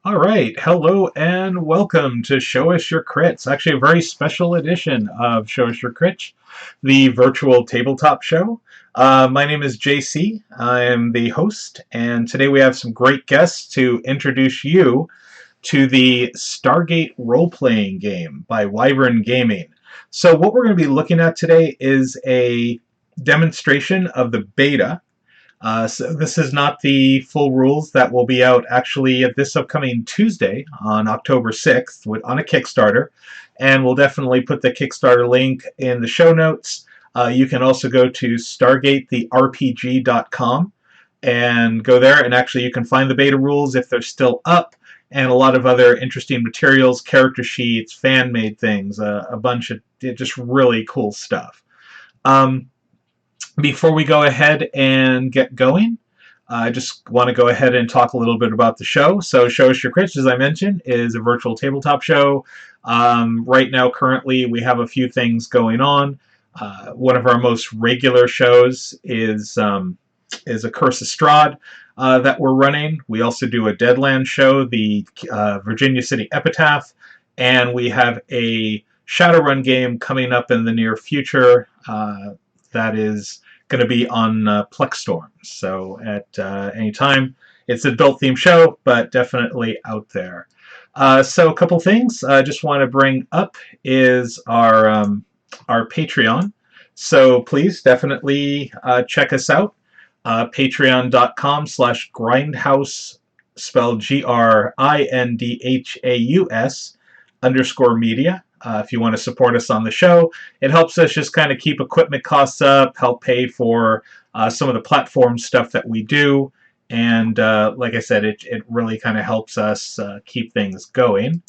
All right, hello and welcome to Show Us Your Crits. Actually, a very special edition of Show Us Your Crits, the virtual tabletop show. My name is JC. I am the host, and today we have some great guests to introduce you to the Stargate role-playing game by Wyvern Gaming. So what we're going to be looking at today is a demonstration of the beta. So this is not the full rules that will be out actually this upcoming Tuesday on October 6th on a Kickstarter. And we'll definitely put the Kickstarter link in the show notes. You can also go to stargaterpg.com and go there, and actually you can find the beta rules if they're still up, and a lot of other interesting materials, character sheets, fan-made things, a bunch of just really cool stuff. Before we go ahead and get going, I just want to go ahead and talk a little bit about the show. So Show Us Your Crits, as I mentioned, is a virtual tabletop show. Right now, currently, we have a few things going on. One of our most regular shows is A Curse of Strahd that we're running. We also do a Deadland show, the Virginia City Epitaph, and we have a Shadowrun game coming up in the near future that is going to be on Plex Storm. So at any time, it's an adult themed show, but definitely out there. So a couple things I just want to bring up is our Patreon. So please definitely check us out. Patreon.com/grindhouse, spelled GRINDHAUS_media. If you want to support us on the show, it helps us just kind of keep equipment costs up, help pay for some of the platform stuff that we do, and like I said, it really kind of helps us keep things going.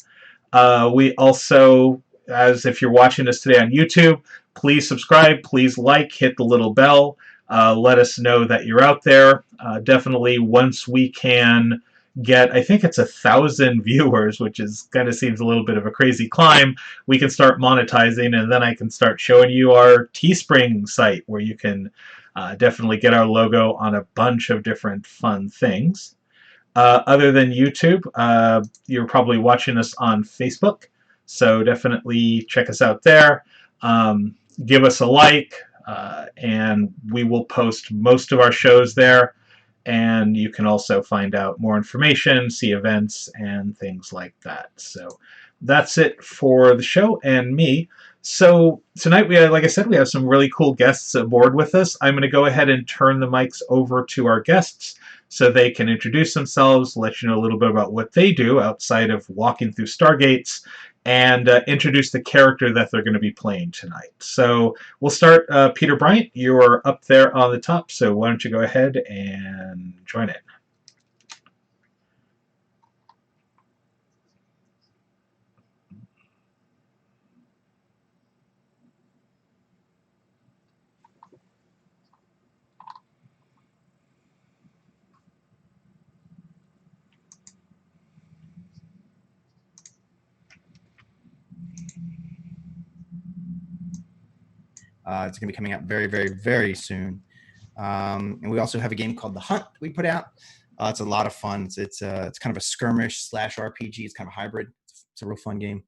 We also, as if you're watching us today on YouTube, please subscribe, please like, hit the little bell, let us know that you're out there. Definitely once we can get, I think it's 1,000 viewers, which is kind of seems a little bit of a crazy climb, we can start monetizing, and then I can start showing you our Teespring site where you can definitely get our logo on a bunch of different fun things. Other than YouTube, you're probably watching us on Facebook, so definitely check us out there. Give us a like, and we will post most of our shows there. And you can also find out more information, see events, and things like that. So that's it for the show and me. So tonight, like I said, we have some really cool guests aboard with us. I'm going to go ahead and turn the mics over to our guests so they can introduce themselves, let you know a little bit about what they do outside of walking through Stargates, and introduce the character that they're going to be playing tonight. So we'll start. Peter Bryant, you're up there on the top, so why don't you go ahead and join in. It's going to be coming out very, very, very soon. And we also have a game called The Hunt we put out. It's a lot of fun. It's kind of a skirmish / RPG. It's kind of a hybrid. It's a real fun game.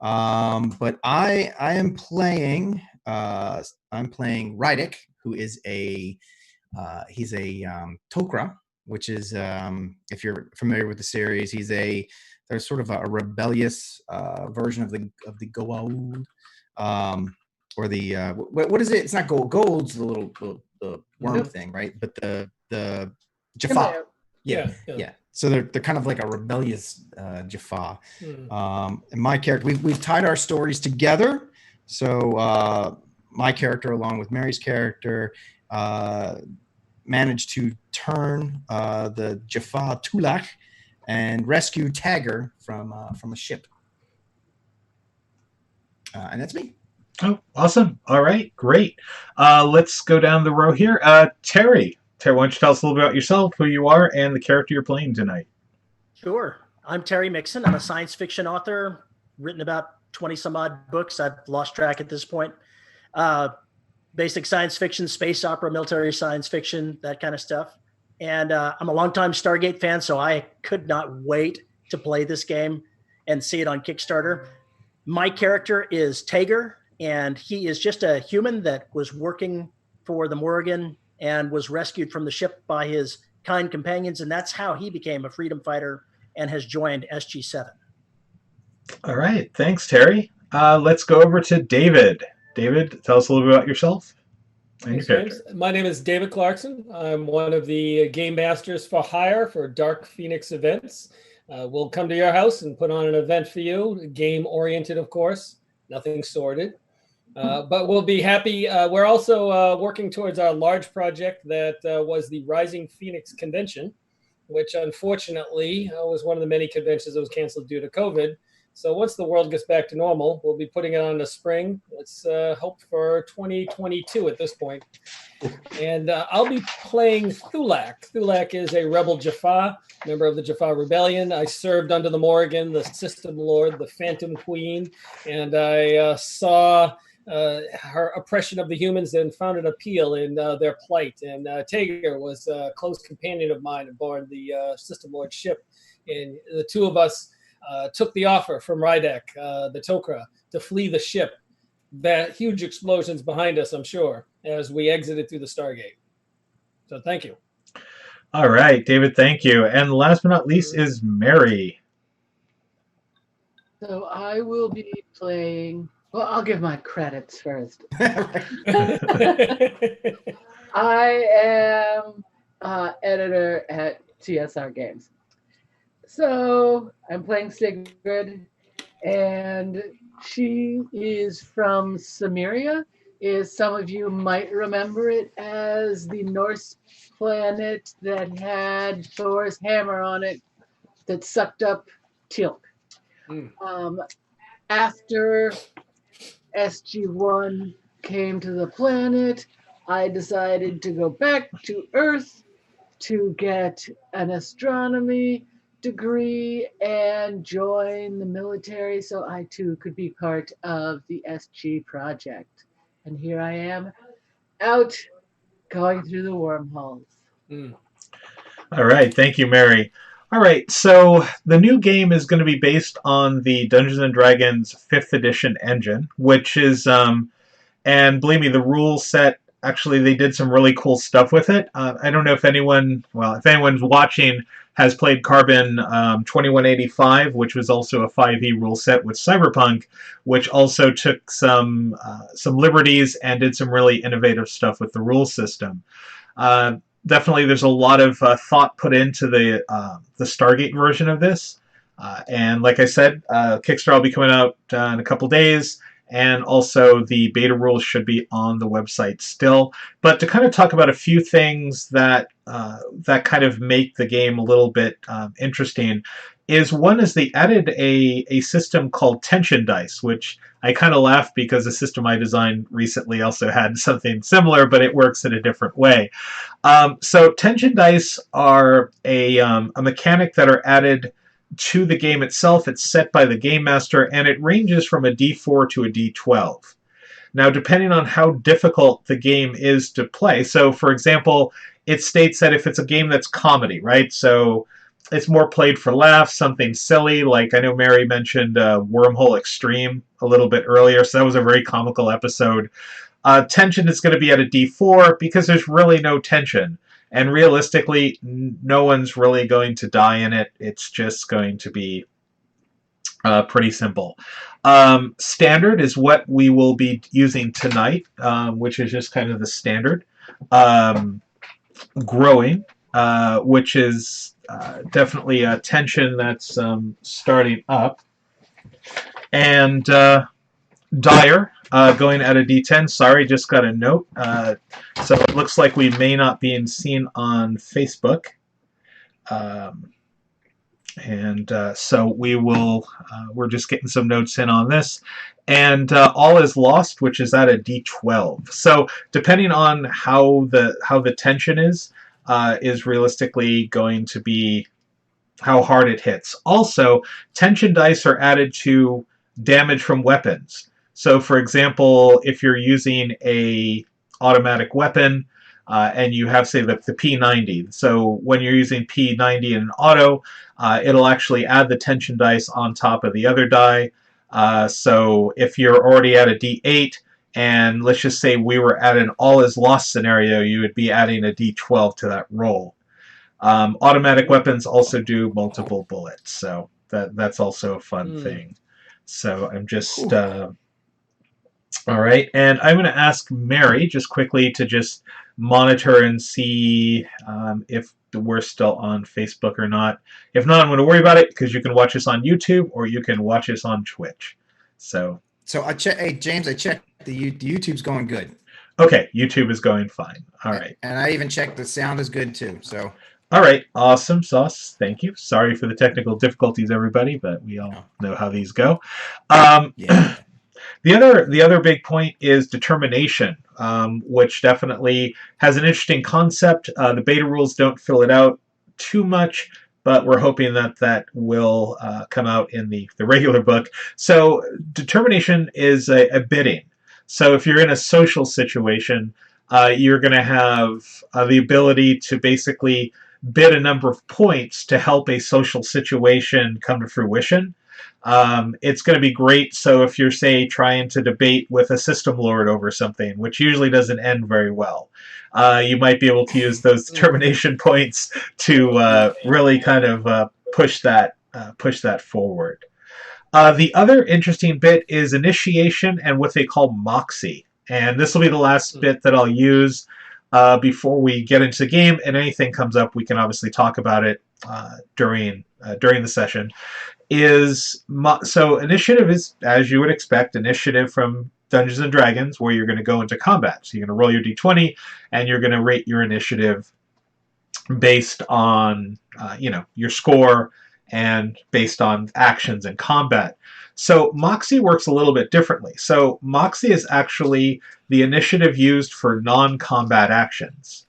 But I am playing Rydick, who is he's a Tok'ra, which is if you're familiar with the series, there's sort of a rebellious version of the Goa'uld. Or the what is it? It's not gold. Gold's the little worm thing, right? But the Jaffa, yeah. So they're kind of like a rebellious Jaffa. And my character, we've tied our stories together. So my character, along with Mary's character, managed to turn the Jaffa Tulach and rescue Tagger from a ship. And that's me. Oh, awesome. All right, great. Let's go down the row here. Terry, why don't you tell us a little bit about yourself, who you are, and the character you're playing tonight? Sure. I'm Terry Mixon. I'm a science fiction author, written about 20 some odd books. I've lost track at this point. Basic science fiction, space opera, military science fiction, that kind of stuff. And I'm a longtime Stargate fan, so I could not wait to play this game and see it on Kickstarter. My character is Tager, and he is just a human that was working for the Morrigan and was rescued from the ship by his kind companions, and that's how he became a freedom fighter and has joined SG7. All right, thanks, Terry. Let's go over to David. David, tell us a little bit about yourself and your character. James. My name is David Clarkson. I'm one of the game masters for hire for Dark Phoenix events. We'll come to your house and put on an event for you, game-oriented, of course, nothing sordid. But we'll be happy. We're also working towards our large project that was the Rising Phoenix Convention, which unfortunately was one of the many conventions that was canceled due to COVID. So once the world gets back to normal, we'll be putting it on in the spring. Let's hope for 2022 at this point. And I'll be playing Thulak. Thulak is a rebel Jaffa, member of the Jaffa Rebellion. I served under the Morrigan, the System Lord, the Phantom Queen, and I saw her oppression of the humans and found an appeal in their plight. And Tager was a close companion of mine aboard the System Lord ship. And the two of us took the offer from Rydek, the Tok'ra, to flee the ship. That huge explosions behind us, I'm sure, as we exited through the Stargate. So thank you. All right, David, thank you. And last but not least is Mary. So I will be playing. Well, I'll give my credits first. I am editor at TSR Games. So I'm playing Sigrid, and she is from Cimmeria. Is some of you might remember it as the Norse planet that had Thor's hammer on it that sucked up Teal'c. After SG1 came to the planet, I decided to go back to Earth to get an astronomy degree and join the military so I too could be part of the SG project. And here I am out going through the wormholes. All right, thank you, Mary. All right, so the new game is going to be based on the Dungeons & Dragons 5th edition engine, which is, and believe me, the rule set, actually they did some really cool stuff with it. I don't know if anyone's watching has played Carbon 2185, which was also a 5e rule set with Cyberpunk, which also took some liberties and did some really innovative stuff with the rule system. Definitely, there's a lot of thought put into the Stargate version of this. And like I said, Kickstarter will be coming out in a couple days, and also the beta rules should be on the website still. But to kind of talk about a few things that kind of make the game a little bit interesting is one is they added a system called tension dice, which I kind of laughed because the system I designed recently also had something similar, but it works in a different way. So tension dice are a mechanic that are added to the game itself. It's set by the game master, and it ranges from a D4 to a D12. Now, depending on how difficult the game is to play, so for example, it states that if it's a game that's comedy, right? So it's more played for laughs, something silly, like I know Mary mentioned Wormhole Extreme a little bit earlier, so that was a very comical episode. Tension is going to be at a D4 because there's really no tension. And realistically, no one's really going to die in it. It's just going to be pretty simple. Standard is what we will be using tonight, which is just kind of the standard. Growing, which is definitely a tension that's starting up. And Dire, going at a D10. Sorry, just got a note. So it looks like we may not be seen on Facebook. So we will, we're just getting some notes in on this. And All is Lost, which is at a D12. So depending on how the tension is realistically going to be how hard it hits. Also, tension dice are added to damage from weapons. So, for example, if you're using a automatic weapon, and you have, say, the P90. So when you're using P90 in auto, it'll actually add the tension dice on top of the other die. So if you're already at a D8, and let's just say we were at an all is lost scenario, you would be adding a D12 to that roll. Automatic weapons also do multiple bullets, so that's also a fun thing. So I'm just... all right, and I'm going to ask Mary just quickly to just monitor and see if we're still on Facebook or not. If not, I'm going to worry about it, because you can watch us on YouTube or you can watch us on Twitch. So I check. Hey James, I checked the YouTube's going good. Okay, YouTube is going fine. All right, and I even checked the sound is good too. So. All right, awesome sauce. Thank you. Sorry for the technical difficulties, everybody, but we all know how these go. Yeah. The other big point is determination, which definitely has an interesting concept. The beta rules don't fill it out too much, but we're hoping that will come out in the regular book. So determination is a bidding. So if you're in a social situation, you're going to have the ability to basically bid a number of points to help a social situation come to fruition. It's going to be great. So if you're, say, trying to debate with a system lord over something, which usually doesn't end very well, you might be able to use those determination points to really kind of push that forward. The other interesting bit is initiation and what they call moxie, and this will be the last bit that I'll use before we get into the game. And anything comes up, we can obviously talk about it during the session. So initiative is, as you would expect, initiative from Dungeons and Dragons, where you're going to go into combat. So you're going to roll your d20, and you're going to rate your initiative based on your score and based on actions in combat. So Moxie works a little bit differently. So Moxie is actually the initiative used for non-combat actions.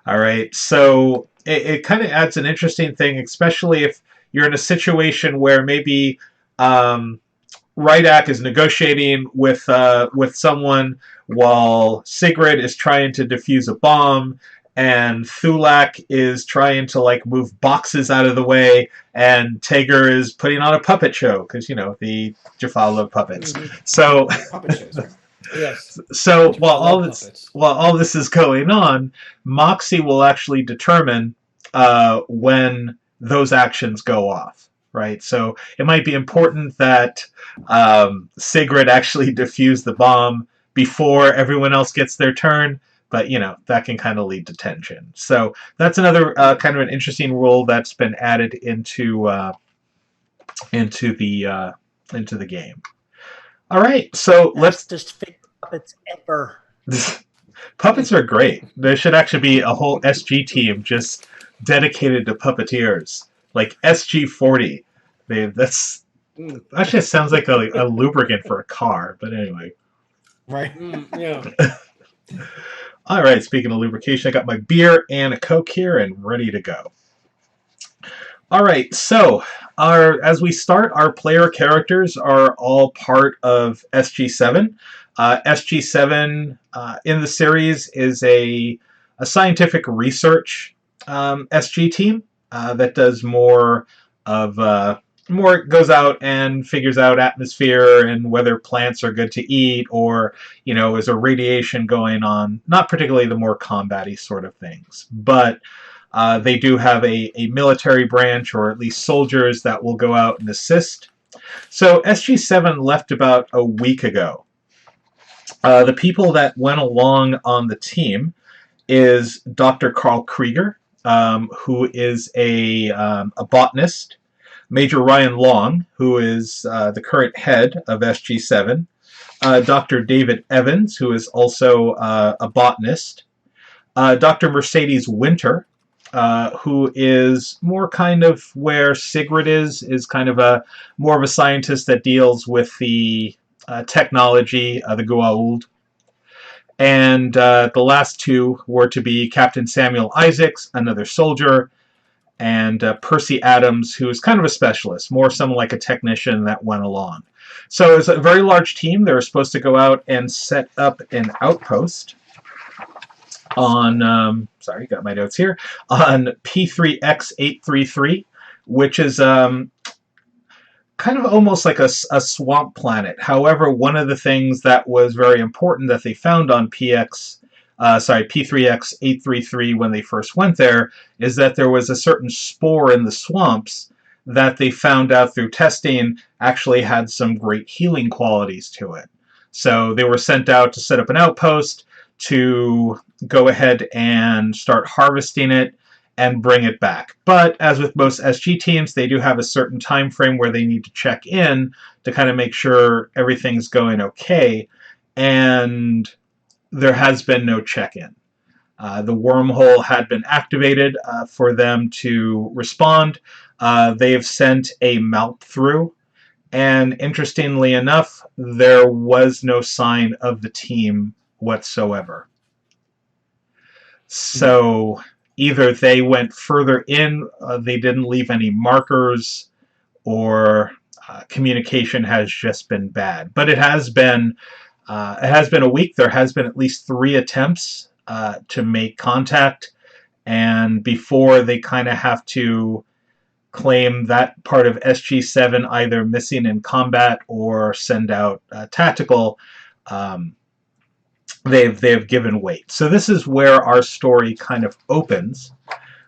All right, so it kind of adds an interesting thing, especially if you're in a situation where maybe Rydak is negotiating with someone while Sigrid is trying to defuse a bomb, and Thulak is trying to move boxes out of the way, and Tager is putting on a puppet show, because the Jaffa love puppets. So Puppet shows, right? Yes. So while all this is going on, Moxie will actually determine when those actions go off, right? So it might be important that Sigrid actually defuse the bomb before everyone else gets their turn, but that can kind of lead to tension. So that's another kind of an interesting rule that's been added into the game. All right, so let's just fake puppets ever. Puppets are great. There should actually be a whole SG team just dedicated to puppeteers, like SG40. That's actually, it sounds like a lubricant for a car, but anyway. Right. Yeah. All right, speaking of lubrication, I got my beer and a Coke here and ready to go. All right, so as we start, our player characters are all part of SG7. SG7 in the series is a scientific research SG team that does more goes out and figures out atmosphere and whether plants are good to eat, or is there radiation going on. Not particularly the more combat-y sort of things, but they do have a military branch, or at least soldiers that will go out and assist. So SG7 left about a week ago. The people that went along on the team is Dr. Carl Krieger, who is a botanist, Major Ryan Long, who is the current head of SG7, Dr. David Evans, who is also a botanist, Dr. Mercedes Winter, who is more kind of where Sigrid is kind of more of a scientist that deals with the technology, the Goa'uld. And the last two were to be Captain Samuel Isaacs, another soldier, and Percy Adams, who is kind of a specialist, more someone like a technician that went along. So it's a very large team. They were supposed to go out and set up an outpost. on, sorry, got my notes here, on P3X833, which is kind of almost like a swamp planet. However, one of the things that was very important that they found on P3X833 when they first went there is that there was a certain spore in the swamps that they found out through testing actually had some great healing qualities to it. So they were sent out to set up an outpost to go ahead and start harvesting it and bring it back. But as with most SG teams, they do have a certain time frame where they need to check in to kind of make sure everything's going okay. And there has been no check-in. The wormhole had been activated for them to respond. They have sent a malp through, and interestingly enough, there was no sign of the team whatsoever. So either they went further in, they didn't leave any markers, or communication has just been bad. But it has been a week. There has been at least 3 attempts to make contact, and before they kind of have to claim that part of SG7 either missing in combat or send out tactical, they've given weight. So this is where our story kind of opens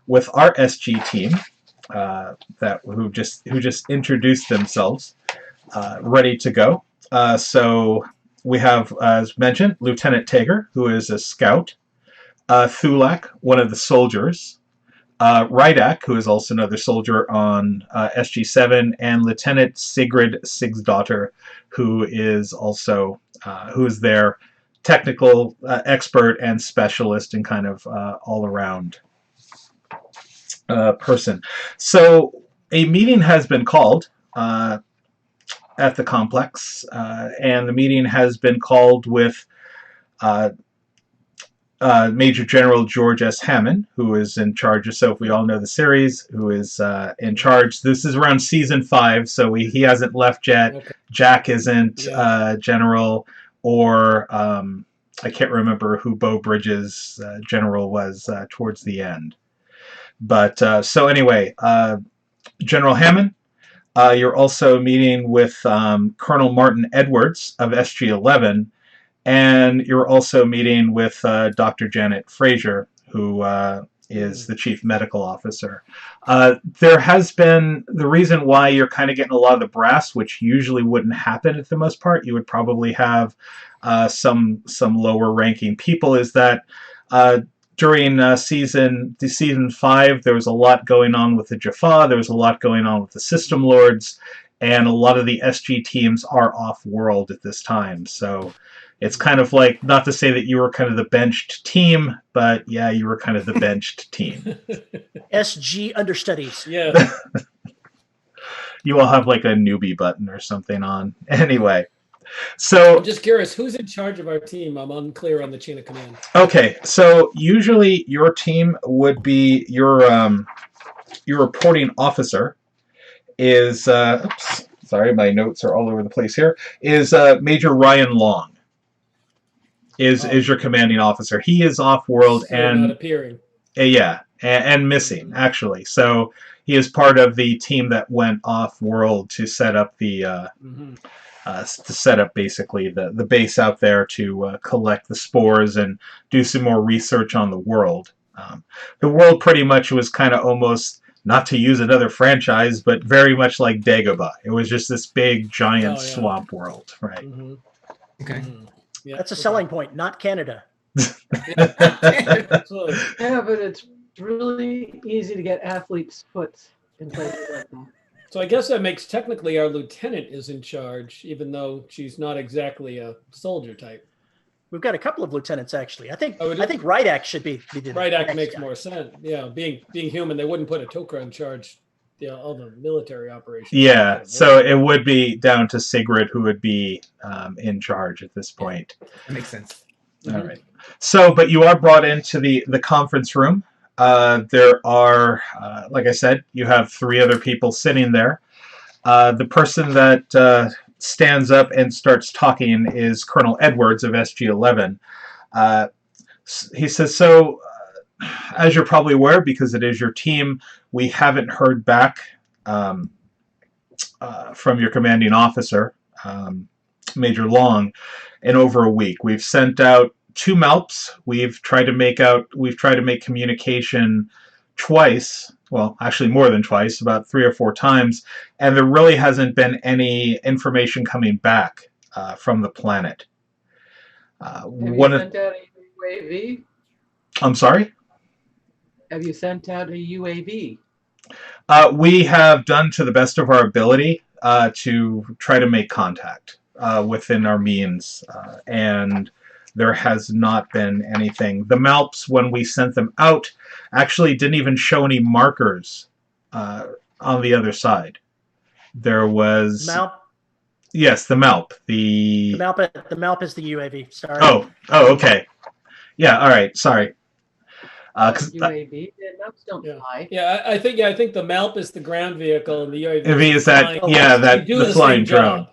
with our SG team who just introduced themselves, ready to go. So we have, as mentioned, Lieutenant Tager, who is a scout, Thulak, one of the soldiers, Rydak, who is also another soldier on SG7, and Lieutenant Sigrid Sigsdottir, who is also their technical expert and specialist and kind of all-around person. So a meeting has been called at the complex, and the meeting has been called with Major General George S. Hammond, who is in charge of, so if we all know the series, who is in charge. This is around season 5, so he hasn't left yet. Okay. Jack isn't general, or I can't remember who Beau Bridges' general was towards the end. But so anyway, General Hammond, you're also meeting with Colonel Martin Edwards of SG-11, and you're also meeting with Dr. Janet Fraser, who is the Chief Medical Officer. There has been, the reason why you're kind of getting a lot of the brass, which usually wouldn't happen at the most part, you would probably have some lower ranking people, is that during season 5, there was a lot going on with the Jaffa, there was a lot going on with the System Lords, and a lot of the SG teams are off-world at this time. So it's kind of like, not to say that you were kind of the benched team, but yeah, you were kind of the benched team. SG understudies. Yeah. You all have like a newbie button or something on. Anyway. So I'm just curious, who's in charge of our team? I'm unclear on the chain of command. Okay, so usually your team would be your reporting officer is oops, sorry, my notes are all over the place here. Is Major Ryan Long is your commanding officer. He is off world and not appearing. Yeah, and missing actually. So he is part of the team that went off world to set up the. To set up basically the base out there to collect the spores and do some more research on the world. The world pretty much was kind of almost, not to use another franchise, but very much like Dagobah. It was just this big, giant swamp world, right? Mm-hmm. Okay. Mm-hmm. Yeah, that's a selling point, not Canada. Yeah, but it's really easy to get athletes' foot in places like that. So I guess that makes technically our lieutenant is in charge, even though she's not exactly a soldier type. We've got a couple of lieutenants actually. I think Rydak should be the Rydak makes more sense. Yeah, being human, they wouldn't put a Tok'ra in charge. All the military operations. Yeah, so it would be down to Sigrid, who would be in charge at this point. That makes sense. All right. So, but you are brought into the conference room. There are, like I said, you have 3 other people sitting there. The person that stands up and starts talking is Colonel Edwards of SG-11. He says, so, as you're probably aware, because it is your team, we haven't heard back from your commanding officer, Major Long, in over a week. We've sent out 2 MALPs. We've tried to make communication twice. Well, actually more than twice, about 3 or 4 times, and there really hasn't been any information coming back from the planet. Have you sent out a UAV? I'm sorry? Have you sent out a UAV? We have done to the best of our ability to try to make contact within our means, and there has not been anything. The MALPs, when we sent them out, actually didn't even show any markers on the other side. There was... MALP? Yes, the MALP. The MALP is the UAV. Sorry. Oh, okay. Yeah, all right. Sorry. UAV? MALPs don't fly. Yeah, I think the MALP is the ground vehicle, and the UAV is that the flying drone.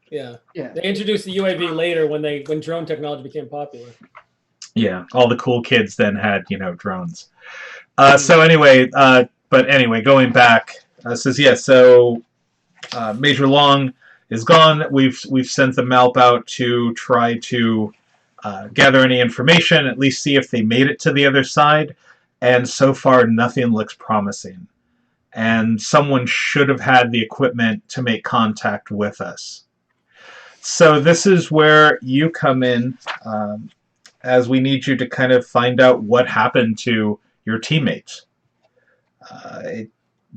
Yeah. They introduced the UAV later when drone technology became popular. Yeah, all the cool kids then had drones. So anyway, going back, says so Major Long is gone. We've sent the MALP out to try to gather any information, at least see if they made it to the other side, and so far nothing looks promising. And someone should have had the equipment to make contact with us. So this is where you come in, as we need you to kind of find out what happened to your teammates.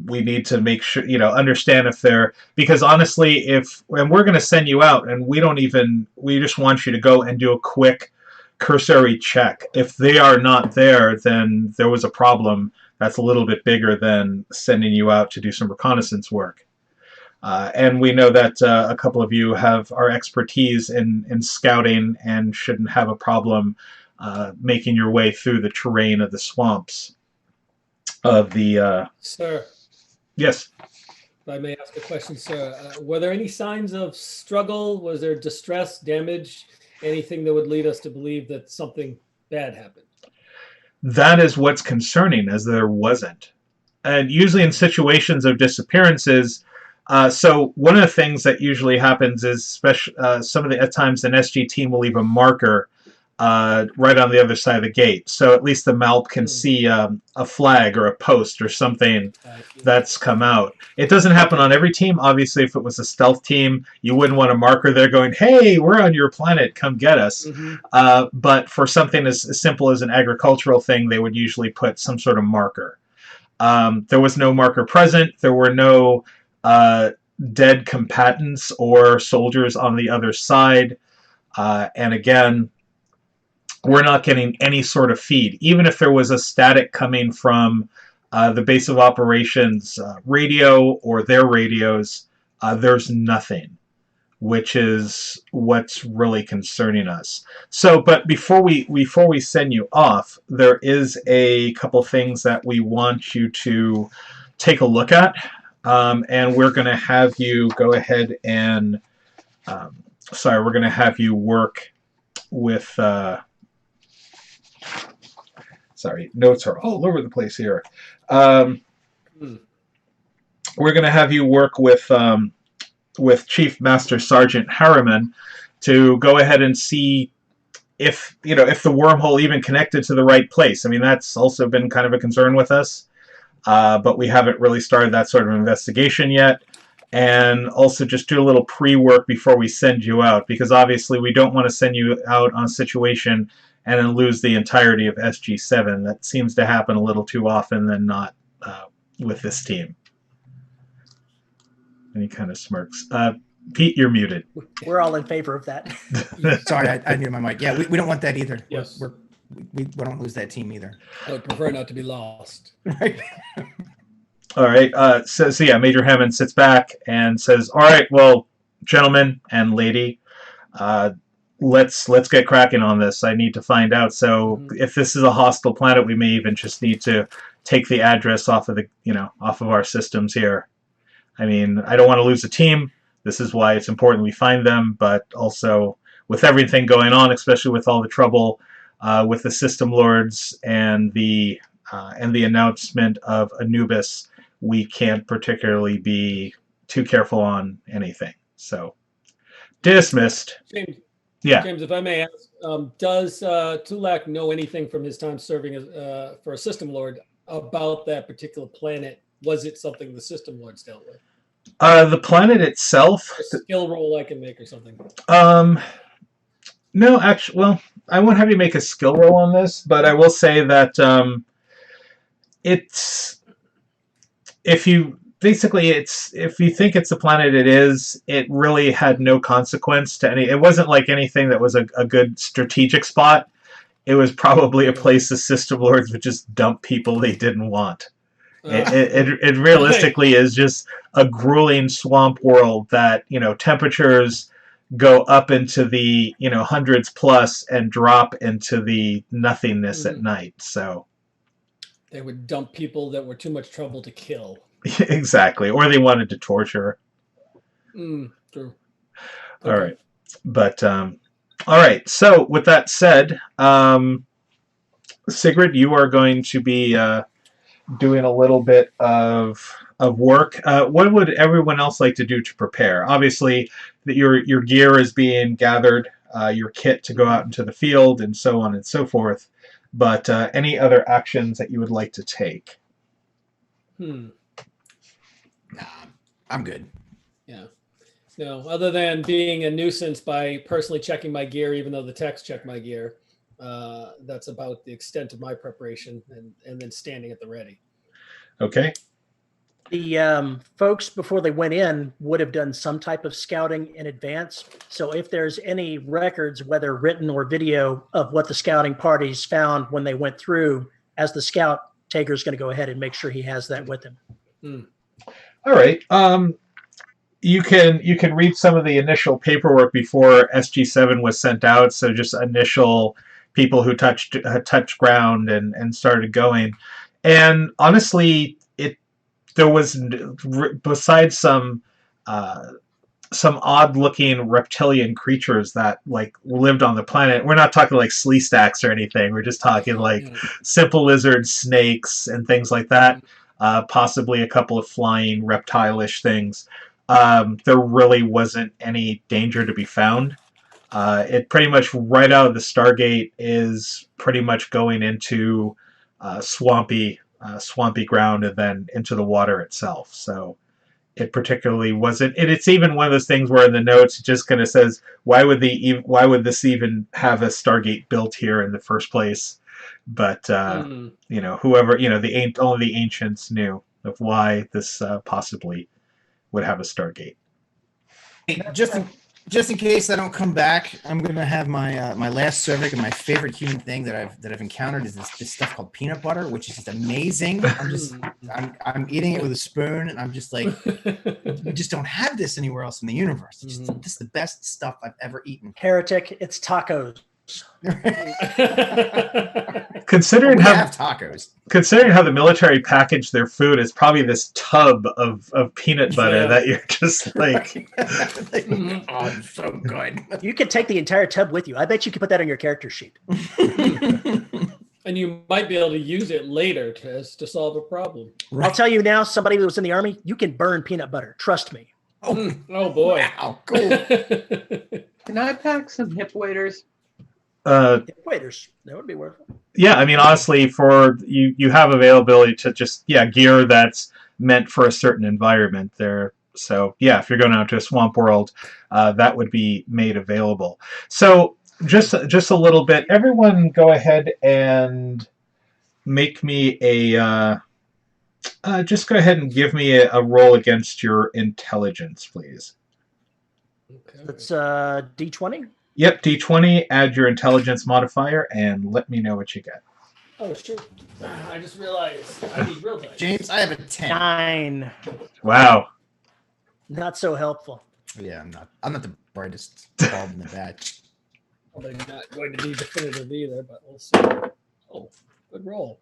We need to make sure, understand if they're, because honestly, and we're going to send you out, and we just want you to go and do a quick cursory check. If they are not there, then there was a problem that's a little bit bigger than sending you out to do some reconnaissance work. And we know that a couple of you have our expertise in scouting and shouldn't have a problem making your way through the terrain of the swamps of the... Sir. Yes. If I may ask a question, sir. Were there any signs of struggle? Was there distress, damage, anything that would lead us to believe that something bad happened? That is what's concerning, as there wasn't. And usually in situations of disappearances... so one of the things that usually happens is at times an SG team will leave a marker right on the other side of the gate. So at least the MALP can see a flag or a post or something that's come out. It doesn't happen on every team. Obviously, if it was a stealth team, you wouldn't want a marker there going, hey, we're on your planet, come get us. Mm-hmm. But for something as simple as an agricultural thing, they would usually put some sort of marker. There was no marker present. There were no... dead combatants or soldiers on the other side. And again, we're not getting any sort of feed. Even if there was a static coming from the base of operations radio or their radios, there's nothing, which is what's really concerning us. So, but before we send you off, there is a couple things that we want you to take a look at. And we're going to have you go ahead and, we're going to have you work with, notes are all over the place here. We're going to have you work with Chief Master Sergeant Harriman to go ahead and see if the wormhole even connected to the right place. I mean, that's also been kind of a concern with us. But we haven't really started that sort of investigation yet. And also just do a little pre-work before we send you out, because obviously we don't want to send you out on a situation and then lose the entirety of SG7. That seems to happen a little too often than not with this team. And he kind of smirks. Pete, you're muted. We're all in favor of that. Sorry, I muted my mic. Yeah, we don't want that either. Yes. We don't lose that team either. I would prefer not to be lost. Right. All right. So yeah, Major Hammond sits back and says, all right, well, gentlemen and lady, let's get cracking on this. I need to find out. So if this is a hostile planet, we may even just need to take the address off of our systems here. I mean, I don't want to lose a team. This is why it's important we find them, but also with everything going on, especially with all the trouble with the System Lords and the announcement of Anubis, we can't particularly be too careful on anything. So, dismissed. James, Yeah. James, if I may ask, does Tulak know anything from his time serving as, for a System Lord about that particular planet? Was it something the System Lords dealt with? The planet itself. A skill roll I can make or something. No, actually, well, I won't have you make a skill roll on this, but I will say that it's if you think it's the planet it is, it really had no consequence to any. It wasn't like anything that was a good strategic spot. It was probably a place the System Lords would just dump people they didn't want. It realistically is just a grueling swamp world that, temperatures go up into the, hundreds plus and drop into the nothingness at night. So they would dump people that were too much trouble to kill. Exactly. Or they wanted to torture. True. Okay. All right. But, all right. So with that said, Sigrid, you are going to be doing a little bit of work. What would everyone else like to do to prepare? Obviously, your gear is being gathered, your kit to go out into the field, and so on and so forth. But any other actions that you would like to take? Nah, I'm good. Yeah. No, other than being a nuisance by personally checking my gear, even though the techs check my gear. That's about the extent of my preparation, and then standing at the ready. Okay. The folks, before they went in, would have done some type of scouting in advance. So if there's any records, whether written or video, of what the scouting parties found when they went through, as the scout, Tager's going to go ahead and make sure he has that with him. All right. You can read some of the initial paperwork before SG7 was sent out. So just initial people who touched ground and started going. And honestly, there was, besides some odd-looking reptilian creatures that lived on the planet. We're not talking like Sleestacks or anything. We're just talking simple lizards, snakes, and things like that. Possibly a couple of flying reptile-ish things. There really wasn't any danger to be found. It pretty much right out of the Stargate is pretty much going into swampy ground and then into the water itself. So it particularly wasn't. And it's even one of those things where in the notes it just kind of says, why would this even have a Stargate built here in the first place? But whoever only the ancients knew of why this possibly would have a Stargate. Just in case I don't come back, I'm gonna have my last serving of my favorite human thing that I've encountered is this stuff called peanut butter, which is just amazing. I'm eating it with a spoon, and I'm just like, you just don't have this anywhere else in the universe. This is the best stuff I've ever eaten. Heretic, it's tacos. Considering have tocos. Considering how the military packaged their food, it's probably this tub of peanut butter that you're just like, oh, it's so good. You could take the entire tub with you. I bet you could put that on your character sheet. And you might be able to use it later to solve a problem. Right. I'll tell you now, somebody who was in the Army, you can burn peanut butter. Trust me. Oh boy. Wow, cool. Can I pack some hip waders? Waders, that would be worth it. Yeah, I mean, honestly, for you have availability to just gear that's meant for a certain environment there. So yeah, if you're going out to a swamp world, that would be made available. So just a little bit. Everyone, go ahead and make me a. Just go ahead and give me a roll against your intelligence, please. Okay. That's D20. Yep, D20, add your intelligence modifier, and let me know what you get. Oh, sure. I just realized I need real dice. James, I have a 10. 9. Wow. Not so helpful. Yeah, I'm not the brightest bulb in the batch. Probably not going to be definitive either, but we'll see. Oh, good roll.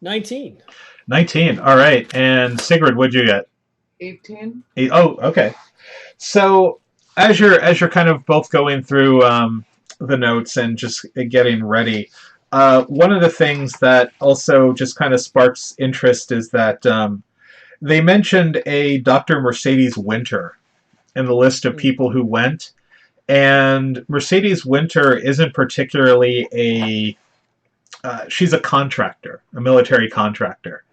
19. 19, all right. And Sigrid, what'd you get? 18. Oh, okay. So as you're kind of both going through the notes and just getting ready, one of the things that also just kind of sparks interest is that they mentioned a Dr. Mercedes Winter in the list of people who went, and Mercedes Winter isn't particularly a she's a contractor, a military contractor.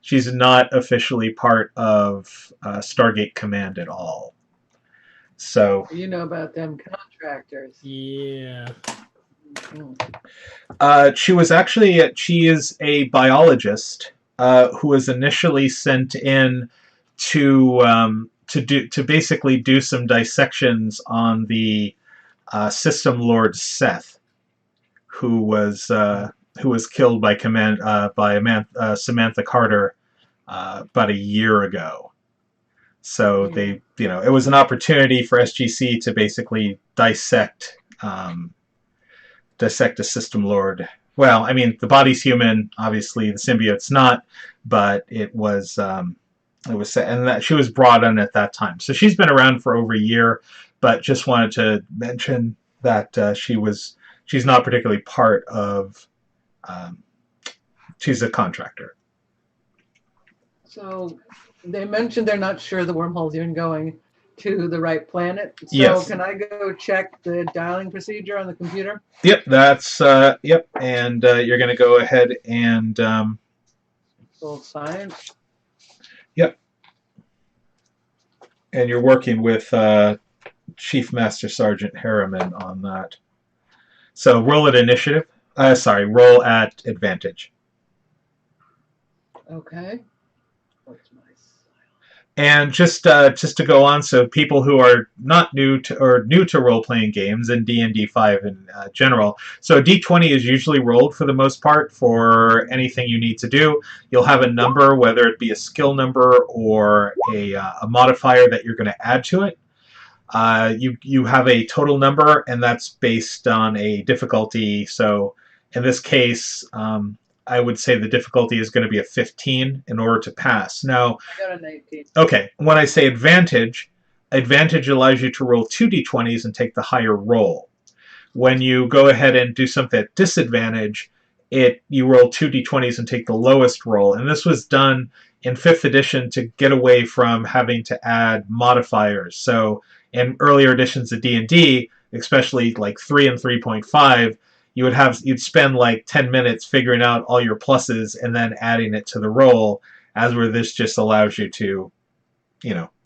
She's not officially part of Stargate Command at all. So You know about them contractors. Yeah. she is a biologist who was initially sent in to basically do some dissections on the System Lord Seth, who was killed by Samantha Carter about a year ago. So they, it was an opportunity for SGC to basically dissect a System Lord. Well, I mean, the body's human, obviously the symbiote's not, but it was, and that she was brought in at that time. So she's been around for over a year, but just wanted to mention that she's not particularly part of, she's a contractor. So they mentioned they're not sure the wormhole's even going to the right planet. So Yes. Can I go check the dialing procedure on the computer? Yep, that's yep, and you're going to go ahead and Full science. yep, and you're working with Chief Master Sergeant Harriman on that. So roll at initiative. Roll at advantage. Okay. What's my And just to go on, so people who are not new to role playing games and D&D 5 in general, so D20 is usually rolled for the most part for anything you need to do. You'll have a number, whether it be a skill number or a modifier that you're going to add to it. You have a total number, and that's based on a difficulty. So in this case, I would say the difficulty is going to be a 15 in order to pass. Now, I got a 19. Okay, when I say advantage allows you to roll 2d20s and take the higher roll. When you go ahead and do something at disadvantage, you roll 2d20s and take the lowest roll. And this was done in 5th edition to get away from having to add modifiers. So in earlier editions of D&D, especially like 3 and 3.5, you'd spend like 10 minutes figuring out all your pluses and then adding it to the roll, as where this just allows you to,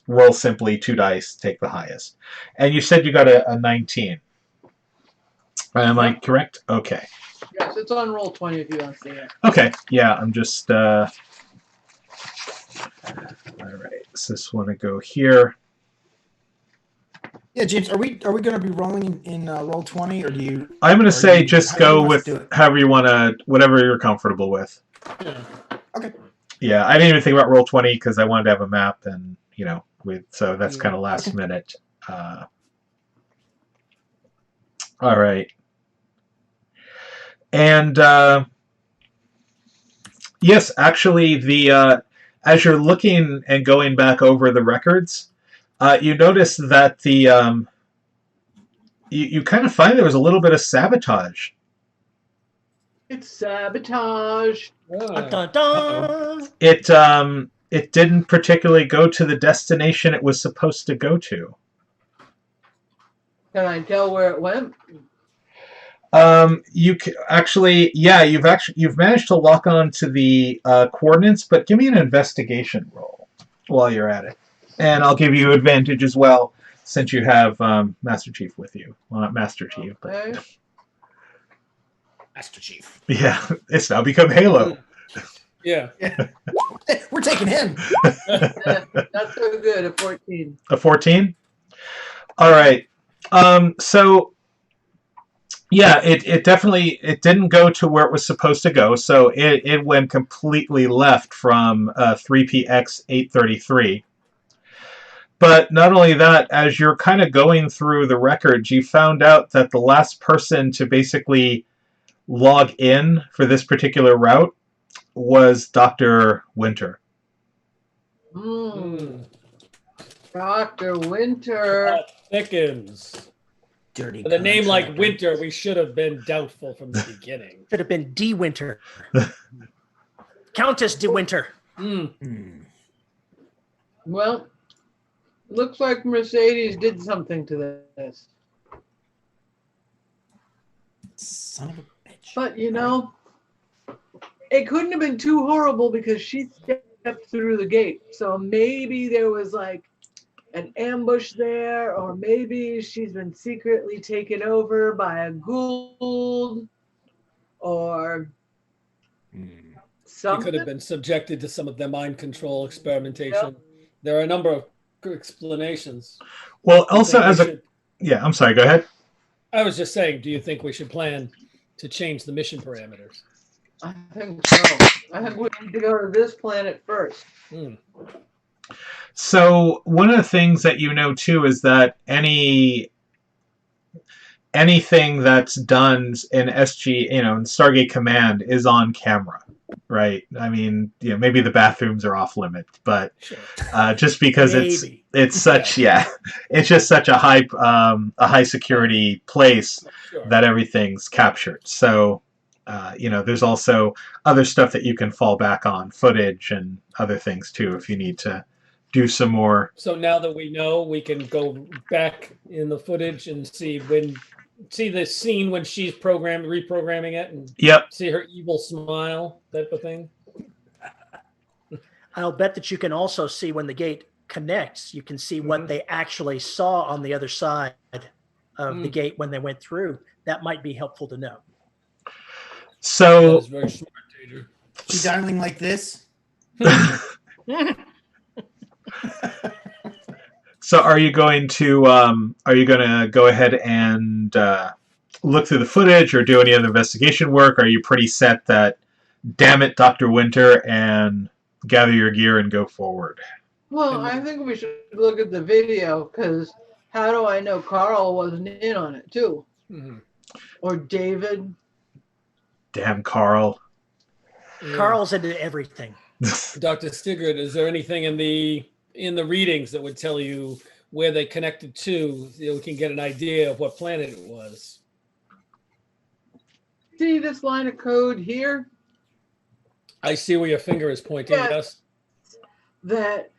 roll simply 2 dice, take the highest. And you said you got a 19. Am I correct? Okay. Yes, it's on roll 20 if you want to see it. Okay, yeah, I'm just, all right, so just want to go here. Yeah, James, are we going to be rolling in roll 20, or do you? I'm going to say just how do you go want us with to do it? however you want to, whatever you're comfortable with. Yeah. Okay. Yeah, I didn't even think about roll 20 because I wanted to have a map, and so that's kind of last Okay. minute. All right, and yes, actually, the as you're looking and going back over the records, you notice that the you kind of find there was a little bit of sabotage. It's sabotage. Dun, dun, dun. It didn't particularly go to the destination it was supposed to go to. Can I tell where it went? You you've managed to lock on to the coordinates, but give me an investigation roll while you're at it, and I'll give you advantage as well since you have Master Chief with you. Well, not Master Chief, but Okay. Master Chief. yeah, it's now become Halo. Yeah. We're taking him. Not so good. A 14. A 14? All right. So yeah, it definitely didn't go to where it was supposed to go. So it went completely left from 3PX 833. But not only that, as you're kind of going through the records, you found out that the last person to basically log in for this particular route was Dr. Winter. Mm. Dr. Winter. That thickens. Dirty. With a name like contractor. Winter, we should have been doubtful from the beginning. Should have been De Winter. Countess De Winter. Well, looks like Mercedes did something to this. Son of a bitch. But you know, it couldn't have been too horrible because she stepped through the gate. So maybe there was like an ambush there, or maybe she's been secretly taken over by a Gould, or She something. could have been subjected to some of the mind control experimentation. Yep. There are a number of explanations. Well, also I as a should- yeah, I'm sorry. Go ahead. I was just saying, do you think we should plan to change the mission parameters? I think so. I think we need to go to this planet first. So one of the things that you know too is that anything that's done in SG, in Stargate Command is on camera, right? I mean, maybe the bathrooms are off limit, but Sure. just because Maybe. it's such it's just such a high security place Sure. that everything's captured. So there's also other stuff that you can fall back on, footage and other things too, if you need to do some more. So now that we know, we can go back in the footage and see the scene when she's reprogramming it, and Yep. see her evil smile, type of thing. I'll bet that you can also see when the gate connects, you can see what they actually saw on the other side of the gate when they went through. That might be helpful to know. That So is very smart, Danger. You dialing like this? So are you going to go ahead and look through the footage or do any other investigation work? Are you pretty set that, damn it, Dr. Winter, and gather your gear and go forward? Well, I think we should look at the video, because how do I know Carl wasn't in on it too? Or David? Damn Carl. Carl's into everything. Dr. Stigrid, is there anything in the readings that would tell you where they connected to, we can get an idea of what planet it was? See this line of code here? I see where your finger is pointing. Yeah. Yes. That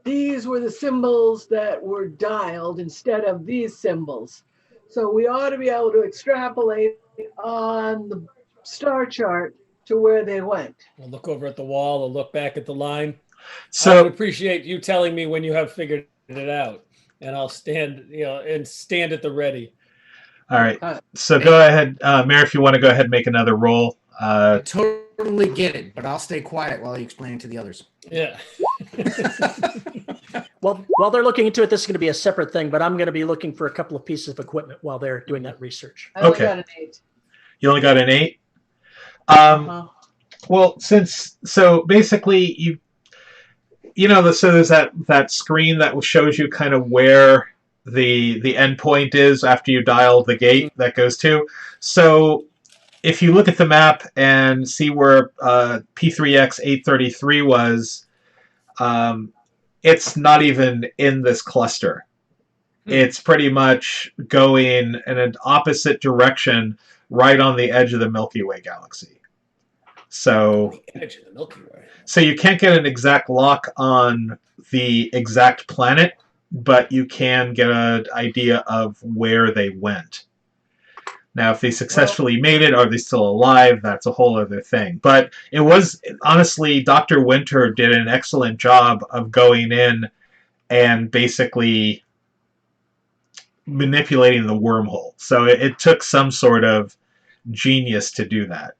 these were the symbols that were dialed instead of these symbols. So we ought to be able to extrapolate on the star chart to where they went. I'll look over at the wall. I'll look back at the line. I So would appreciate you telling me when you have figured it out, and I'll stand at the ready. all right. So go ahead, Mayor, if you want to go ahead and make another roll. I totally get it, but I'll stay quiet while you explain it to the others. Yeah. Well, while they're looking into it, this is going to be a separate thing, but I'm going to be looking for a couple of pieces of equipment while they're doing that research. I only Okay. got an 8. You only got an 8. Well, so basically so there's that screen that shows you kind of where the endpoint is after you dial the gate that goes to. So if you look at the map and see where P3X 833 was, it's not even in this cluster. It's pretty much going in an opposite direction, right on the edge of the Milky Way galaxy. So The edge of the Milky Way. So you can't get an exact lock on the exact planet, but you can get an idea of where they went. Now, if they successfully made it, are they still alive? That's a whole other thing. But it was, honestly, Dr. Winter did an excellent job of going in and basically manipulating the wormhole. So it took some sort of genius to do that.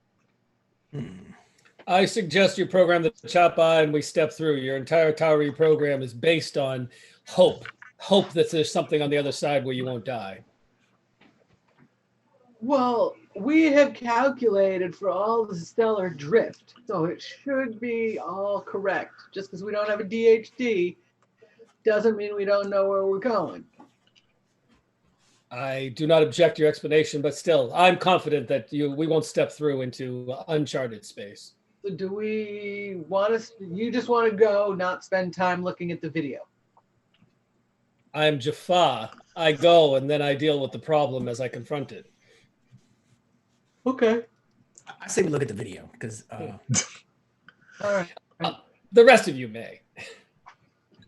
I suggest you program the Chapa and we step through. Your entire Tauri program is based on hope. Hope that there's something on the other side where you won't die. Well, we have calculated for all the stellar drift, so it should be all correct. Just because we don't have a DHD doesn't mean we don't know where we're going. I do not object to your explanation, but still, I'm confident that we won't step through into uncharted space. So do we want to, you just want to go, not spend time looking at the video? I'm Jafar. I go and then I deal with the problem as I confront it. Okay. I say we look at the video because All right. The rest of you may.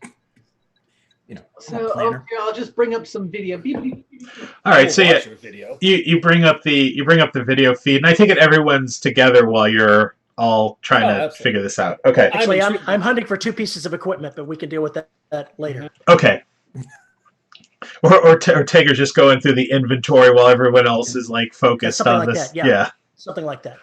I'm a So planner. okay, I'll just bring up some video. All right. We'll So watch your video. you bring up the video feed, and I think everyone's together while you're all trying to absolutely. figure this out. Okay. Actually, I'm hunting for 2 pieces of equipment, but we can deal with that later. Okay. Or Tager's just going through the inventory while everyone else is like focused something on like this. that, yeah. Something like that.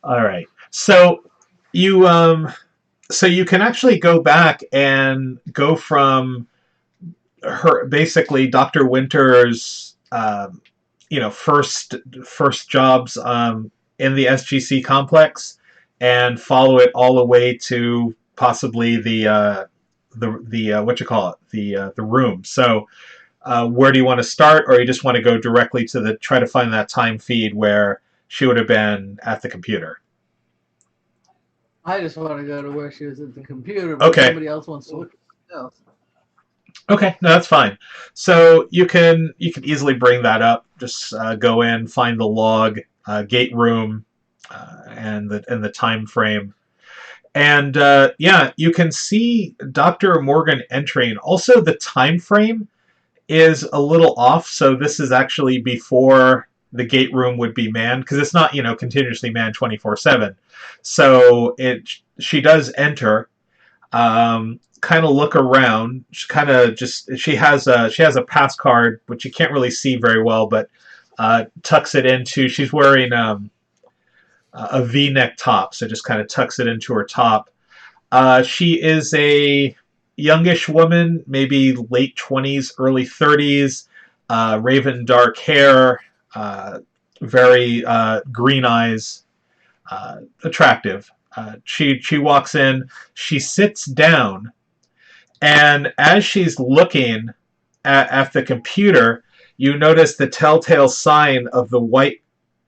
All right. So you can actually go back and go from her basically Dr. Winter's first jobs in the SGC complex and follow it all the way to possibly the what you call it, the room. So where do you want to start, or you just want to go directly to try to find that time feed where she would have been at the computer? I just want to go to where she was at the computer, but Okay. somebody else wants to look at something else. Okay, no, that's fine. So you can easily bring that up. Just go in, find the log, gate room, and the time frame, and you can see Dr. Morgan entering. Also, the time frame is a little off. So this is actually before the gate room would be manned, because it's not continuously manned 24/7. So she does enter. Kind of look around. She has a pass card which you can't really see very well, but tucks it into. She's wearing a V-neck top, so just kind of tucks it into her top. She is a youngish woman, maybe late 20s, early 30s, raven dark hair, very green eyes, attractive. She walks in, she sits down, and as she's looking at the computer, you notice the telltale sign of the white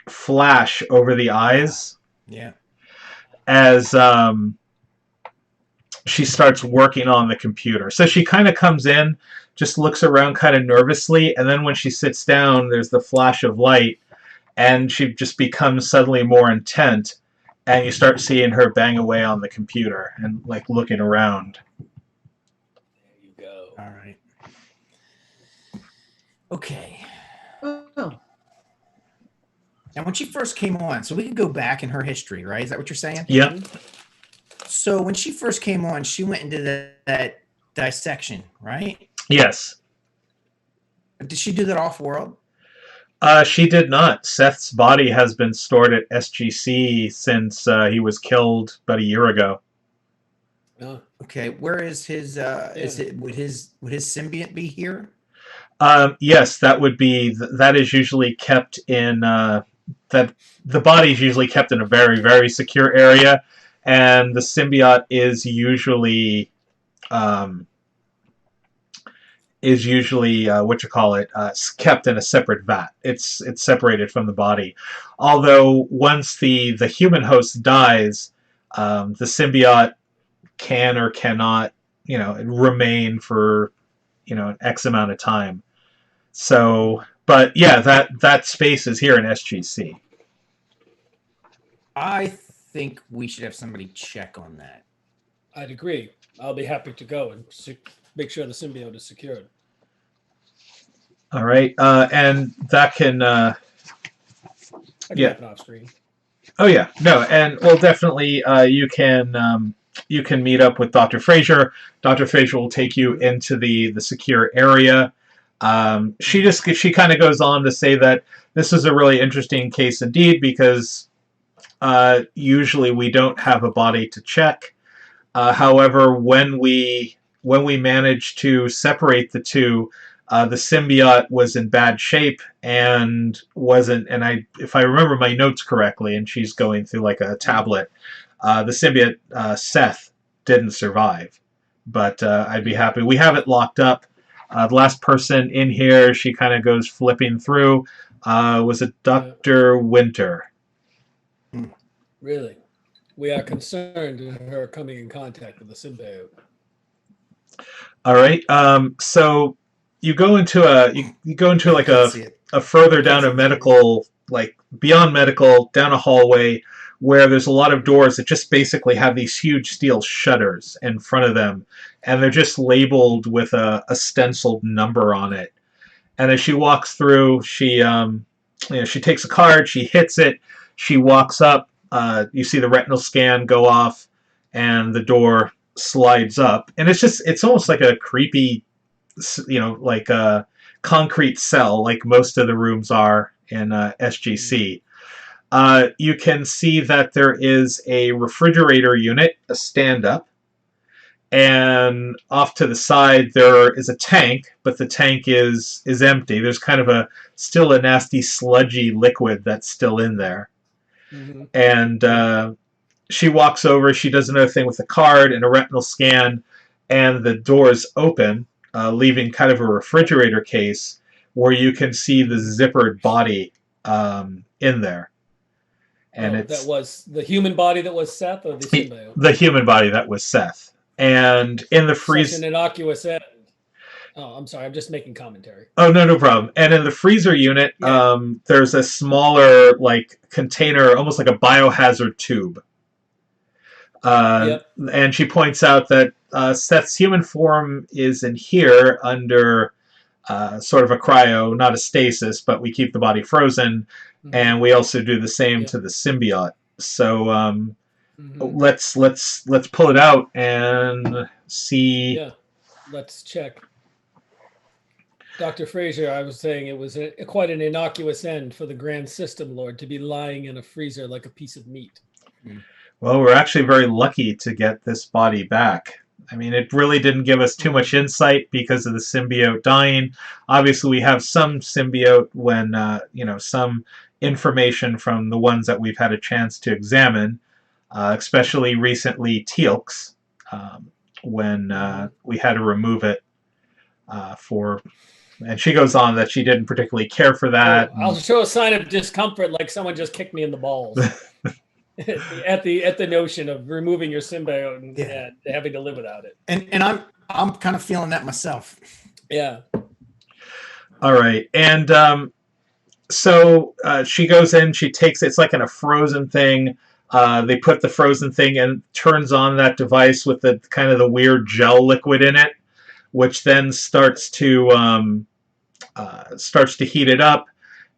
flash over the eyes. Yeah. As she starts working on the computer. So she kind of comes in, just looks around kind of nervously, and then when she sits down, there's the flash of light, and she just becomes suddenly more intent, and you start seeing her bang away on the computer and like looking around. There you go. All right. Okay. Oh, Now, when she first came on, so we could go back in her history, right? Is that what you're saying? Yep. So when she first came on, she went into that dissection, right? Yes. Did she do that off-world? She did not. Seth's body has been stored at SGC since he was killed about a year ago. Oh, Okay. Where is his? Would his symbiont be here? Yes, that is usually kept in that the body is usually kept in a very, very secure area, and the symbiote is usually kept in a separate vat. It's separated from the body. Although once the human host dies, the symbiote can or cannot remain for an X amount of time. So, but yeah, that space is here in SGC. I think we should have somebody check on that. I'd agree. I'll be happy to go and make sure the symbiote is secured. All right, and that can. I can Yeah. happen off screen. Oh yeah, no, and well, definitely, you can meet up with Dr. Fraser. Dr. Fraser will take you into the secure area. She kind of goes on to say that this is a really interesting case indeed, because usually we don't have a body to check. However, when we managed to separate the two, the symbiote was in bad shape and wasn't. And if I remember my notes correctly, and she's going through like a tablet, the symbiote Seth didn't survive. But I'd be happy. We have it locked up. The last person in here, she kind of goes flipping through, was a Dr. Winter. Really? We are concerned in her coming in contact with the symbiote. All right. So you go into you go into like Can't see it. a further down a medical, like beyond medical, down a hallway where there's a lot of doors that just basically have these huge steel shutters in front of them, and they're just labeled with a stenciled number on it. And as she walks through, she takes a card, she hits it, she walks up. You see the retinal scan go off, and the door slides up, and it's almost like a creepy, like a concrete cell, like most of the rooms are in SGC. You can see that there is a refrigerator unit, a stand-up, and off to the side there is a tank, but the tank is empty. There's kind of still a nasty sludgy liquid that's still in there. Mm-hmm. And she walks over, she does another thing with a card and a retinal scan, and the doors open, leaving kind of a refrigerator case where you can see the zippered body in there. And that was the human body that was Seth, or the symbiote? The human body that was Seth. And in the freezer, such an innocuous end. Oh, I'm sorry. I'm just making commentary. Oh, no problem. And in the freezer unit, there's a smaller, like, container, almost like a biohazard tube. And she points out that Seth's human form is in here under sort of a cryo, not a stasis, but we keep the body frozen, and we also do the same to the symbiote. So let's pull it out and see. Yeah, let's check. Dr. Fraser, I was saying it was quite an innocuous end for the Grand System Lord to be lying in a freezer like a piece of meat. Well, we're actually very lucky to get this body back. I mean, it really didn't give us too much insight because of the symbiote dying. Obviously, we have some symbiote when, some information from the ones that we've had a chance to examine, especially recently Teal'c's, when we had to remove it for... And she goes on that she didn't particularly care for that. I'll show a sign of discomfort like someone just kicked me in the balls. at the notion of removing your symbiote and having to live without it. And I'm kind of feeling that myself. Yeah. All right. And so she goes in, she takes it's like in a frozen thing. They put the frozen thing and turns on that device with the kind of the weird gel liquid in it, which then starts to heat it up.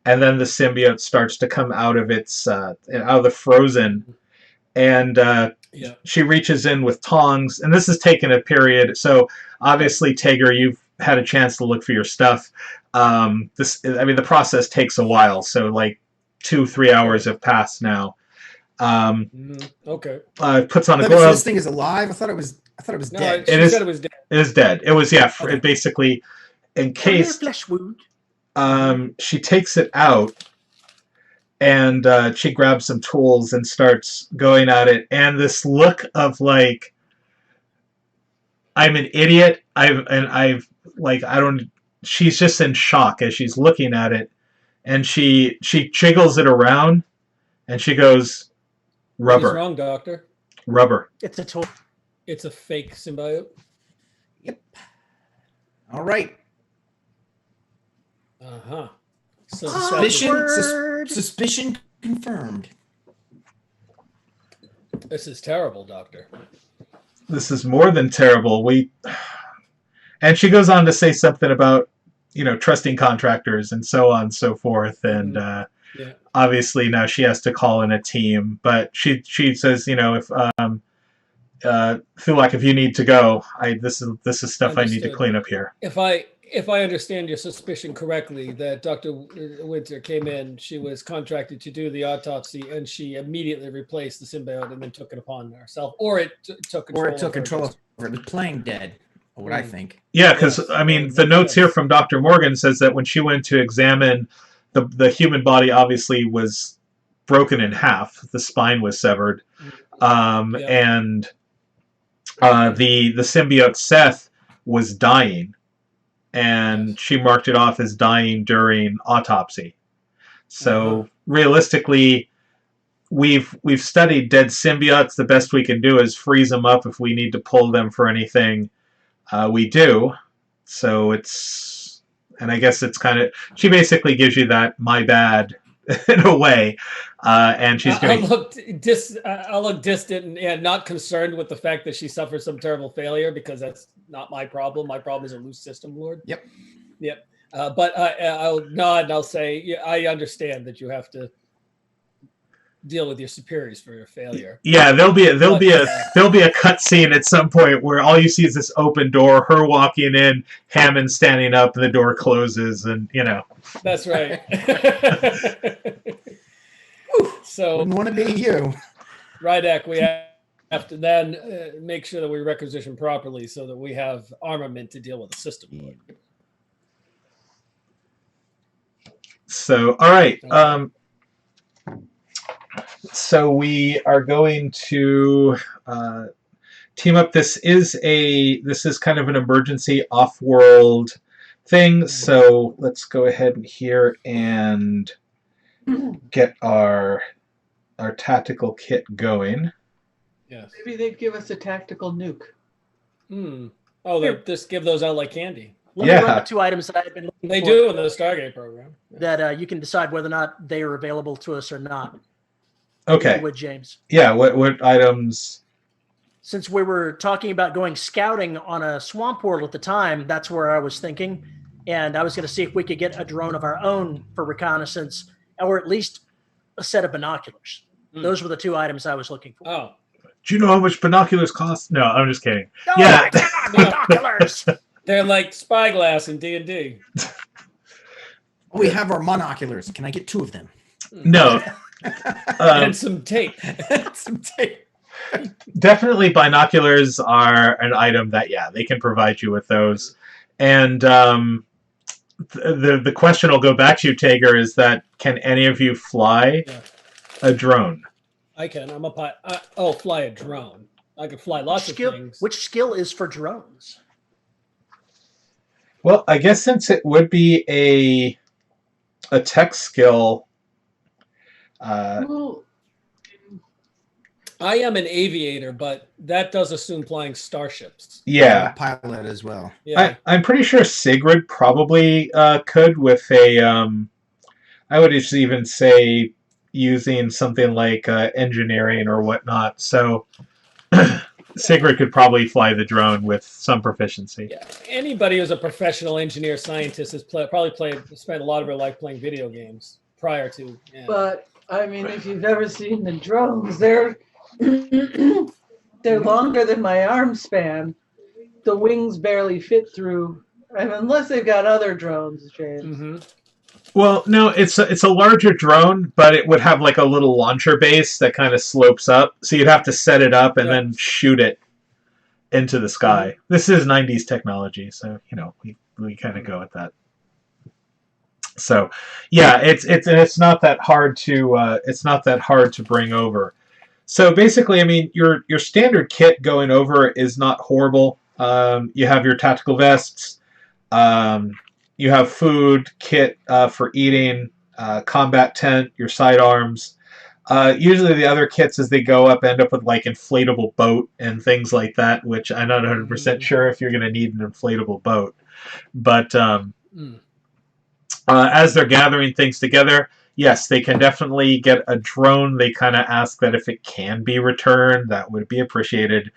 And then the symbiote starts to come out of out of the frozen, and she reaches in with tongs. And this has taken a period. So obviously, Tager, you've had a chance to look for your stuff. The process takes a while. So like 2-3 hours have passed now. Okay. Puts on a glove. This thing is alive. I thought it was dead. She said it was dead. It is dead. It was basically encased. Flesh wound. She takes it out, and she grabs some tools and starts going at it. And this look of like, I'm an idiot. She's just in shock as she's looking at it, and she jiggles it around, and she goes, "Rubber." What's wrong, Doctor? Rubber. It's a tool. It's a fake symbiote. Yep. All right. So suspicion confirmed. This is terrible, Doctor. This is more than terrible. And she goes on to say something about, trusting contractors and so on and so forth. And obviously now she has to call in a team. But she says, if Thulak, if you need to go, this is stuff I need to clean up here. If I understand your suspicion correctly, that Dr. Winter came in, she was contracted to do the autopsy, and she immediately replaced the symbiote and then took it upon herself, or it took control of her. It was playing dead, what I think. Yeah, because the notes here from Dr. Morgan says that when she went to examine the human body, obviously was broken in half. The spine was severed, and the symbiote Seth was dying. And she marked it off as dying during autopsy. So realistically, we've studied dead symbiotes. The best we can do is freeze them up if we need to pull them for anything. We do. So it's and I guess it's kind of, she basically gives you that my bad in a way, and she's doing. I'll look distant and not concerned with the fact that she suffers some terrible failure, because that's not my problem. My problem is a loose system lord. Yep. But I'll nod and I'll say, yeah, I understand that you have to deal with your superiors for your failure. Yeah, there'll be a cut scene at some point where all you see is this open door, her walking in, Hammond standing up, and the door closes, and That's right. So wouldn't want to be you. Rydek, we have to then make sure that we requisition properly so that we have armament to deal with the system lord. So, all right. So we are going to team up. This is kind of an emergency off-world thing. So let's go ahead here and get our tactical kit going. Yes. Maybe they'd give us a tactical nuke. Oh, they just give those out like candy. Let me run the 2 items that I've been looking They for. do in the Stargate program. That you can decide whether or not they are available to us or not. Okay. With James. Yeah. What items? Since we were talking about going scouting on a swamp world at the time, that's where I was thinking. And I was going to see if we could get a drone of our own for reconnaissance, or at least a set of binoculars. Those were the 2 items I was looking for. Oh. Do you know how much binoculars cost? No, I'm just kidding. No, Yeah. binoculars! They're like spyglass in D&D. We have our monoculars. Can I get 2 of them? No. And some tape. Some tape. Definitely binoculars are an item that, they can provide you with those. And the question will go back to you, Tager, is that can any of you fly a drone? I can. I'm a pilot. Fly a drone. I can fly lots of things. Which skill is for drones? Well, I guess since it would be a tech skill. Well, I am an aviator, but that does assume flying starships. Yeah. Pilot as well. Yeah. I'm pretty sure Sigrid probably could with a. I would just even say using something like engineering or whatnot. So Sigrid could probably fly the drone with some proficiency. Yeah. Anybody who's a professional engineer scientist has spent a lot of their life playing video games prior to. Yeah. but I mean, if you've ever seen the drones, they're longer than my arm span. The wings barely fit through. I mean, unless they've got other drones, James. Mm-hmm. Well, no, it's a larger drone, but it would have like a little launcher base that kind of slopes up. So you'd have to set it up and then shoot it into the sky. Mm-hmm. This is 90s technology, so we kind of go with that. So, yeah, it's not that hard to bring over. So basically, I mean, your standard kit going over is not horrible. You have your tactical vests. You have food, kit for eating, combat tent, your sidearms. Usually the other kits as they go up end up with like inflatable boat and things like that, which I'm not 100% sure if you're going to need an inflatable boat. But as they're gathering things together, yes, they can definitely get a drone. They kind of ask that if it can be returned, that would be appreciated.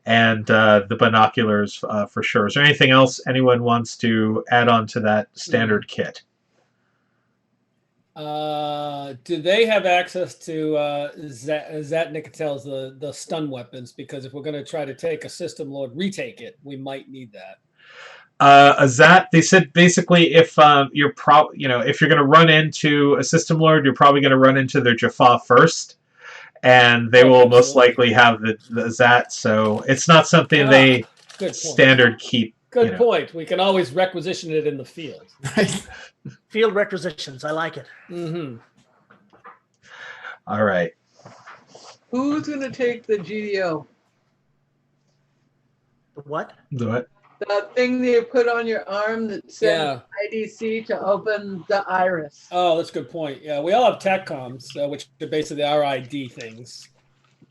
And the binoculars for sure. Is there anything else anyone wants to add on to that standard kit? Do they have access to Zat Nicotels, the stun weapons? Because if we're going to try to take a system load, retake it, we might need that. Zat, they said basically if if you're going to run into a system lord, you're probably going to run into their Jaffa first. And they will most likely have the Zat, so it's not something they standard keep. Good point. We can always requisition it in the field. Field requisitions. I like it. Mm-hmm. All right. Who's going to take the GDO? The what? The what? The thing that you put on your arm that says IDC to open the iris. Oh, that's a good point. Yeah, we all have TACCOMs, which are basically our ID things.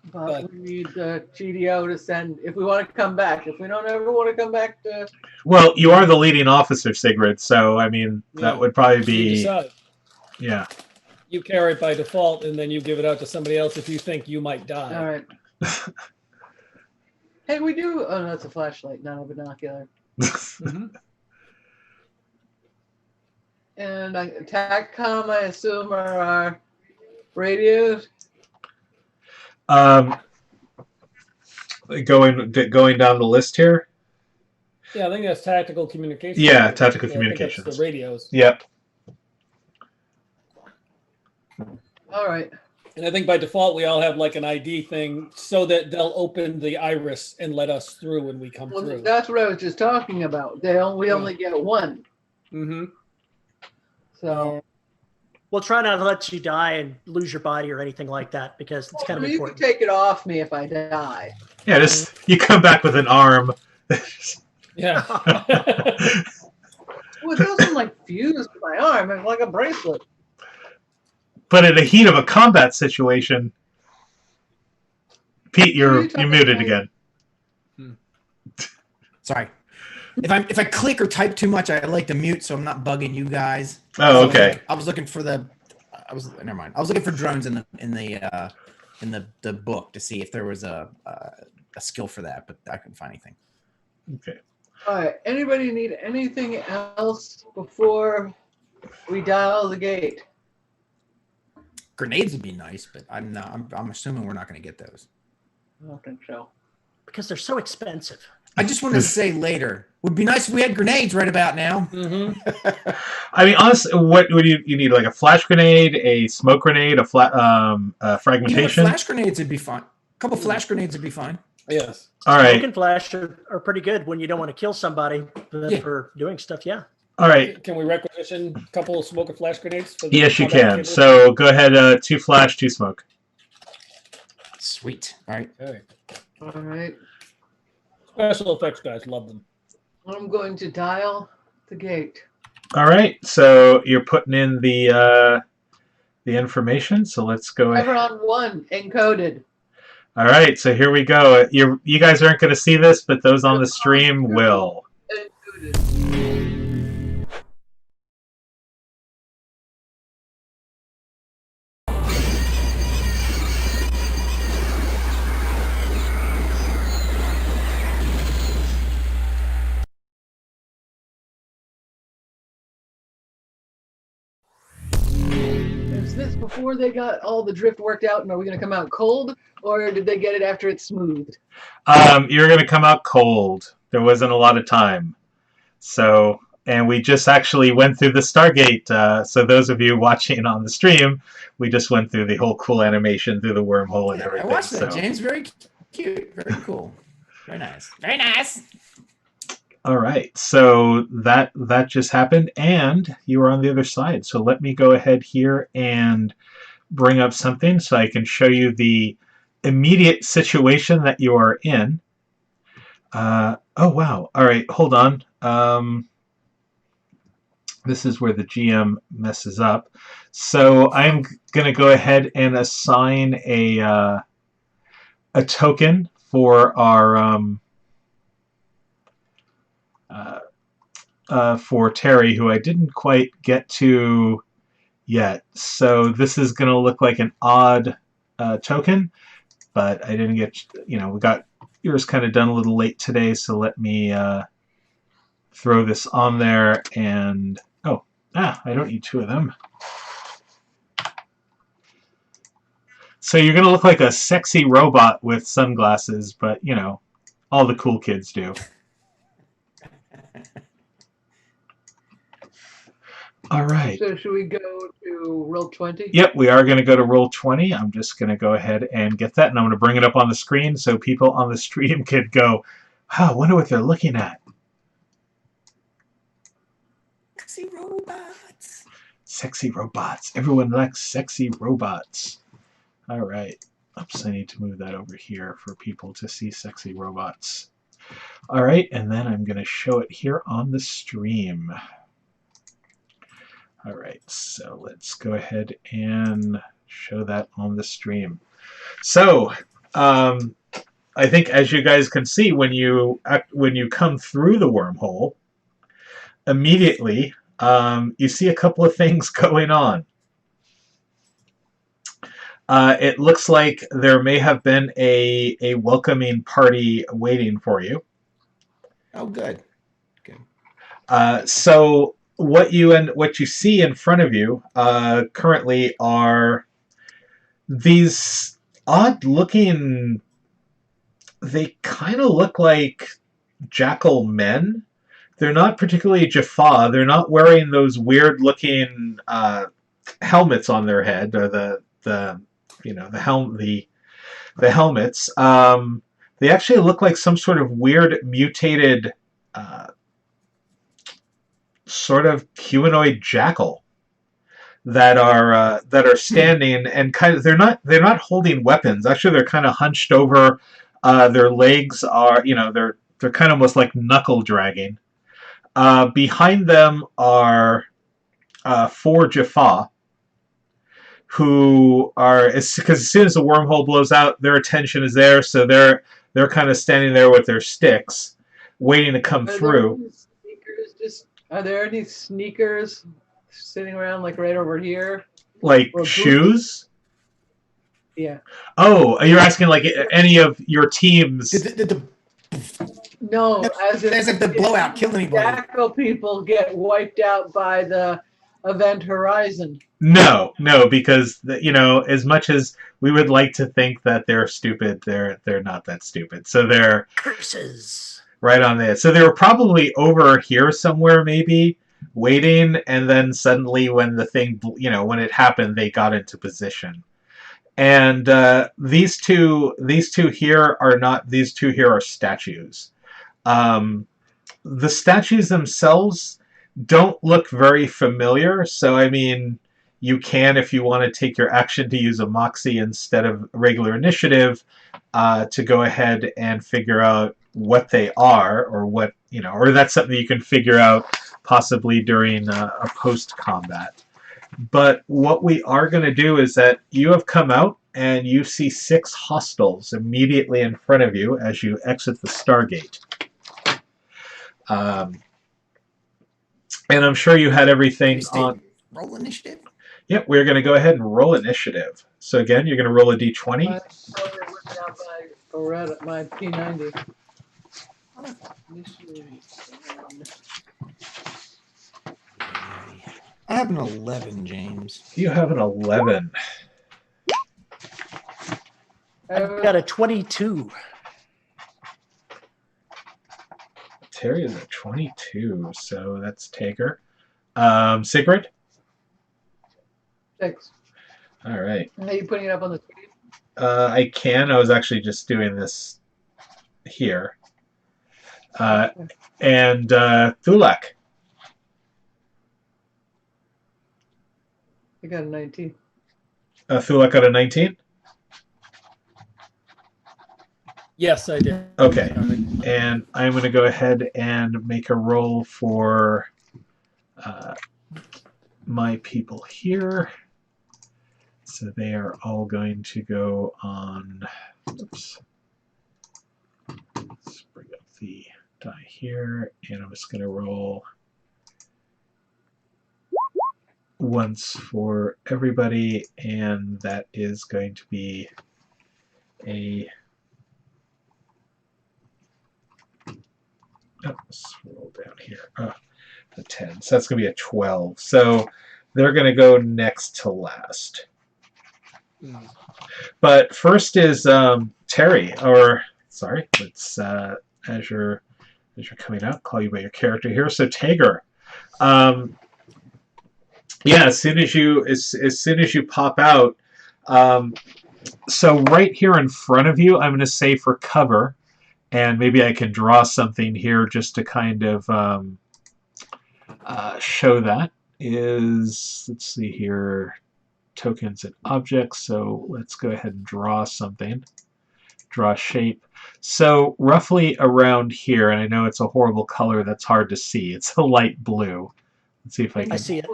But we need the GDO to send if we want to come back. If we don't ever want to come back to. Well, you are the leading officer, Sigrid, so, I mean, that Yeah. would probably You be... decide. Yeah. You carry it by default, and then you give it out to somebody else if you think you might die. All right. Hey, we do. Oh, no, that's a flashlight, not a binocular. Mhm. And TACCOM, I assume, are our radios. Going down the list here? Yeah, I think that's tactical communication. Yeah, tactical I think that's communications. the radios. Yep. All right. And I think by default we all have like an ID thing so that they'll open the iris and let us through when we come Well, through. that's what I was just talking about. We only get one. Mm-hmm. So We'll try not to let you die and lose your body or anything like that because it's kind of you can important. take it off me if I die. Yeah, just you come back with an arm. Yeah. Well, it doesn't like fuse to my arm. It's like a bracelet. But in the heat of a combat situation, Pete, you're muted again. Sorry. If I click or type too much, I like to mute so I'm not bugging you guys. Oh, okay. I was looking for never mind. I was looking for drones in the book to see if there was a skill for that, but I couldn't find anything. Okay. All right. Anybody need anything else before we dial the gate? Grenades would be nice, but I'm assuming we're not going to get those. I don't think so. Because they're so expensive. I just wanted to say later. Would be nice if we had grenades right about now. Mm-hmm. I mean, honestly, what would you need? Like a flash grenade, a smoke grenade, a fragmentation? Flash grenades would be fine. A couple flash grenades would be fine. Yes. All right. Smoke and flash are pretty good when you don't want to kill somebody for doing stuff. Yeah. All right. Can we requisition a couple of smoke and flash grenades? For the Yes, you combat can. cable? So go ahead. 2 flash, 2 smoke. Sweet. All right. Okay. All right. Special effects guys love them. I'm going to dial the gate. All right. So you're putting in the information. So let's go ahead. Chevron 1 encoded. All right. So here we go. You guys aren't going to see this, but those on the stream will. Encoded. Is this before they got all the drift worked out, and are we going to come out cold, or did they get it after it's smoothed? You're going to come out cold. There wasn't a lot of time. So, and we just actually went through the Stargate. So those of you watching on the stream, we just went through the whole cool animation through the wormhole and everything. I watched that, James. Very cute. Very cool. Very nice. Very nice. All right. So that just happened, and you were on the other side. So let me go ahead here and bring up something so I can show you the immediate situation that you are in. Oh, wow. All right. Hold on. This is where the GM messes up. So I'm going to go ahead and assign a token for our for Terry, who I didn't quite get to yet. So this is going to look like an odd token, but I didn't get, we got yours kind of done a little late today, so let me throw this on there. And I don't need 2 of them. So you're going to look like a sexy robot with sunglasses, but all the cool kids do. All right. So should we go to roll 20? Yep, we are going to go to roll 20. I'm just going to go ahead and get that, and I'm going to bring it up on the screen so people on the stream can go, I wonder what they're looking at. Sexy robots. Sexy robots. Everyone likes sexy robots. All right. Oops, I need to move that over here for people to see sexy robots. All right, and then I'm going to show it here on the stream. All right, so let's go ahead and show that on the stream. So I think, as you guys can see, when you come through the wormhole, immediately you see a couple of things going on. It looks like there may have been a welcoming party waiting for you. Oh, good. So what you see in front of you currently are these odd-looking. They kind of look like jackal men. They're not particularly Jaffa. They're not wearing those weird-looking helmets on their head, or the helmets. They actually look like some sort of weird mutated sort of humanoid jackal that are standing, and kind of they're not holding weapons. Actually, they're kind of hunched over. Their legs are they're kind of almost like knuckle dragging. Behind them are 4 Jaffa, who are, because as soon as the wormhole blows out, their attention is there, so they're kind of standing there with their sticks, waiting to come through. Are there any sneakers sitting around, like right over here? Like shoes? Yeah. Oh, you're asking like any of your teams? No, as if the blowout kill anybody. Jackal people get wiped out by the event horizon. No, because as much as we would like to think that they're stupid, they're not that stupid. So they're Curses. Right on there. So they were probably over here somewhere, maybe waiting, and then suddenly when the thing, when it happened, they got into position. And these two here are statues. The statues themselves don't look very familiar, so I mean, you can, if you want to take your action to use a Moxie instead of regular initiative, to go ahead and figure out what they are, or what, or that's something you can figure out possibly during a post-combat. But what we are going to do is that you have come out and you see 6 hostiles immediately in front of you as you exit the Stargate. And I'm sure you had everything on. Roll initiative? Yep, we're going to go ahead and roll initiative. So again, you're going to roll a d20. My P90. I have an 11, James. You have an 11. I've got a 22. Terry is a 22, so that's Tager. Sigrid? 6. All right. Are you putting it up on the screen? I can. I was actually just doing this here. And Thulak? I got a 19. Thulak got a 19? Yes, I did. Okay. And I'm going to go ahead and make a roll for my people here. So they are all going to go on. Oops. Let's bring up the die here, and I'm just going to roll once for everybody, and that is going to be a. Oh, let's roll down here. A 10. So that's going to be a 12. So they're going to go next to last. But first is Terry, or sorry, let's as you're coming out, call you by your character here. So Tager, yeah, as soon as you pop out, so right here in front of you, I'm going to say for cover, and maybe I can draw something here just to kind of show that. Is, let's see here, tokens and objects. So let's go ahead and draw something, draw a shape. So roughly around here, and I know it's a horrible color that's hard to see. It's a light blue. Let's see if I can. I see it.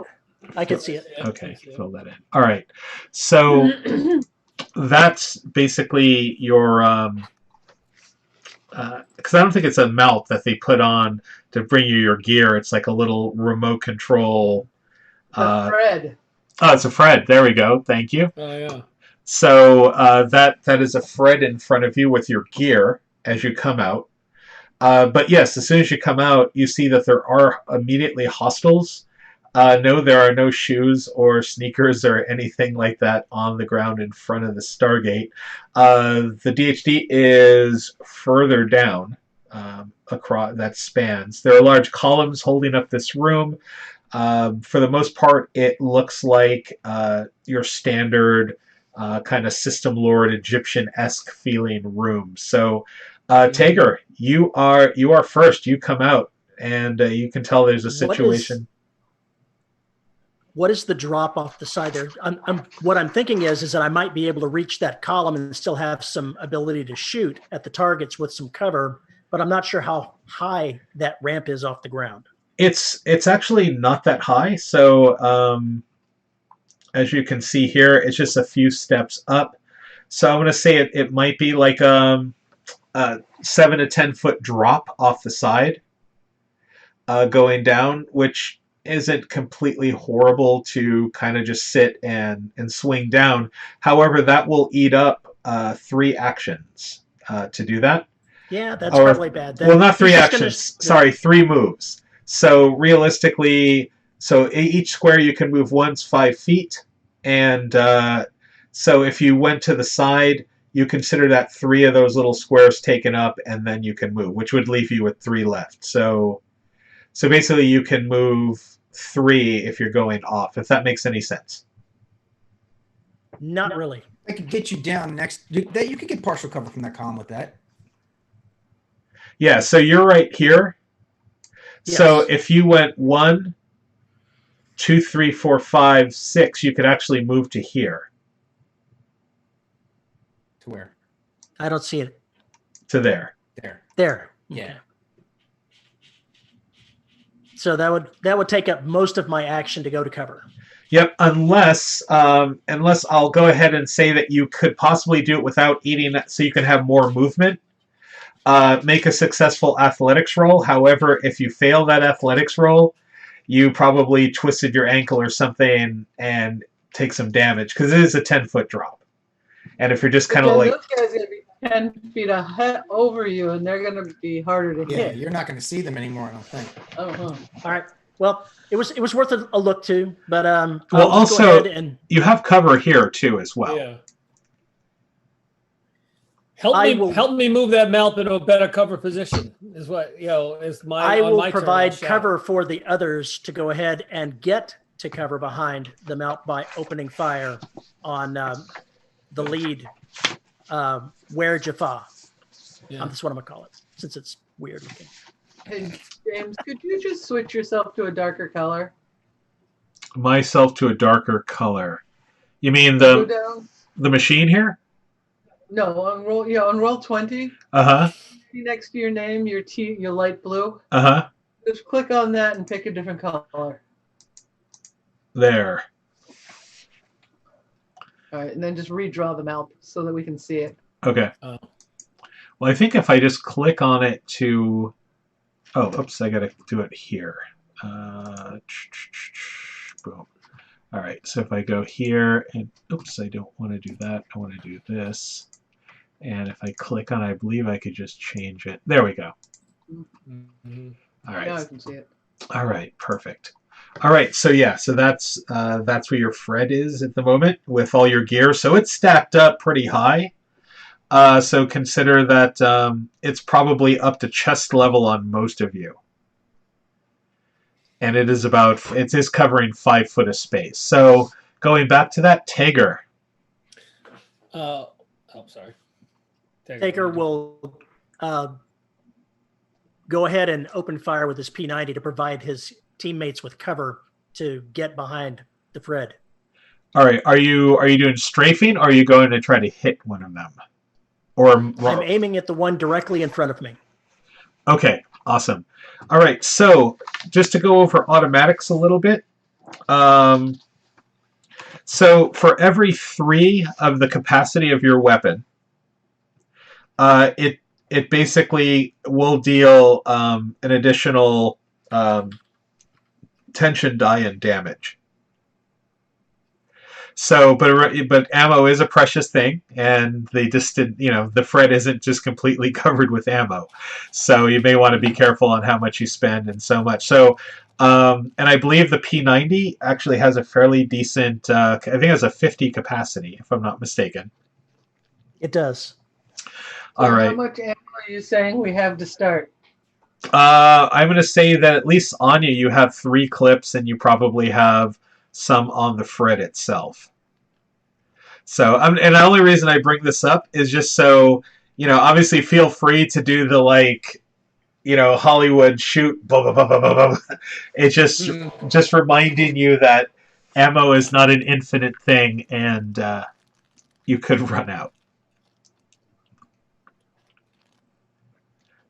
I can see it. Okay, fill that in. All right. So that's basically your because I don't think it's a mount that they put on to bring you your gear. It's like a little remote control. Fred. Oh, it's a Fred. There we go. Thank you. Oh yeah. So that is a Fred in front of you with your gear as you come out. But yes, as soon as you come out, you see that there are immediately hostiles. No, there are no shoes or sneakers or anything like that on the ground in front of the Stargate. The DHD is further down across that spans. There are large columns holding up this room. For the most part, it looks like your standard kind of system lord Egyptian-esque feeling room. So, Tager, you are first. You come out, and you can tell there's a situation. What is the drop off the side there? What I'm thinking is that I might be able to reach that column and still have some ability to shoot at the targets with some cover, but I'm not sure how high that ramp is off the ground. It's actually not that high. So as you can see here, it's just a few steps up. So I'm going to say it might be like a 7 to 10 foot drop off the side going down, which isn't completely horrible to kind of just sit and swing down. However, that will eat up 3 actions to do that. Yeah, that's probably bad. Well, not 3 actions. Sorry, 3 moves. So realistically, each square you can move once 5 feet, and so if you went to the side, you consider that 3 of those little squares taken up, and then you can move, which would leave you with 3 left. So basically, you can move 3 if you're going off, if that makes any sense. Not really. I could get you down next. You could get partial cover from that column with that. Yeah, so you're right here. Yes. So if you went 1, 2, 3, 4, 5, 6, you could actually move to here. To where? I don't see it. To there. There. Yeah. Okay. So that would take up most of my action to go to cover. Yep, unless I'll go ahead and say that you could possibly do it without eating, so you can have more movement. Make a successful athletics roll. However, if you fail that athletics roll, you probably twisted your ankle or something and take some damage, because it is a 10-foot drop. And if you're just kind of like... Those guys are going to be 10 feet ahead over you, and they're going to be harder to Yeah, hit. you're not going to see them anymore, I don't think. Uh-huh. All right. Well, it was worth a look too, but well, I'll just go also, ahead and you have cover here too as well. Yeah. Help me move that mount into a better cover position. Is what is my. I will my provide cover for the others to go ahead and get to cover behind the mount by opening fire on the lead Where Jaffa. Yeah. That's what I'm gonna call it, since it's weird looking. Hey, James, could you just switch yourself to a darker color? Myself to a darker color. You mean Go down. the machine here? No, on roll 20. Uh-huh. Next to your name, your light blue. Uh-huh. Just click on that and pick a different color. There. All right, and then just redraw them out so that we can see it. Okay. Oh. Well, I think if I just click on it to... Oh, oops, I gotta do it here. Boom. All right, so if I go here, and oops, I don't want to do that. I want to do this. And if I click on it, I believe I could just change it. There we go. Mm-hmm. All right. Now I can see it. All right, perfect. All right, so yeah, so that's where your Fred is at the moment with all your gear. So it's stacked up pretty high. So consider that it's probably up to chest level on most of you. And it is covering 5 foot of space. So going back to that, Tager. Sorry. Taker will go ahead and open fire with his P90 to provide his teammates with cover to get behind the Fred. All right, are you doing strafing, or are you going to try to hit one of them? Or I'm aiming at the one directly in front of me. Okay, awesome. All right, so just to go over automatics a little bit, So for every 3 of the capacity of your weapon, it basically will deal an additional tension die and damage. So, but ammo is a precious thing, and they just did, the Fred isn't just completely covered with ammo, so you may want to be careful on how much you spend and so much. So, and I believe the P90 actually has a fairly decent, I think it has a 50 capacity, if I'm not mistaken. It does. All right. How much ammo are you saying we have to start? I'm going to say that at least on you have 3 clips, and you probably have some on the Fred itself. So, and the only reason I bring this up is just so, obviously feel free to do the Hollywood shoot, blah, blah, blah, blah, blah, blah. It's just reminding you that ammo is not an infinite thing, and you could run out.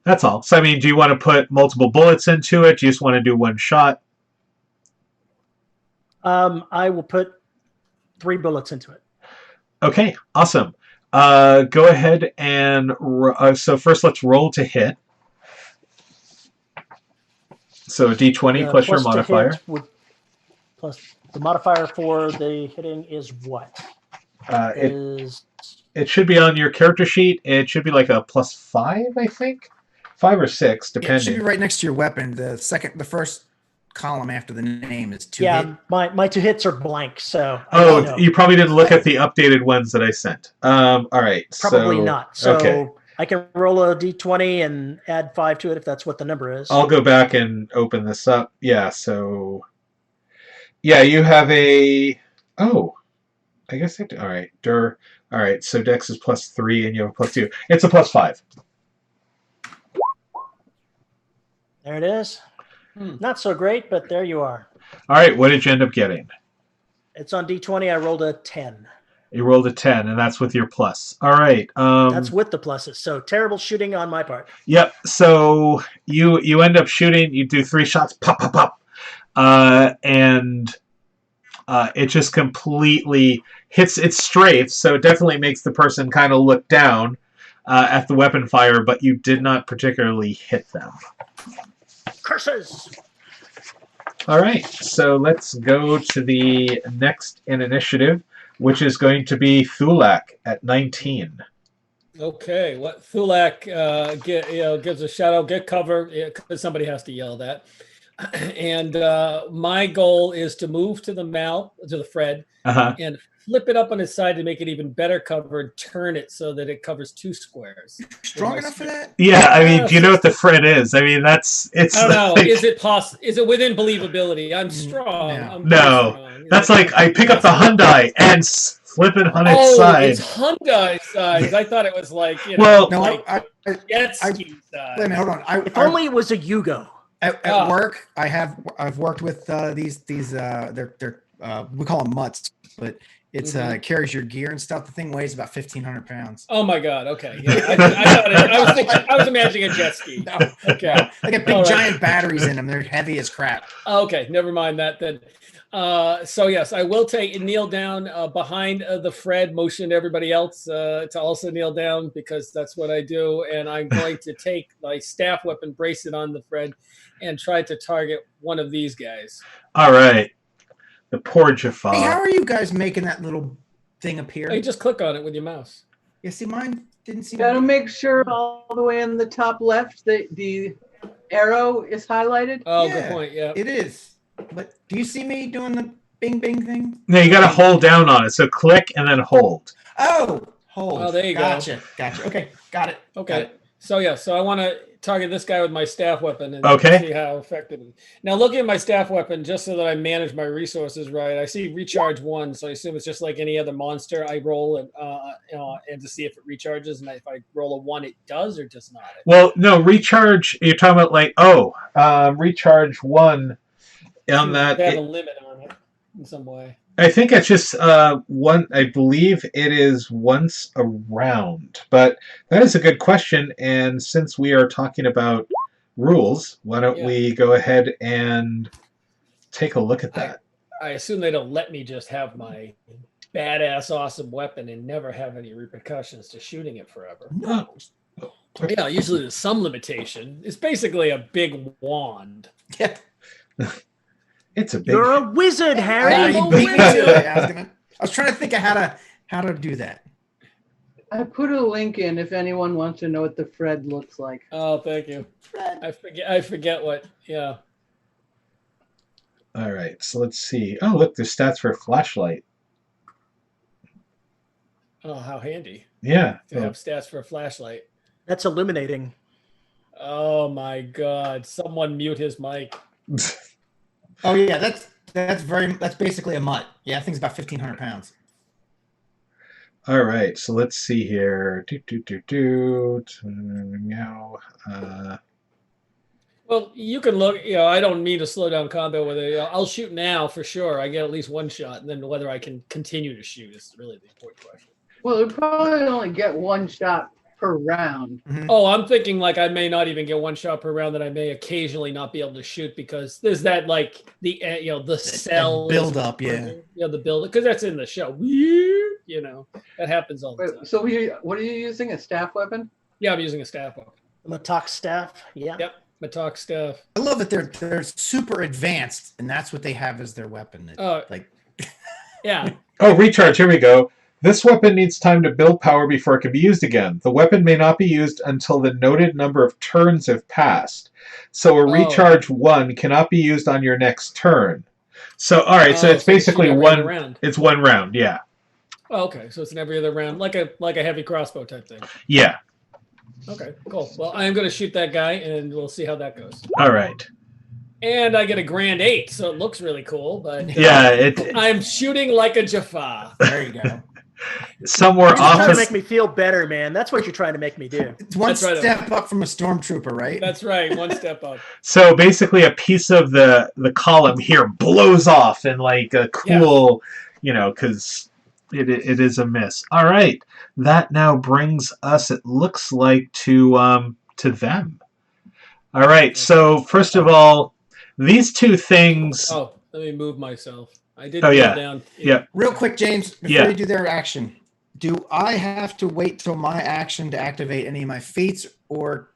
That's all. So, I mean, do you want to put multiple bullets into it? Do you just want to do one shot? I will put 3 bullets into it. Okay, awesome. Go ahead and so first let's roll to hit. So a d20 plus your modifier. Plus the modifier for the hitting is what? It should be on your character sheet. It should be like a +5, I think. 5 or 6, depending. It should be right next to your weapon. The first column after the name is 2 Yeah, hit. my 2 hits are blank, so you probably didn't look at the updated ones that I sent. All right. Probably not. So okay. I can roll a d20 and add 5 to it if that's what the number is. I'll go back and open this up. Yeah, so yeah, you have a I guess I do. All right. All right, so Dex is +3 and you have a +2. It's a +5. There it is. Not so great, but there you are. All right, what did you end up getting? It's on d20. I rolled a 10. You rolled a 10, and that's with your plus. All right. That's with the pluses. So terrible shooting on my part. Yep. So you end up shooting. You do 3 shots. Pop, pop, pop. And it just completely hits. It strafes, so it definitely makes the person kind of look down at the weapon fire, but you did not particularly hit them. Curses! All right. So let's go to the next in initiative, which is going to be Thulak at 19. Okay, what Thulak gives a shout out, get cover, because somebody has to yell that. And my goal is to move to the Fred, and flip it up on its side to make it even better covered, turn it so that it covers 2 squares. Strong enough for that? Yeah, I mean, do you know what the Fred is? I mean, it's. I don't know. Is it possible? Is it within believability? I'm strong. No, strong. That's like I pick up the Hyundai and flip it on its side. It's Hyundai size. I thought it was like jet ski size. Wait a minute, hold on. If only it was a Yugo. At work, I've worked with these they're we call them mutts, but it's carries your gear and stuff. The thing weighs about 1,500 pounds. Oh my god! Okay, yeah, I was imagining a jet ski. No, okay, no. They got big giant batteries in them. They're heavy as crap. Okay, never mind that then. So yes, I will kneel down behind the Fred, motion to everybody else to also kneel down because that's what I do. And I'm going to take my staff weapon, brace it on the Fred, and try to target one of these guys. All right. The poor Jafar. Hey, how are you guys making that little thing appear? You just click on it with your mouse. You see, mine didn't seem. Gotta make sure all the way in the top left that the arrow is highlighted. Oh, good point. Yeah, it is. But do you see me doing the bing bing thing? No, you got to hold down on it. So click and then hold. Oh, hold. Oh, there you go. Gotcha. Okay, got it. Okay. Got it. So yeah, so I want to target this guy with my staff weapon and see how effective it is. Now looking at my staff weapon, just so that I manage my resources right, I see recharge 1, so I assume it's just like any other monster. I roll and to see if it recharges, and if I roll a 1, it does or does not. Well, no, recharge. You're talking about recharge 1 on that. They have a limit on it in some way. I think it's just one. I believe it is once a round, but that is a good question. And since we are talking about rules, why don't we go ahead and take a look at that? I assume they don't let me just have my badass awesome weapon and never have any repercussions to shooting it forever. No. Yeah, usually there's some limitation. It's basically a big wand. Yeah. It's a big. You're a wizard, Harry. I'm You a beat me wizard. to it. I was trying to think of how to do that. I put a link in if anyone wants to know what the Fred looks like. Oh, thank you. I forget what. Yeah. All right, so let's see. Oh, look, there's stats for a flashlight. Oh, how handy Yeah. to have stats for a flashlight. That's illuminating. Oh my God! Someone mute his mic. Oh yeah, that's basically a mutt. Yeah, that thing's about 1,500 pounds. All right, so let's see here. Meow. Well, you can look. I don't mean to slow down combat with it. I'll shoot now for sure. I get at least one shot, and then whether I can continue to shoot is really the important question. Well, you probably only get one shot per round. Mm-hmm. Oh, I'm thinking like I may not even get one shot per round. That I may occasionally not be able to shoot because there's that like the the cell build up, yeah. The build because that's in the show. That happens all the time. Wait, so what are you using? A staff weapon? Yeah, I'm using a staff weapon. Matok staff. Yeah. Yep, Matok staff. I love that they're super advanced, and that's what they have as their weapon. Yeah. Oh, recharge. Here we go. This weapon needs time to build power before it can be used again. The weapon may not be used until the noted number of turns have passed. So a recharge 1 cannot be used on your next turn. So, all right, so it's basically one round. It's one round, yeah. Oh, okay, so it's an every other round, like a heavy crossbow type thing. Yeah. Okay, cool. Well, I am going to shoot that guy, and we'll see how that goes. All right. And I get a grand 8, so it looks really cool. But yeah, I'm shooting like a Jaffa. There you go. Somewhere You're off. trying to make me feel better, man. That's what you're trying to make me do. It's one step up from a stormtrooper, right? That's right, one step up. So basically, a piece of the column here blows off in like a cool, because it is a miss. All right, that now brings us. It looks like to them. All right. So first of all, these two things. Oh, let me move myself. I did. Oh yeah. Down. Yeah. Real quick, James, before you do their action, do I have to wait till my action to activate any of my feats, or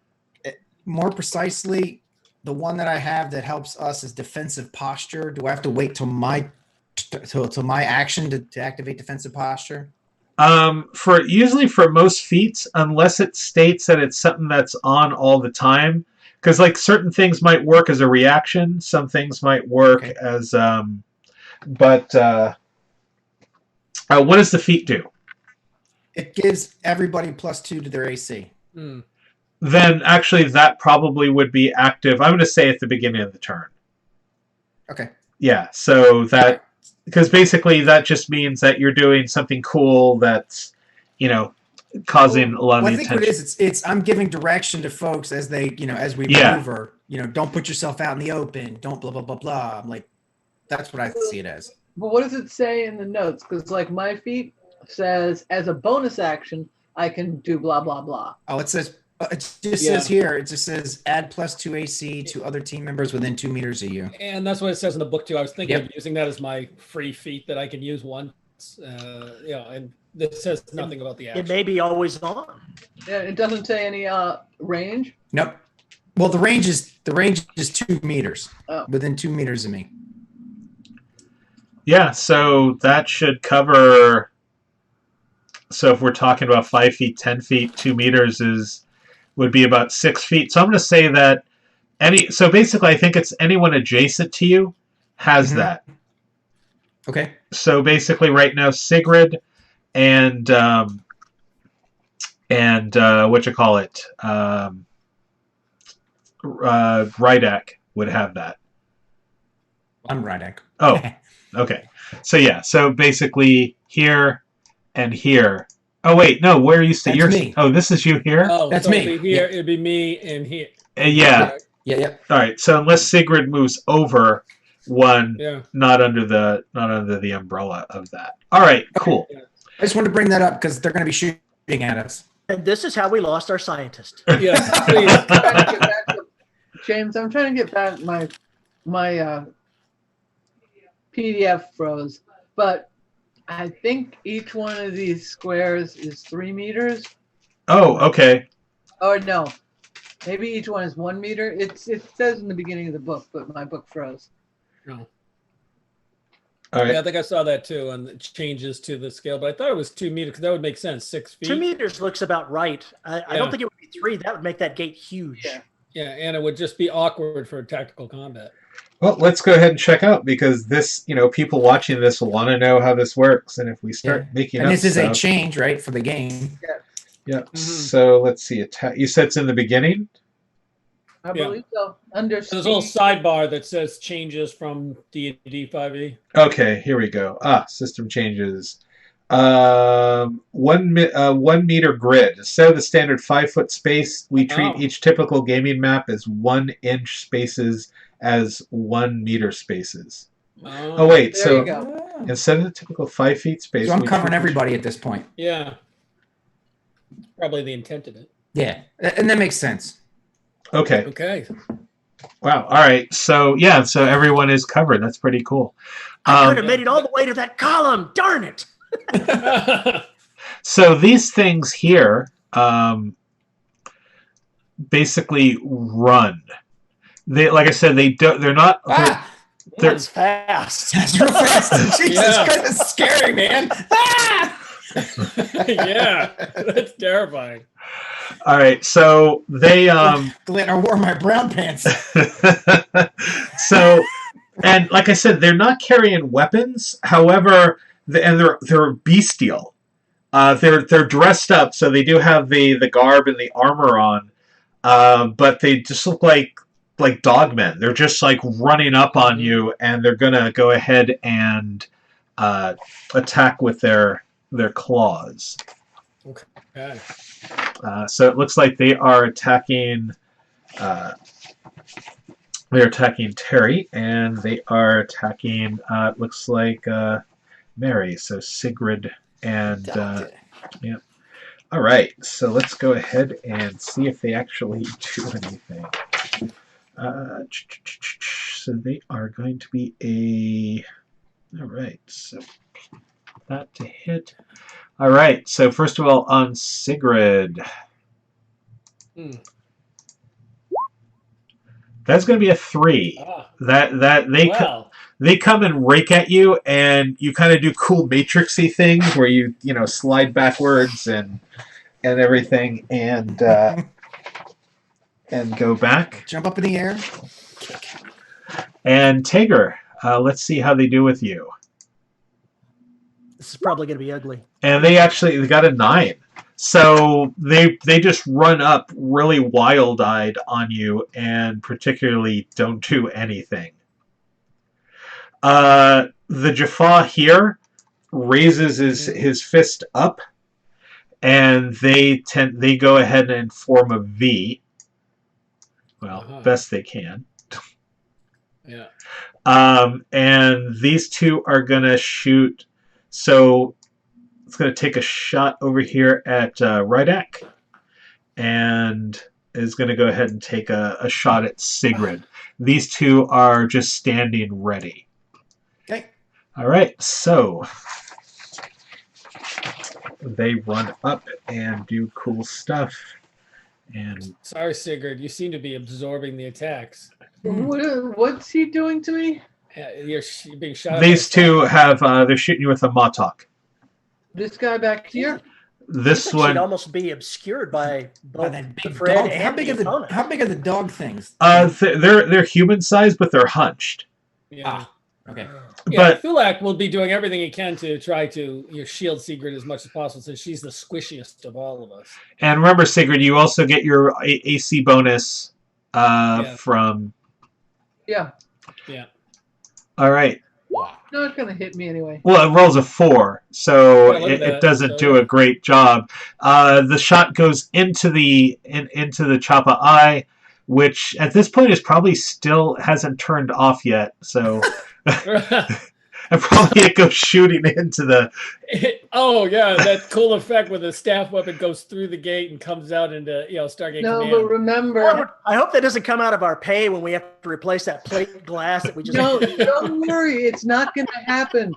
more precisely, the one that I have that helps us is defensive posture? Do I have to wait till my action to activate defensive posture? Usually for most feats, unless it states that it's something that's on all the time, because like certain things might work as a reaction, some things might work as But what does the feat do? It gives everybody +2 to their AC. Then actually that probably would be active. I'm going to say at the beginning of the turn. Okay. Yeah, so that, because basically that just means that you're doing something cool that's, causing a lot of I the think attention. what it is, I'm giving direction to folks as they, as we maneuver, don't put yourself out in the open, don't blah, blah, blah, blah. I'm like, that's what I see it as. But what does it say in the notes? Because like my feat says, as a bonus action, I can do blah, blah, blah. Oh, it says, says here, it just says add +2 AC to other team members within 2 meters of you. And that's what it says in the book too. I was thinking of using that as my free feat that I can use once. And this says nothing about the action. It may be always on. Yeah, it doesn't say any range. Nope. Well, the range is 2 meters. Within 2 meters of me. Yeah, so that should cover. So if we're talking about 5 feet, 10 feet, 2 meters would be about 6 feet. So I'm going to say that so basically I think it's anyone adjacent to you has that. Okay. So basically right now Sigrid and Rydak would have that. I'm Rydak. Oh, okay. So yeah, so basically here and here. Oh wait, no, where are you staying? That's me. Oh, this is you here? Oh, that's so me. It'd be here, it'd be me and here. Yeah. Yeah. All right. So unless Sigrid moves over one, not under the umbrella of that. All right. Cool. I just wanted to bring that up because they're going to be shooting at us. And this is how we lost our scientist. Yes, please. James, I'm trying to get back my PDF froze, but I think each one of these squares is 3 meters. Oh, okay. Or no, maybe each one is 1 meter. It says in the beginning of the book, but my book froze. No. All right. Yeah, I think I saw that too, and it changes to the scale. But I thought it was 2 meters because that would make sense. 6 feet. 2 meters looks about right. I Yeah. don't think it would be 3. That would make that gate huge. Yeah. Yeah, and it would just be awkward for tactical combat. Well, let's go ahead and check out because this, people watching this will want to know how this works, and if we start making and up this is a stuff- change, right, for the game. Yeah. So let's see. You said it's in the beginning. I believe so. Under There's a little sidebar that says changes from D&D 5e. Okay, here we go. System changes. 1 meter grid. Instead of the standard 5-foot space, we treat each typical gaming map as 1-inch spaces as 1 meter spaces. Oh wait, There so you go. instead of the typical 5 feet space, So I'm we covering treat- everybody at this point. Yeah. Probably the intent of it. Yeah, and that makes sense. Okay. Okay. Wow. All right. So so everyone is covered. That's pretty cool. I could have made it all the way to that column. Darn it. So these things here basically run. They, like I said, they're not. They're, That's fast. That's real fast. Jesus Yeah. Christ, that's scary, man. Yeah, that's terrifying. all right. So they Glad I wore my brown pants. so, and like I said, they're not carrying weapons. However, they're bestial. They're dressed up, so they do have the garb and the armor on. But they just look like dogmen. They're just like running up on you, and they're gonna go ahead and attack with their claws. Okay. So it looks like they are attacking. They're attacking Terry, and they are attacking. It looks like Mary. So Sigrid and yeah. All right. So let's go ahead and see if they actually do anything. So they are going to be a. All right. So that to hit. All right. So first of all, on Sigrid. That's going to be a 3. They come and rake at you, and you kind of do cool matrixy things where you slide backwards and everything, and go back. Jump up in the air. And Tager, let's see how they do with you. This is probably going to be ugly. And they got a 9. So they just run up really wild-eyed on you and particularly don't do anything. The Jaffa here raises his fist up, and they go ahead and form a V. Well, best they can. Yeah. And these two are gonna shoot. So it's going to take a shot over here at Rydak, and is going to go ahead and take a shot at Sigrid. These two are just standing ready. Okay. All right, so they run up and do cool stuff. And sorry, Sigurd, you seem to be absorbing the attacks. What's he doing to me? You're being shot. These two have they're shooting you with a Motok. This guy back here? This should one almost be obscured by both that big Fred dog. and How big are the dog things? they're human sized, but they're hunched. Yeah. Okay. Yeah, But Thulak will be doing everything he can to try to shield Sigrid as much as possible, since she's the squishiest of all of us. and remember, Sigrid, you also get your AC bonus from. Yeah. Yeah. All right. No, it's gonna hit me anyway. Well, it rolls a 4, so Yeah, look at it that. doesn't So, do a great job. The shot goes into the Choppa eye, which at this point is probably still hasn't turned off yet. So And probably it goes shooting into the... Oh yeah, that cool effect where the staff weapon goes through the gate and comes out into Stargate No, Command. but remember, I hope that doesn't come out of our pay when we have to replace that plate glass that we just. no, don't worry, it's not going to happen.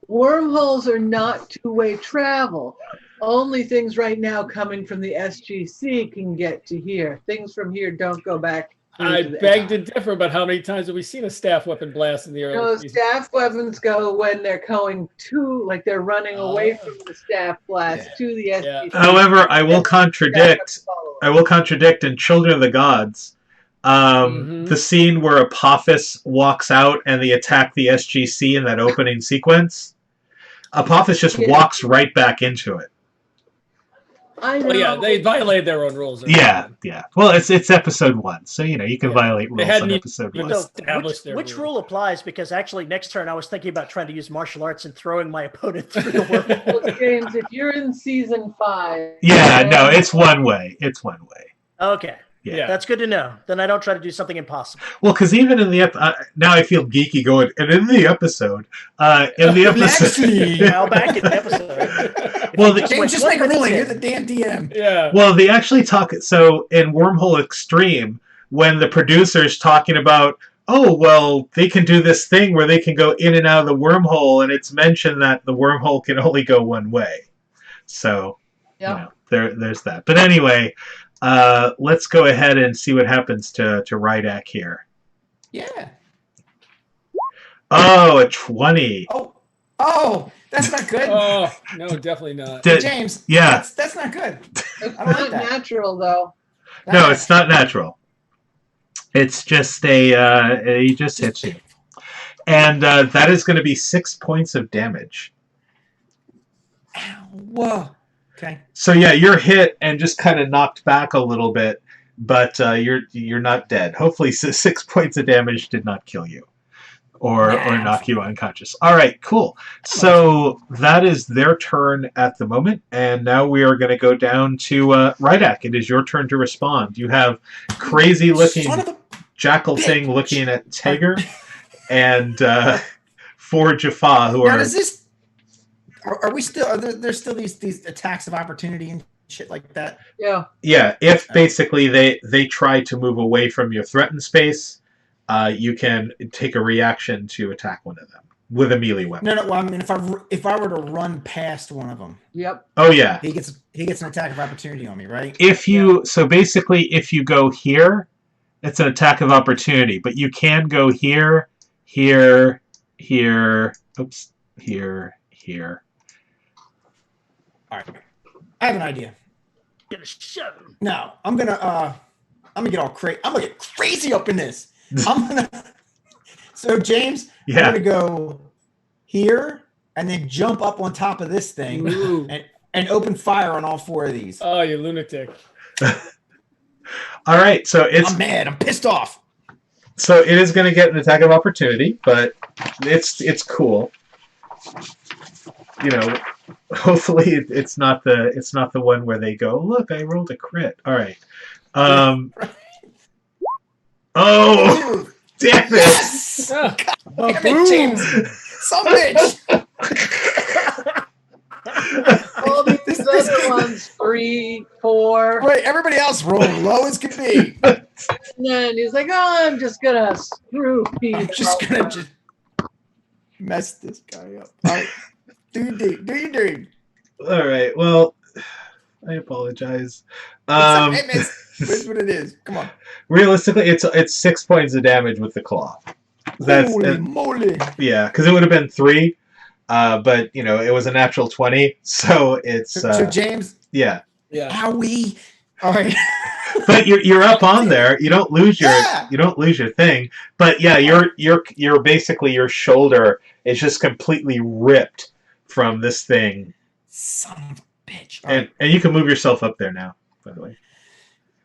Wormholes are not two-way travel. Only things right now coming from the SGC can get to here. Things from here don't go back. I beg to differ, but how many times have we seen a staff weapon blast in the early No, season? staff weapons go when they're going to, like they're running away from the staff blast to the SGC. However, I will contradict in Children of the Gods. The scene where Apophis walks out and they attack the SGC in that opening sequence, Apophis just walks right back into it. I know. Well, yeah, they violated their own rules. Yeah. Well, it's episode 1, so you can violate rules on episode 1. Which rule applies? Because actually, next turn I was thinking about trying to use martial arts and throwing my opponent through the wormhole. Well, James, if you're in season 5. Yeah, no, it's one way. It's one way. Okay. Yeah, that's good to know. Then I don't try to do something impossible. Well, because even in the now I feel geeky going, and in the episode, Now back in the episode. Well, James, just make a ruling. You're the damn DM. Yeah. Well, they actually talk. So in Wormhole Extreme, when the producer's talking about, oh, well, they can do this thing where they can go in and out of the wormhole, and it's mentioned that the wormhole can only go one way. So, there's that. But anyway. Let's go ahead and see what happens to Rydak here. Yeah. Oh, a 20. Oh, that's not good. Oh, no, definitely not. James, yeah. That's not good. It's not natural, though. No, it's not natural. It's just he just hits you. And that is going to be 6 points of damage. Whoa. Okay. So yeah, you're hit and just kind of knocked back a little bit, but you're not dead. Hopefully, 6 points of damage did not kill you, or knock you unconscious. All right, cool. So that is their turn at the moment, and now we are going to go down to Rydak. It is your turn to respond. You have crazy-looking jackal thing looking at Tager, and for Jaffa, who now, are. Does this? Are we still? Are there still these attacks of opportunity and shit like that? Yeah. Yeah. If basically they try to move away from your threatened space, you can take a reaction to attack one of them with a melee weapon. No. Well, I mean, if I were to run past one of them. Yep. Oh yeah. He gets an attack of opportunity on me, right? If you basically if you go here, it's an attack of opportunity, but you can go here, here, here. Oops. Here. All right, I have an idea. Gonna shove him. No, I'm gonna get all crazy. I'm gonna get crazy up in this. So James, I'm gonna go here and then jump up on top of this thing and open fire on all 4 of these. Oh, you lunatic! All right, so I'm mad. I'm pissed off. So it is going to get an attack of opportunity, but it's cool. Hopefully it's not the one where they go, look, I rolled a crit. All right. Oh, damn it! Yes! Oh, damn it, James! Some bitch! All these other ones, 3, 4. Right, everybody else rolled low as can be. And then he's like, oh, I'm just gonna screw people. I'm just gonna mess this guy up. All right. Do you do? All right. Well, I apologize. It's what it is. Come on. Realistically, it's 6 points of damage with the claw. Holy moly! Yeah, because it would have been 3, but it was a natural 20, so it's. So James. Yeah. Owie. All right. But you're up on there. You don't lose your thing. But yeah, you're basically your shoulder is just completely ripped from this thing. Son of a bitch. And you can move yourself up there now, by the way.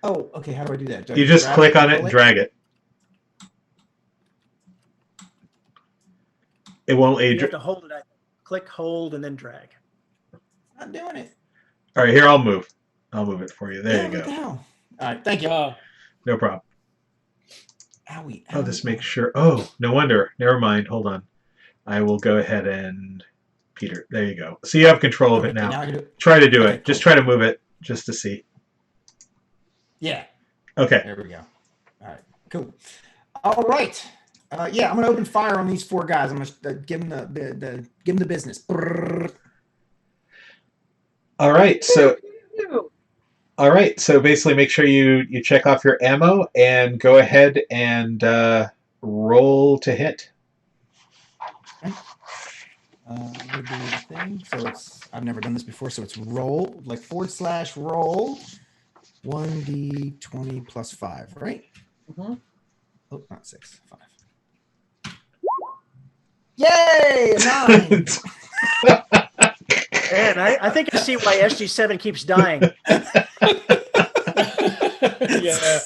Oh, okay. How do I do that? You just click on it and drag it. It won't age. You have to hold it. Click, hold, and then drag. Not doing it. All right, here I'll move. I'll move it for you. There you go. What the hell? All right, thank you. No problem. Owie. I'll just make sure. Oh, no wonder. Never mind. Hold on. I will go ahead and Peter. There you go. So you have control of it Okay, now. now I can do it. Try to do Okay, it. Just try to move it, just to see. Yeah. Okay. There we go. All right. Cool. All right. Yeah, I'm gonna open fire on these 4 guys. I'm gonna give them the business. Brrr. All right. So basically, make sure you check off your ammo and go ahead and roll to hit. Okay. I'm gonna do the thing. So I've never done this before. So it's roll like / roll 1d20 plus 5, right? Mm-hmm. Oh, not 6, 5. Yay! A 9. And I think I see why SG7 keeps dying. Yeah.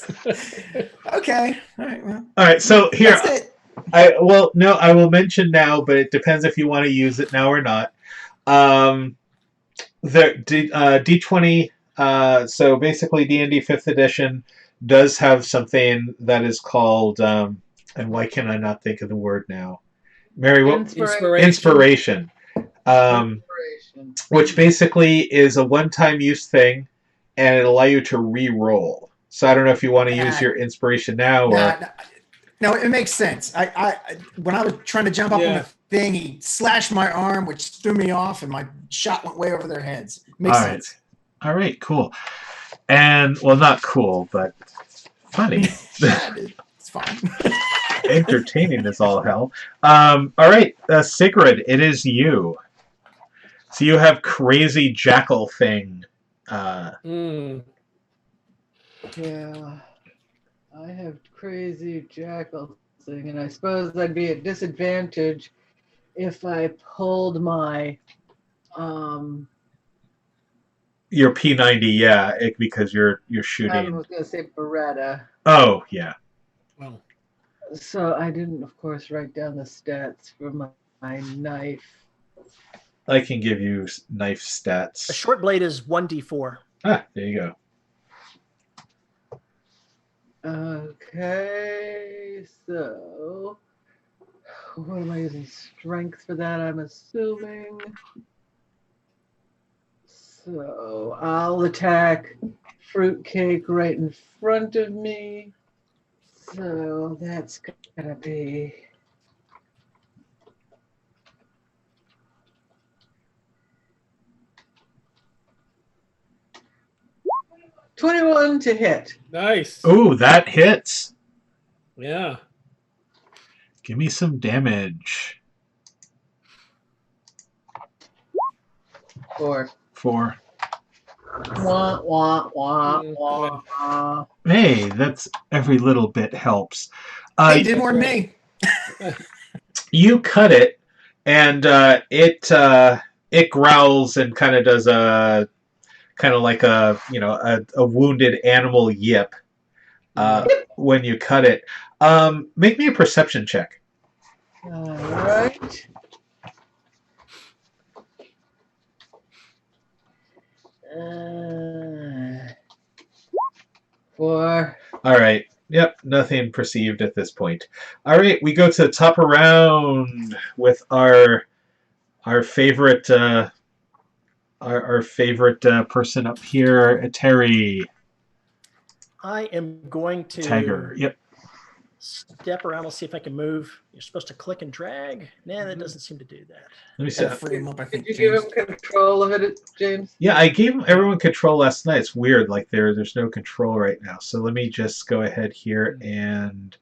Okay. All right. Well, All right. So here, that's it. I will mention now, but it depends if you want to use it now or not. The D20. So basically, D&D 5th edition does have something that is called, and why can I not think of the word now? Mary, what? Inspiration. Inspiration. Which basically is a one-time use thing, and it'll allow you to re-roll. So I don't know if you want to use your inspiration now or. No, it makes sense. I when I was trying to jump up on the thing, he slashed my arm, which threw me off, and my shot went way over their heads. Makes sense. All right, cool. And well, not cool, but funny. It's fine. Entertaining as all hell. All right, Sigrid, it is you. So you have crazy jackal thing. Yeah, I have crazy jackal thing, and I suppose I'd be at disadvantage if I pulled my Your P90, yeah, because you're shooting. I was gonna say Beretta. Oh, yeah. Well, so I didn't, of course, write down the stats for my knife. I can give you knife stats. A short blade is 1d4. Ah, there you go. Okay, so what am I using? Strength for that, I'm assuming. So I'll attack Fruitcake right in front of me. So that's gonna be 21 to hit. Nice. Ooh, that hits. Yeah. Give me some damage. 4. 4. Wah, wah, wah, wah. Hey, that's every little bit helps. hey, did more than me. You cut it, and it growls and kind of does a kind of like a wounded animal yip when you cut it. Make me a perception check. All right. Four. All right. Yep, nothing perceived at this point. All right, we go to the top of round with our favorite our favorite person up here, Terry. I am going to Tiger. Yep. step around. We'll see if I can move. You're supposed to click and drag. Nah, that doesn't seem to do that. Let me see. Free him up, I think, Did you give him control of it, James? Yeah, I gave everyone control last night. It's weird, like there's no control right now. So let me just go ahead here and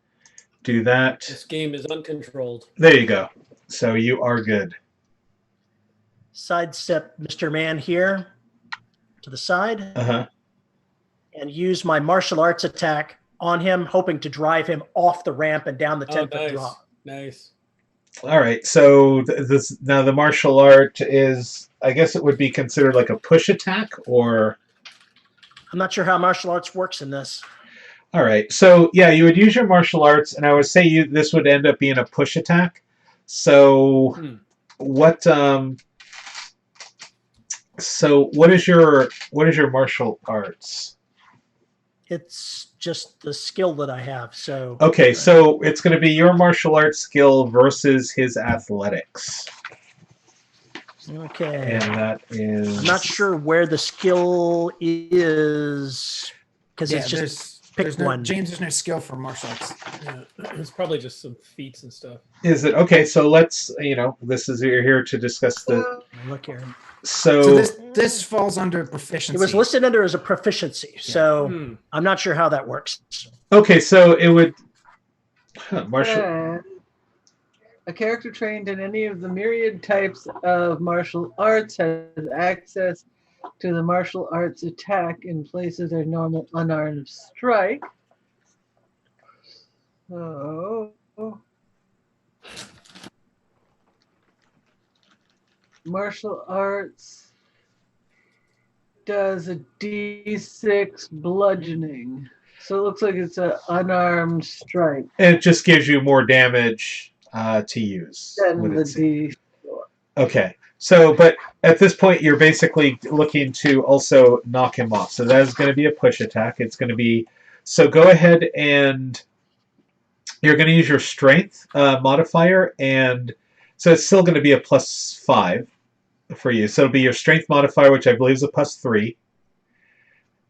do that. This game is uncontrolled. There you go. So you are good. Sidestep Mr. Man here to the side and use my martial arts attack on him, hoping to drive him off the ramp and down the 10-foot drop. Nice. All right. So now the martial art is, I guess it would be considered like a push attack, or I'm not sure how martial arts works in this. All right. So yeah, you would use your martial arts, and I would say this would end up being a push attack. So what? So what is your martial arts? It's just the skill that I have. So Okay, so it's going to be your martial arts skill versus his athletics. Okay. And that is... I'm not sure where the skill is because it's just pick one. James, there's no skill for martial arts. Yeah, it's probably just some feats and stuff. Is it? Okay, so let's, this is, you're here to discuss the... Look here. So this falls under proficiency. It was listed under as a proficiency, so I'm not sure how that works. Okay, so it would... martial... A character trained in any of the myriad types of martial arts has access to the martial arts attack in place of their normal unarmed strike. So, martial arts does a D6 bludgeoning. So it looks like it's an unarmed strike. It just gives you more damage to use. Than the D4. Okay. So, but at this point, you're basically looking to also knock him off. So that is going to be a push attack. It's going to be... So go ahead and... You're going to use your strength modifier, and so it's still going to be a +5 for you. So it'll be your strength modifier, which I believe is a +3.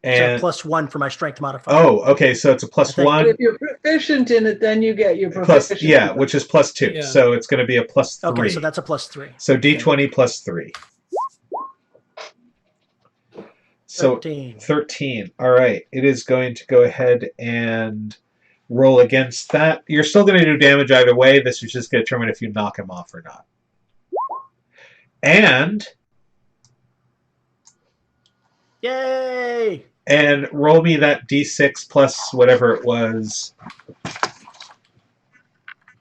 And so +1 for my strength modifier. Oh, okay. So it's a +1. But if you're proficient in it, then you get your proficiency. Yeah, which is +2. Yeah. So it's going to be a +3. Okay, so that's a +3. So D20 +3. So 13. All right. It is going to go ahead and roll against that. You're still going to do damage either way. This is just going to determine if you knock him off or not. And... Yay! And roll me that D6 plus whatever it was.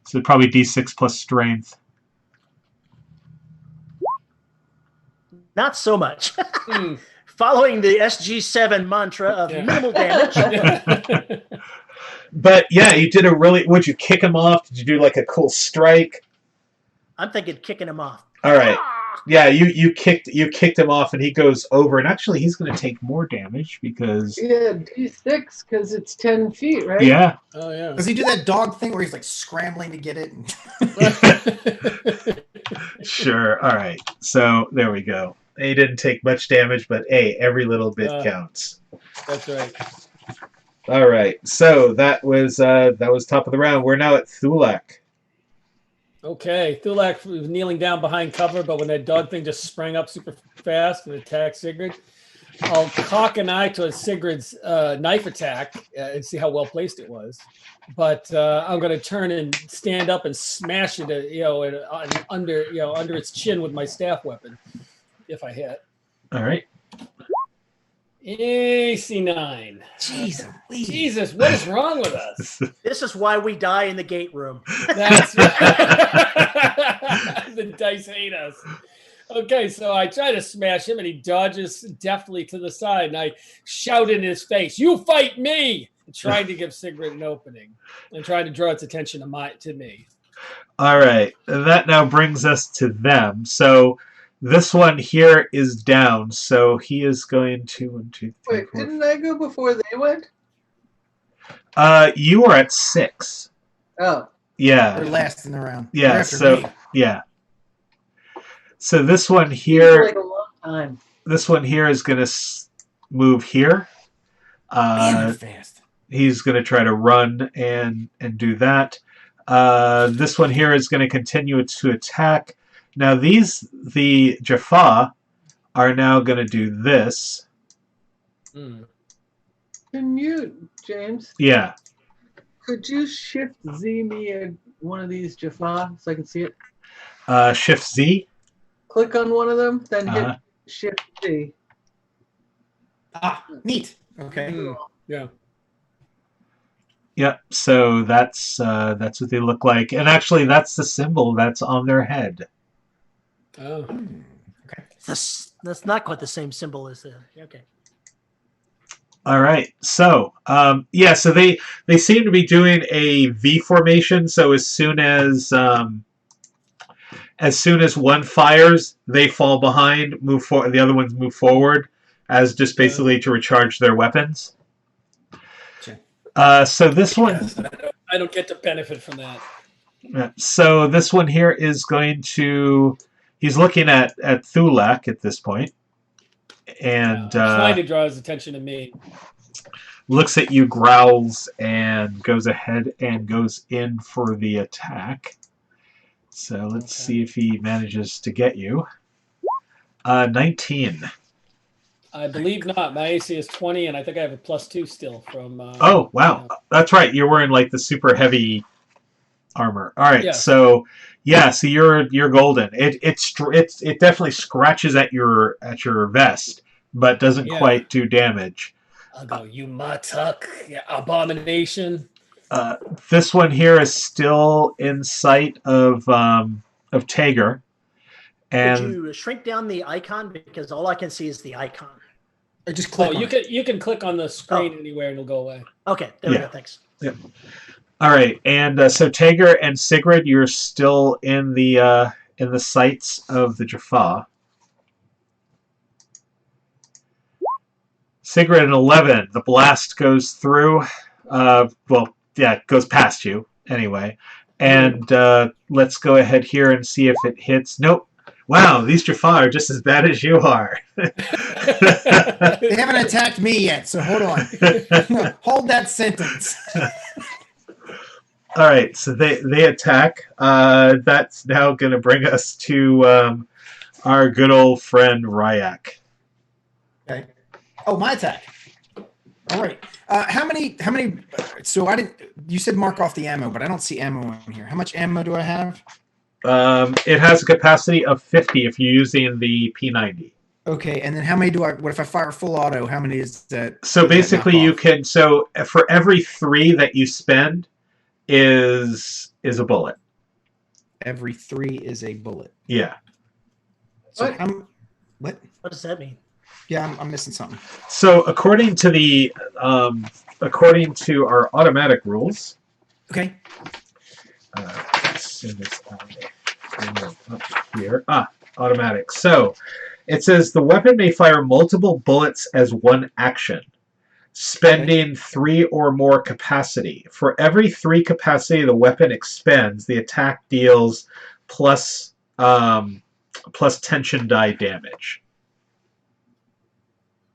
So probably D6 plus strength. Not so much. Following the SG7 mantra of minimal damage. But yeah, you did a really... Would you kick him off? Did you do like a cool strike? I'm thinking kicking him off. All right. Yeah, you kicked him off, and he goes over, and actually he's going to take more damage because... Yeah, D6, because it's 10 feet, right? Yeah. Oh, yeah. Does he do that dog thing where he's like scrambling to get it? Sure. All right. So there we go. He didn't take much damage, but hey, every little bit counts. That's right. All right. So that was top of the round. We're now at Thulak. Okay, Thulak was kneeling down behind cover, but when that dog thing just sprang up super fast and attacked Sigrid, I'll cock an eye towards Sigrid's knife attack and see how well placed it was. But I'm going to turn and stand up and smash it, under its chin with my staff weapon, if I hit. All right. AC9. Jesus, what is wrong with us? This is why we die in the gate room. That's right. The dice hate us. Okay, so I try to smash him, and he dodges deftly to the side, and I shout in his face, "You fight me!" trying to give Sigrid an opening and trying to draw its attention to me. All right. That now brings us to them. So this one here is down, so he is going to... 1, 2, 3, Wait, didn't I go before they went? You are at 6. Oh. Yeah. They're last in the round. Yeah, so... Yeah. So this one here... Like a long time. This one here is going to move here. Fast. He's going to try to run and do that. This one here is going to continue to attack. Now the Jaffa are now going to do this. Can you, James? Yeah. Could you shift Z me one of these Jaffa so I can see it? Shift Z. Click on one of them, then hit Shift Z. Ah, neat. Okay. Yeah. Yep. So that's what they look like, and actually that's the symbol that's on their head. Oh. Okay. That's not quite the same symbol as the... Okay. All right. So, so they seem to be doing a V formation. So as soon as one fires, they fall behind, the other ones move forward, as just basically to recharge their weapons. So this one. Yes, I don't get to benefit from that. So this one here is going to. He's looking at Thulak at this point, and Trying to draw his attention to me. looks at you, growls, and goes ahead and goes in for the attack. So let's see if he manages to get you. 19. I believe not. My AC is 20, and I think I have a +2 still from. Oh wow, that's right. You're wearing like the super heavy armor. All right, Yes. so yeah, so you're golden. It definitely scratches at your vest, but doesn't Yeah. quite do damage. I'll go, you Matuk, abomination. This one here is still in sight of Tager, Could and you shrink down the icon because all I can see is the icon. Or just click. Oh, on you it. can click on the screen anywhere, and it'll go away. Okay, there we Yeah. go. Thanks. all right, and so Tager and Sigrid, you're still in the sights of the Jaffa. Sigrid an 11. The blast goes through. It goes past you anyway. And let's go ahead here and see if it hits. Nope. Wow, these Jaffa are just as bad as you are. They haven't attacked me yet, so hold on. Hold that sentence. All right, so they attack. That's now going to bring us to our good old friend Ryak. Okay. Oh, my attack. All right. How many? So I didn't. You said mark off the ammo, but I don't see ammo in here. How much ammo do I have? It has a capacity of 50 if you're using the P90. Okay, and then how many do I? What if I fire full auto? How many is that? So basically, you can. So for every 3 that you spend, is a bullet. Every 3 is a bullet. Yeah. So What? what? What does that mean? Yeah, I'm missing something. So according to our automatic rules, Okay. as soon as I bring it up here, automatic. So it says the weapon may fire multiple bullets as one action, spending 3 or more capacity. For every 3 capacity the weapon expends, the attack deals plus tension die damage.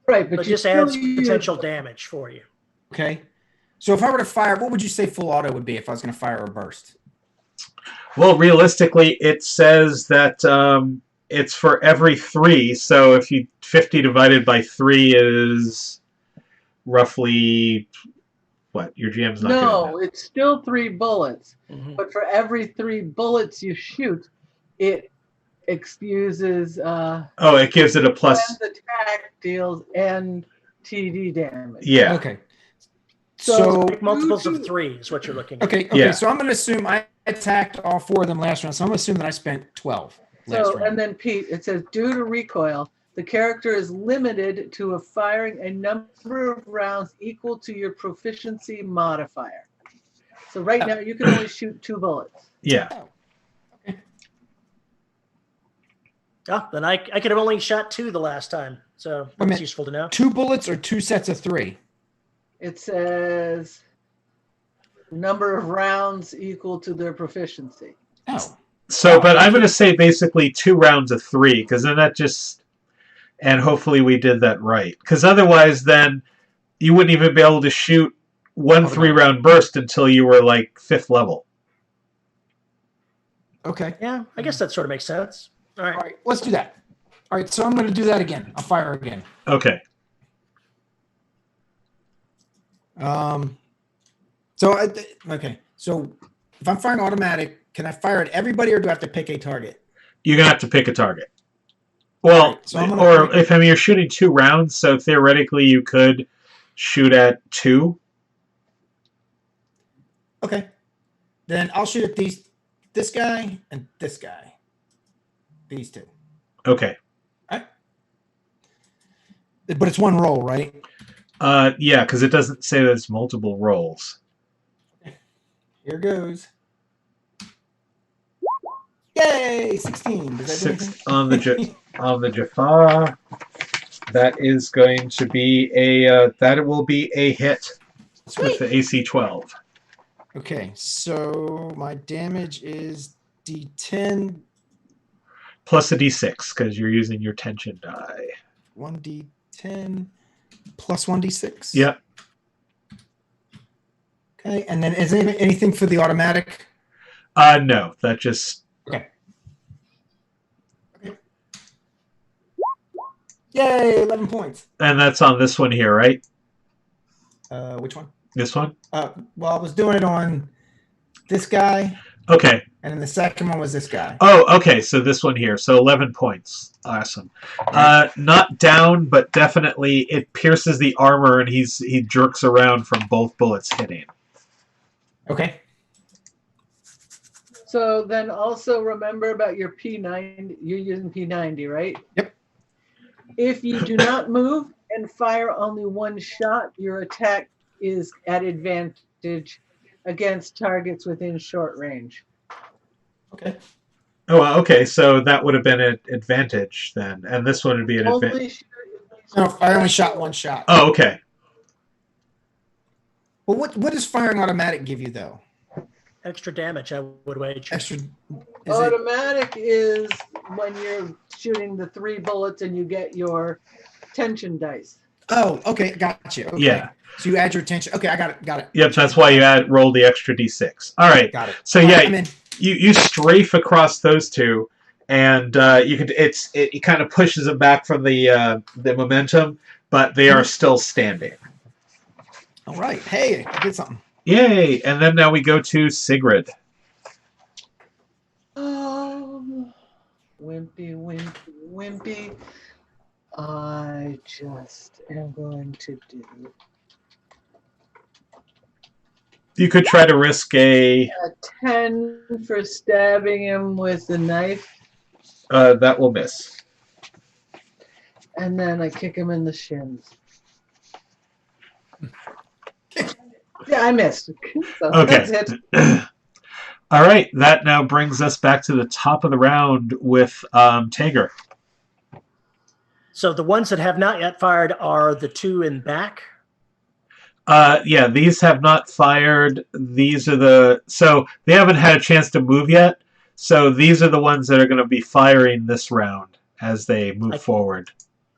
Right, But but it you just adds still use- potential damage for you. Okay. So if I were to fire, what would you say full auto would be if I was going to fire a burst? Well, realistically, it says that it's for every 3. So if 50 divided by 3 is roughly what? Your GM's not No, it's still 3 bullets, Mhm. but for every 3 bullets you shoot, it excuses Oh, it gives it a plus. when the attack deals and TD damage. Yeah. Okay. So- So Like multiples of 3 is what you're looking at. okay. Yeah. So I'm going to assume I attacked all 4 of them last round. So I'm going to assume that I spent 12 last So, round. and then Pete, it says due to recoil, the character is limited to firing a number of rounds equal to your proficiency modifier. So right now you can only shoot 2 bullets. Yeah. Oh, then I could have only shot 2 the last time. So that's minute. useful to know. 2 bullets or 2 sets of 3? It says number of rounds equal to their proficiency. Oh. So, but I'm going to say basically 2 rounds of 3, because then that just, and hopefully we did that right. Because otherwise then you wouldn't even be able to shoot one 3-round burst until you were like 5th level. Okay. Yeah, I guess that sort of makes sense. All right. All right. Let's do that. All right. So I'm going to do that again. I'll fire again. Okay. Okay. So if I'm firing automatic, can I fire at everybody or do I have to pick a target? You're going to have to pick a target. Well, Alright, so I'm gonna or pick- if you're shooting 2 rounds, so theoretically you could shoot at 2. Okay. Then I'll shoot at this guy and this guy. These 2. Okay. But it's 1 roll, right? Yeah, because it doesn't say there's multiple rolls. Here goes. Yay! 16. Does that do 6 anything? on the Jafar. That is going to be a that will be a hit. with the AC 12. Okay, so my damage is D10, Plus a D6 because you're using your tension die. 1D10 plus 1D6. Yep. Okay, and then is there anything for the automatic? No, that just... Okay. Yay, 11 points. And that's on this one here, right? Which one? This one? Well, I was doing it on this guy, Okay. and then the second one was this guy. Oh, okay, so this one here. So 11 points. Awesome. Not down, but definitely it pierces the armor, and he jerks around from both bullets hitting. Okay. So then also remember about your P90. You're using P90, right? Yep. If you do not move and fire only one shot, your attack is at advantage against targets within short range. Okay. Oh, okay, so that would have been an advantage then, and this one would be an advantage. No, I only shot one shot. Oh, okay. Well, what does firing automatic give you, though? Extra damage, I would wager. Extra. Automatic is when you're shooting the 3 bullets and you get your tension dice. Oh, okay, got you. Okay. Yeah. So you add your tension. Okay, I got it. Yep, that's why you roll the extra D6. All right. Got it. So All yeah, right, I'm in. you strafe across those two, and it kind of pushes them back from the momentum, but they are still standing. All right. Hey, I did something. Yay! And then now we go to Sigrid. Wimpy. I just am going to do You could try to risk a... 10 for stabbing him with the knife, that will miss. and then I kick him in the shins. Yeah, I missed. So Okay. That's it. All right, that now brings us back to the top of the round with Tager. So the ones that have not yet fired are the 2 in back. Yeah, these have not fired. These are so they haven't had a chance to move yet. So these are the ones that are going to be firing this round as they move forward.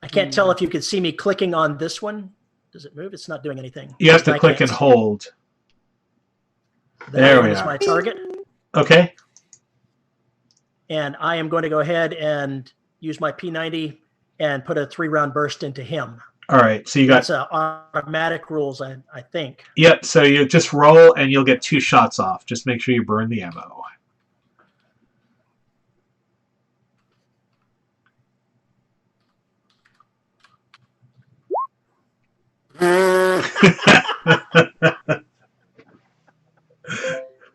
I can't tell if you can see me clicking on this one. Does it move? It's not doing anything. You have to I click can't and see. hold. There we is are. my target. Okay. And I am going to go ahead and use my P90 and put a 3-round burst into him. All right. So you got... That's automatic rules, I think. Yep. So you just roll and you'll get 2 shots off. Just make sure you burn the ammo.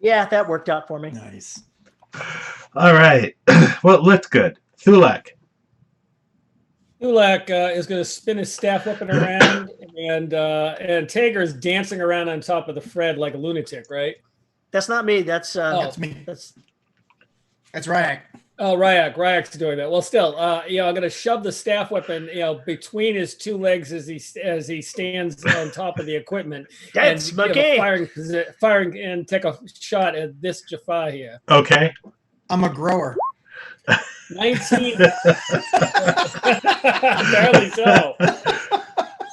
Yeah, that worked out for me. Nice. All right. Well, it looked good. Thulak. Ulak is going to spin his staff weapon around, and Tager is dancing around on top of the Fred like a lunatic, right? That's not me. That's That's me. That's That's right. Oh, Ryak's doing that. Well, still, I'm going to shove the staff weapon, between his 2 legs as he stands on top of the equipment. That's and Monkey. Firing and take a shot at this Jaffa here. Okay. I'm a grower. 19. Barely so.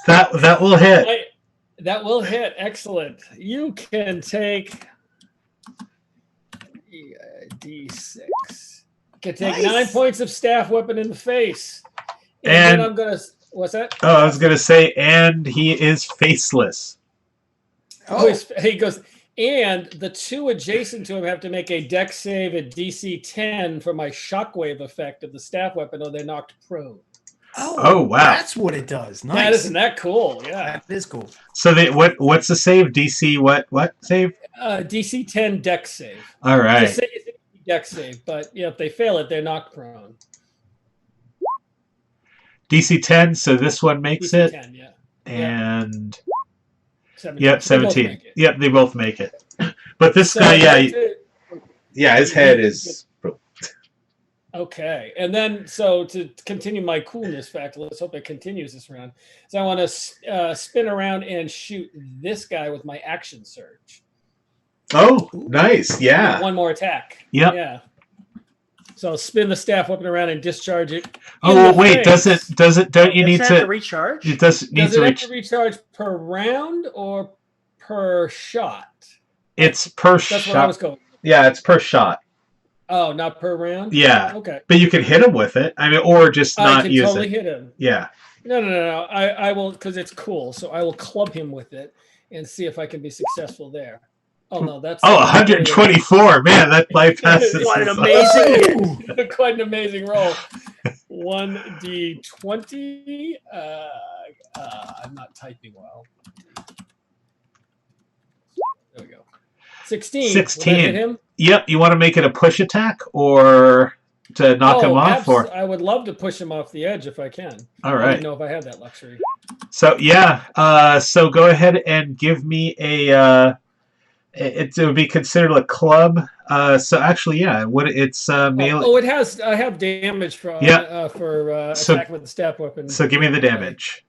That will hit. That will hit. Excellent. You can take D6. Can take Nice. 9 points of staff weapon in the face. And- then I'm going to... What's that? Oh, I was going to say, and he is faceless. Oh, he goes... And the 2 adjacent to him have to make a dex save at DC 10 for my shockwave effect of the staff weapon, or they're knocked prone. Oh, wow. That's what it does. Nice. Isn't that cool? Yeah. That is cool. So what's the save? DC what save? DC 10 dex save. All right. The save is a dex save, but if they fail it, they're knocked prone. DC 10, so this one makes DC it. 10, yeah. And 17. yep, They both 17. make it. Yep, they both make it. But this So guy, that's it. his head is... Okay, and then so to continue my coolness factor, let's hope it continues this round. So I want to spin around and shoot this guy with my action surge. Oh, nice. Yeah. Get one more attack. Yep. Yeah. So I'll spin the staff weapon around and discharge it. Oh wait, face. don't you need Does it have to to recharge? It does need Does to it have reach. to recharge per round or per shot? It's per That's shot. where I was going. Yeah, it's per shot. Oh, not per round? Yeah. Okay. But you can hit him with it. I mean, or just I not can use totally it. hit him. Yeah. No. I will, because it's cool. So I will club him with it and see if I can be successful there. Oh, no, that's... Oh, 124. Man, that bypasses. What an amazing hit. Quite an amazing roll. 1d20. I'm not typing well. There we go. 16. 16. Will that hit him? Yep. You want to make it a push attack or to knock him off? Or I would love to push him off the edge if I can. all I right. didn't know if I had that luxury. So yeah. So go ahead and give me a. It would be considered a club. So actually, yeah. It's melee. Oh, it has. I have damage for attack with the staff weapon. So give me the damage.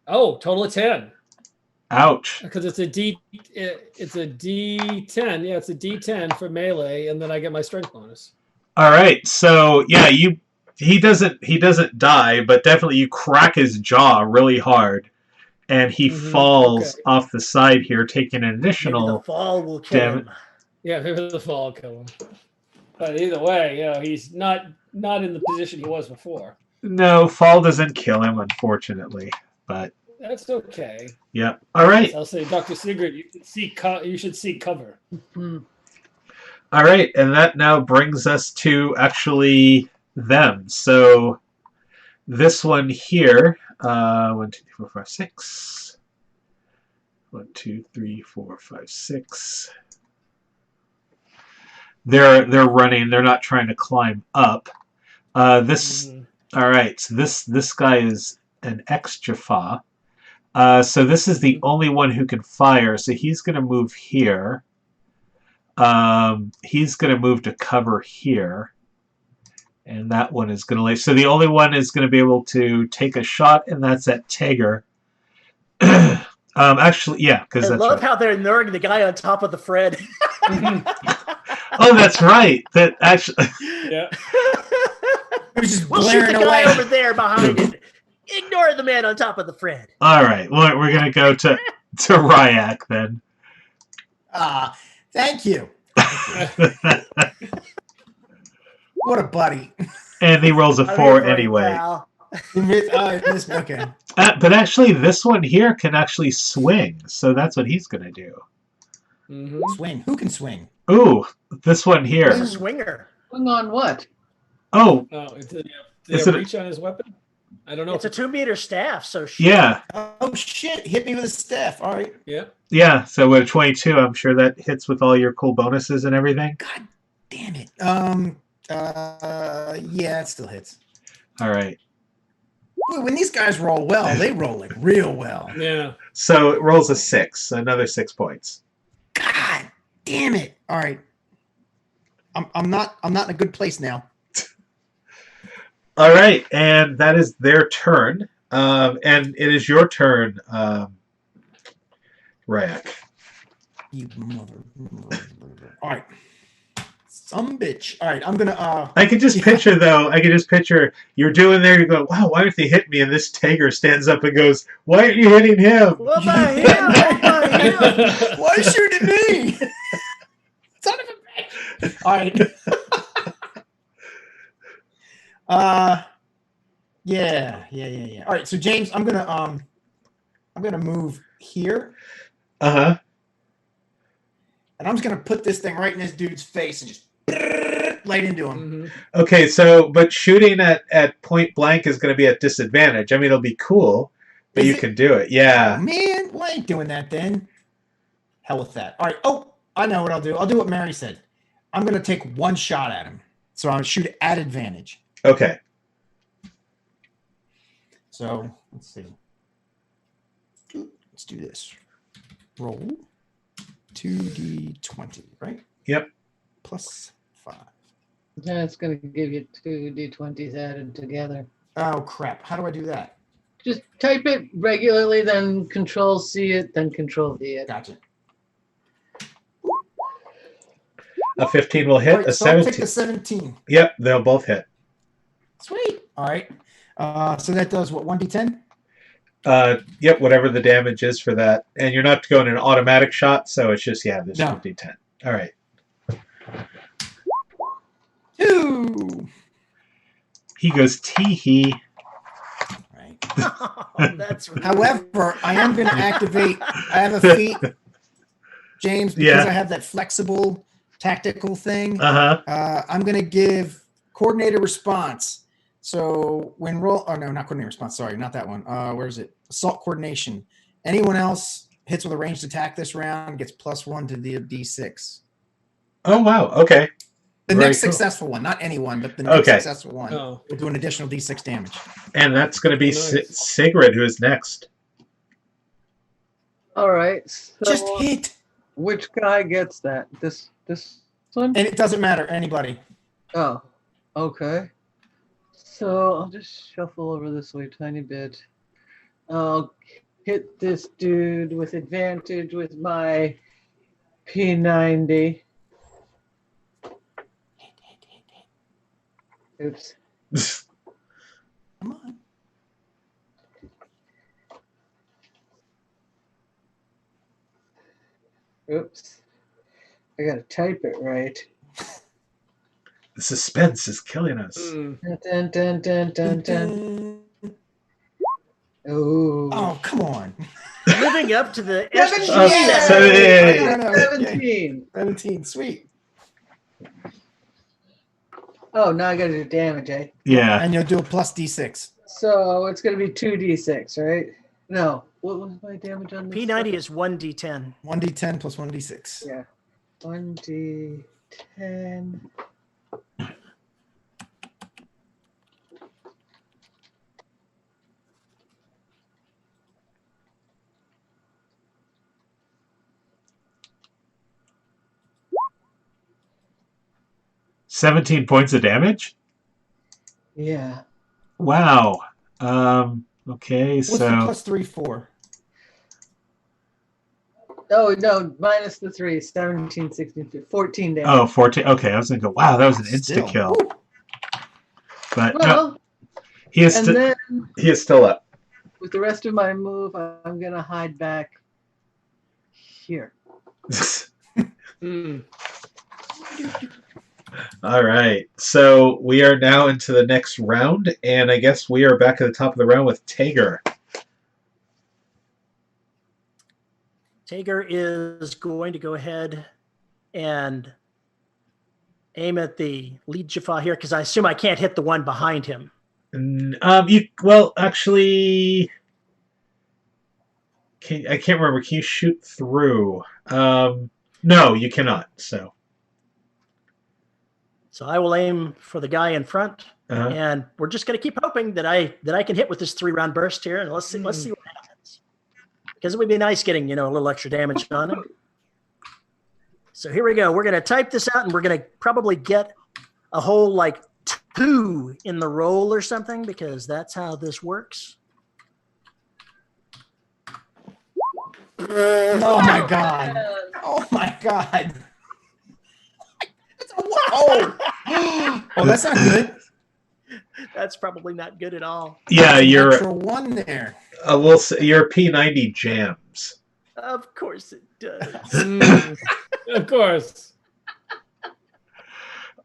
Oh, total of 10. Ouch. Because it's a D10. Yeah, it's a D10 for melee, and then I get my strength bonus. All right. So yeah, he doesn't die, but definitely you crack his jaw really hard, and he falls off the side here, taking an additional. Maybe the fall will kill him. Yeah, maybe the fall will kill him. But either way, he's not in the position he was before. No, fall doesn't kill him, unfortunately. But that's okay. Yeah. All right. I'll say, Dr. Sigrid, you should seek cover. All right, and that now brings us to actually them. So this one here, 1, 2, 3, 4, 5, 6. 1, 2, 3, 4, 5, 6. They're running. They're not trying to climb up. All right. So this guy is an ex-Jaffa. So this is the only one who can fire. So he's going to move here. He's going to move to cover here. And that one is going to lay. So the only one is going to be able to take a shot, and that's at Tager. Actually, yeah, because that's love how they're ignoring the guy on top of the Fred. Oh, that's right. That actually. Yeah. We'll shoot the guy over there behind it. Ignore the man on top of the Fred. All right. Well, we're going to go to Ryak then. Thank you. What a buddy. And he rolls a 4 anyway. Okay. But actually, this one here can actually swing. So that's what he's going to do. Swing. Who can swing? Ooh, this one here. He's a swinger. Swing on what? Oh. Did he reach on his weapon? I don't know. It's a 2-meter staff, so shit. Yeah. Oh, shit. Hit me with a staff. All right. Yeah. Yeah, so with a 22, I'm sure that hits with all your cool bonuses and everything. God damn it. Yeah, it still hits. All right. When these guys roll well, they roll like real well. Yeah. So it rolls a 6, another 6 points. God damn it. All right. I'm not in a good place now. All right, and that is their turn. And it is your turn, Ryak. You mother. All right. Some bitch. All right, I'm gonna. I can just picture though. I can just picture you're doing there. You go, wow. Why don't they hit me? And this Tager stands up and goes, "Why aren't you hitting him? What about him? What about him? Why are you shooting me? Son of a bitch! All right. Yeah. All right, so James, I'm gonna move here. Uh-huh. And I'm just gonna put this thing right in this dude's face and just light into him. Okay, so but shooting at point blank is going to be at disadvantage. I mean, it'll be cool, but you can do it. Yeah. Oh, man, well, I ain't doing that then. Hell with that. All right. Oh, I know what I'll do. I'll do what Mary said. I'm gonna take one shot at him, so I'm gonna shoot at advantage. Okay. So let's see. Let's do this. Roll 2d20, right? Yep. Plus 5. That's going to give you 2d20s added together. Oh, crap. How do I do that? Just type it regularly, then Control-C it, then Control-V it. Gotcha. A 15 will hit. All right, A so I'll take 17. the 17. Yep, they'll both hit. Sweet. All right. So that does what, 1d10? Yep, whatever the damage is for that. And you're not going an automatic shot, so it's just, yeah, this No. 1d10. All right. 2. He goes tee-hee. Right. Oh, that's right. However, I am going to activate. I have a feat, James, because Yeah. I have that flexible tactical thing. Uh-huh. I'm going to give coordinated response. So when roll, oh no, not coordinated response. Sorry, not that one. Where is it? Assault coordination. Anyone else hits with a ranged attack this round gets +1 to the D6. Oh, wow. Okay. The Very next cool. successful one, not anyone, but the next Okay. successful one Oh. will do an additional D6 damage. And that's going to be Nice. Sigrid, who is next. All right. So Just hit, which guy gets that? This one? and it doesn't matter. Anybody. Oh, okay. So I'll just shuffle over this way a tiny bit. I'll hit this dude with advantage with my P90. Oops. Come on. Oops. I gotta type it right. The suspense is killing us. Dun, dun, dun, dun, dun. Ooh. Oh, come on. Living up to the Yeah, SG Oh, yeah. so- I know. 17. 17, sweet. Oh, now I gotta do damage, eh? Yeah. And you'll do a plus D6. So it's gonna be 2d6, right? No. What was my damage on this? P90 is 1d10. 1d10 plus 1d6. Yeah. 1d10. $17 points of damage? Yeah. Wow. Okay, What's the so plus 3 for? Oh, no, minus the 3. 17, 16, 15, 14 damage. oh, 14. Okay, I was gonna go. Wow, that was an Still. insta kill. Woo. But no, Well, he is and still then he is still up. with the rest of my move, I'm gonna hide back here. Mm. All right. So we are now into the next round, and I guess we are back at the top of the round with Tager. Tager is going to go ahead and aim at the lead Jaffa here because I assume I can't hit the one behind him. Actually, I can't remember. Can you shoot through? No, you cannot. So I will aim for the guy in front, and we're just going to keep hoping that I can hit with this 3-round burst here, and let's see what happens. Because it would be nice getting a little extra damage on him. So here we go. We're going to type this out, and we're going to probably get a whole 2 in the roll or something, because that's how this works. Oh my god. Oh my god. Oh, oh, that's not good. That's probably not good at all. yeah, you're Natural 1 there. your P90 jams. Of course it does. Of course.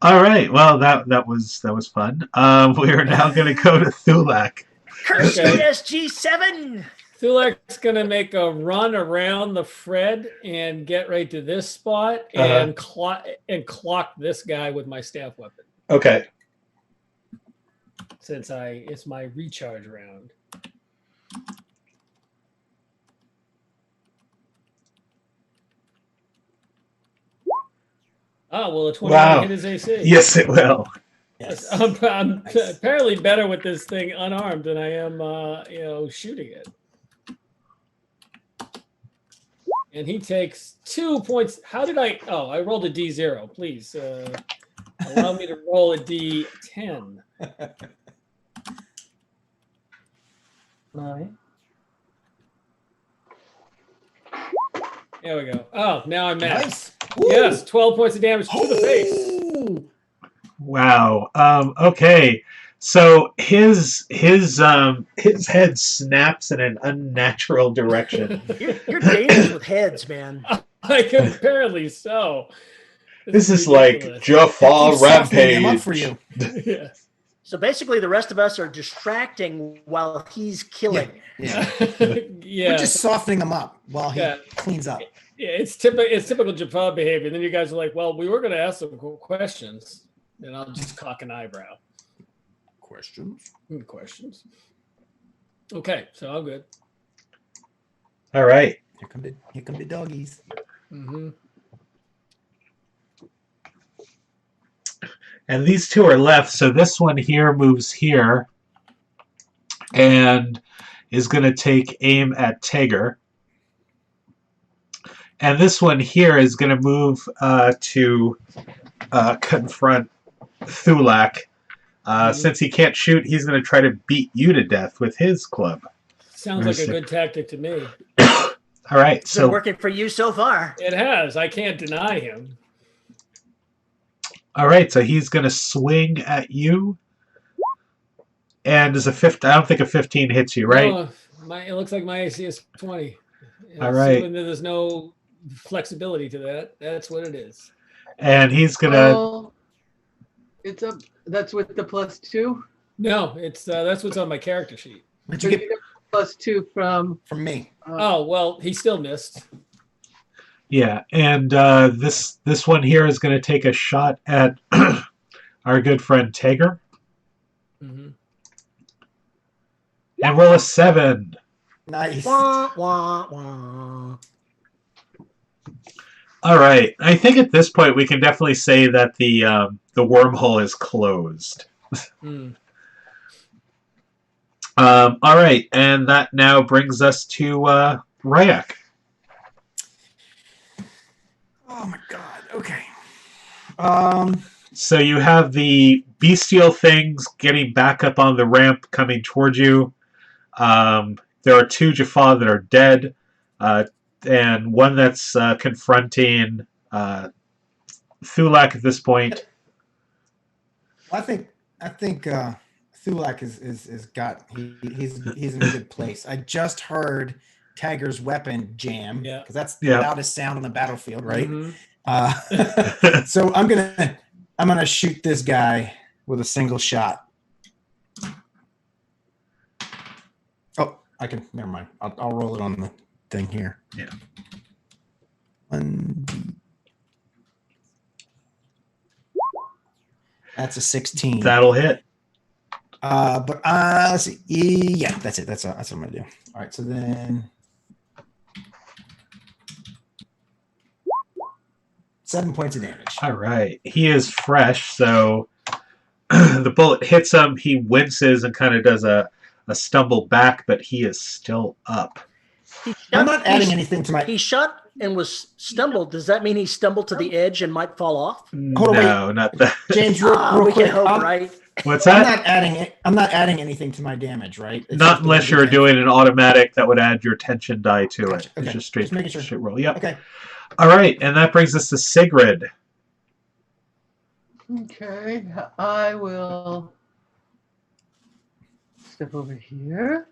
All right. Well, that was fun. We are now going to go to Thulak. Curse Okay. you, SG7! Thulak's going to make a run around the Fred and get right to this spot and clock this guy with my staff weapon, Okay. since it's my recharge round. Oh, well, a 20 Wow. hit his AC. Yes, it will. Yes. I'm Nice. apparently better with this thing unarmed than I am, shooting it. And he takes 2 points. How did I? Oh, I rolled a D0. Please Allow me to roll a d10. 9. There we go. Oh, now I'm mad. Nice. Yes, 12 points of damage to the face. Ooh. Wow. Okay. So his head snaps in an unnatural direction. You're dangerous with heads, man. Apparently so. This is like ridiculous. Jaffa Keep softening them up Rampage. for you. Yes. So basically, the rest of us are distracting while he's killing. Yeah. Yeah. We're just softening them up while he Yeah. cleans up. Yeah, it's typical Japan behavior. And then you guys are like, well, we were going to ask some questions. And I'll just cock an eyebrow. Questions. Okay, so I'm good. All right. Here come the doggies. Mm-hmm. And these two are left. So this one here moves here and is going to take aim at Tager. And this one here is going to move to confront Thulak. Since he can't shoot, he's going to try to beat you to death with his club. Sounds like a good tactic to me. All right. It's been working for you so far. It has. I can't deny him. All right. So he's going to swing at you. And is I don't think a 15 hits you, right? No, it looks like my AC is 20. All right. Assuming that there's no flexibility to that. That's what it is. And he's going to... It's up. That's with the +2? No, it's that's what's on my character sheet. Did So you you get get +2 from me? Oh, well, he still missed. Yeah, and this one here is going to take a shot at our good friend Tager. Mm-hmm. And roll a 7. Nice. Wah, wah, wah. All right. I think at this point we can definitely say that the wormhole is closed. Mm. All right, and that now brings us to Ryak. Oh my god. Okay. So you have the bestial things getting back up on the ramp coming towards you. There are 2 Jaffa that are dead, and one that's confronting Thulak at this point. I think Thulak is got he's in a good place. I just heard Tager's weapon jam because that's the loudest sound on the battlefield, right? Mm-hmm. So I'm gonna shoot this guy with a single shot. Oh, I can. Never mind. I'll roll it on the thing here. Yeah. That's a 16. That'll hit. But let's see. Yeah, that's it. That's what I'm gonna do. All right. So then 7 points of damage. All right. He is fresh, so the bullet hits him. He winces and kind of does a stumble back, but he is still up. I'm not adding anything to my. He shot and was stumbled. Does that mean he stumbled to the edge and might fall off? Hold on, No, not that. James, real We quick. can hope, right? What's I'm that? not adding it. I'm not adding anything to my damage, right? It's Not just unless the you're D10. doing an automatic that would add your tension die to Gotcha. it. Okay. It's just straight, Just making sure. straight roll. Yep. Okay. All right, and that brings us to Sigrid. Okay, I will step over here.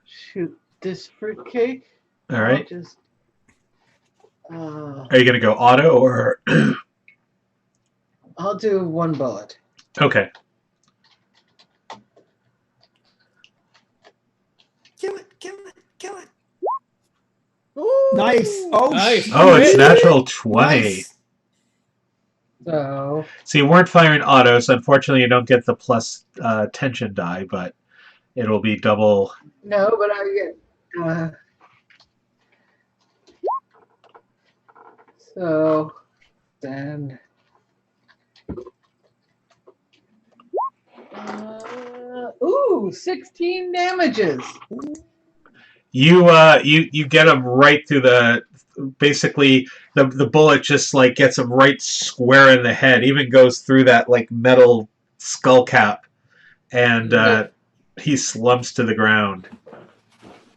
Shoot this fruitcake. All right. I'll just. Are you going to go auto or? I'll do 1 bullet. Okay. Kill it. Kill it. Kill it. Ooh. Nice. Oh, Nice. Oh, it's shit. natural 20. Nice. So So you weren't firing auto, so unfortunately you don't get the plus tension die, but it'll be double. no, but I get. So then. Ooh, 16 damages. You get him right through basically the bullet just like gets him right square in the head, even goes through that like metal skull cap, and he slumps to the ground.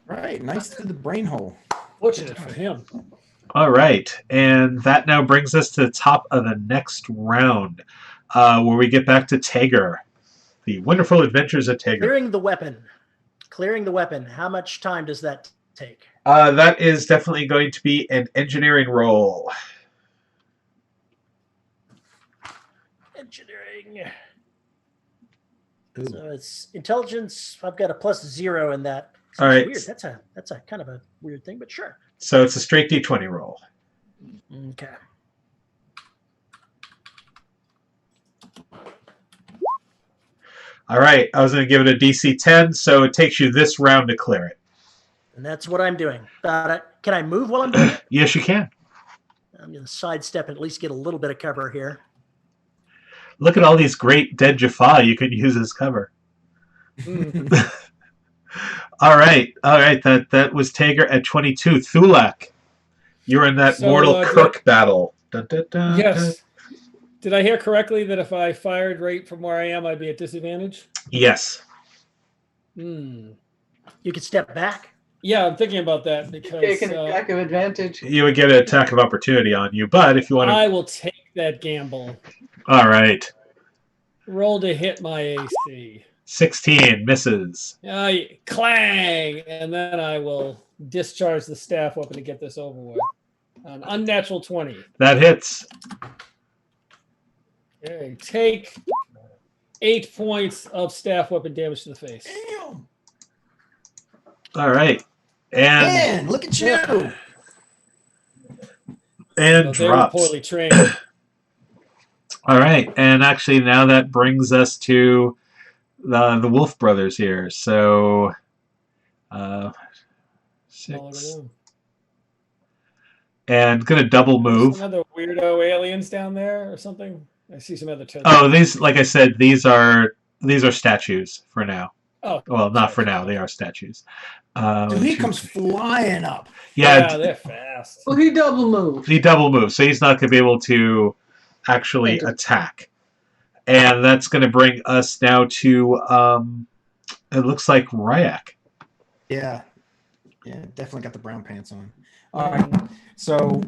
Right, nice to the brain hole. Fortunate for him. All right, and that now brings us to the top of the next round, where we get back to Tager. The Wonderful Adventures of Tager. Clearing the weapon. Clearing the weapon. How much time does that take? That is definitely going to be an engineering roll. Engineering. Ooh. So it's intelligence. I've got a +0 in that. All right. Weird. That's a kind of a weird thing, but sure. So it's a straight D20 roll. Okay. All right, I was going to give it a DC 10, so it takes you this round to clear it. And that's what I'm doing. Can I move while I'm doing it? Yes, you can. I'm going to sidestep and at least get a little bit of cover here. Look at all these great dead Jaffa you could use as cover. All right. That was Tager at 22. Thulak, you were in that Mortal Kirk battle. Dun, dun, dun, Yes. dun. Did I hear correctly that if I fired right from where I am, I'd be at disadvantage? Yes. Hmm. You could step back. Yeah, I'm thinking about that because Take an attack of advantage. You would get an attack of opportunity on you, but if you want to... I will take that gamble. All right. Roll to hit my AC. 16 misses. Clang! And then I will discharge the staff weapon to get this over with. An unnatural 20. That hits. Okay, take 8 points of staff weapon damage to the face. Damn. All right. And Man, look at you. and They were drops. poorly trained. All right. And actually now that brings us to the Wolf brothers here. So 6. And gonna double move. Some other weirdo aliens down there or something? I see some other totems. Oh, these, like I said, these are statues for now. Oh, Well, not for now. They are statues. Dude, he comes flying up. Yeah, they're fast. Well, he double moved. he double moves, so he's not going to be able to actually attack. And that's going to bring us now to, it looks like Ryak. Yeah. Yeah, definitely got the brown pants on. All right. So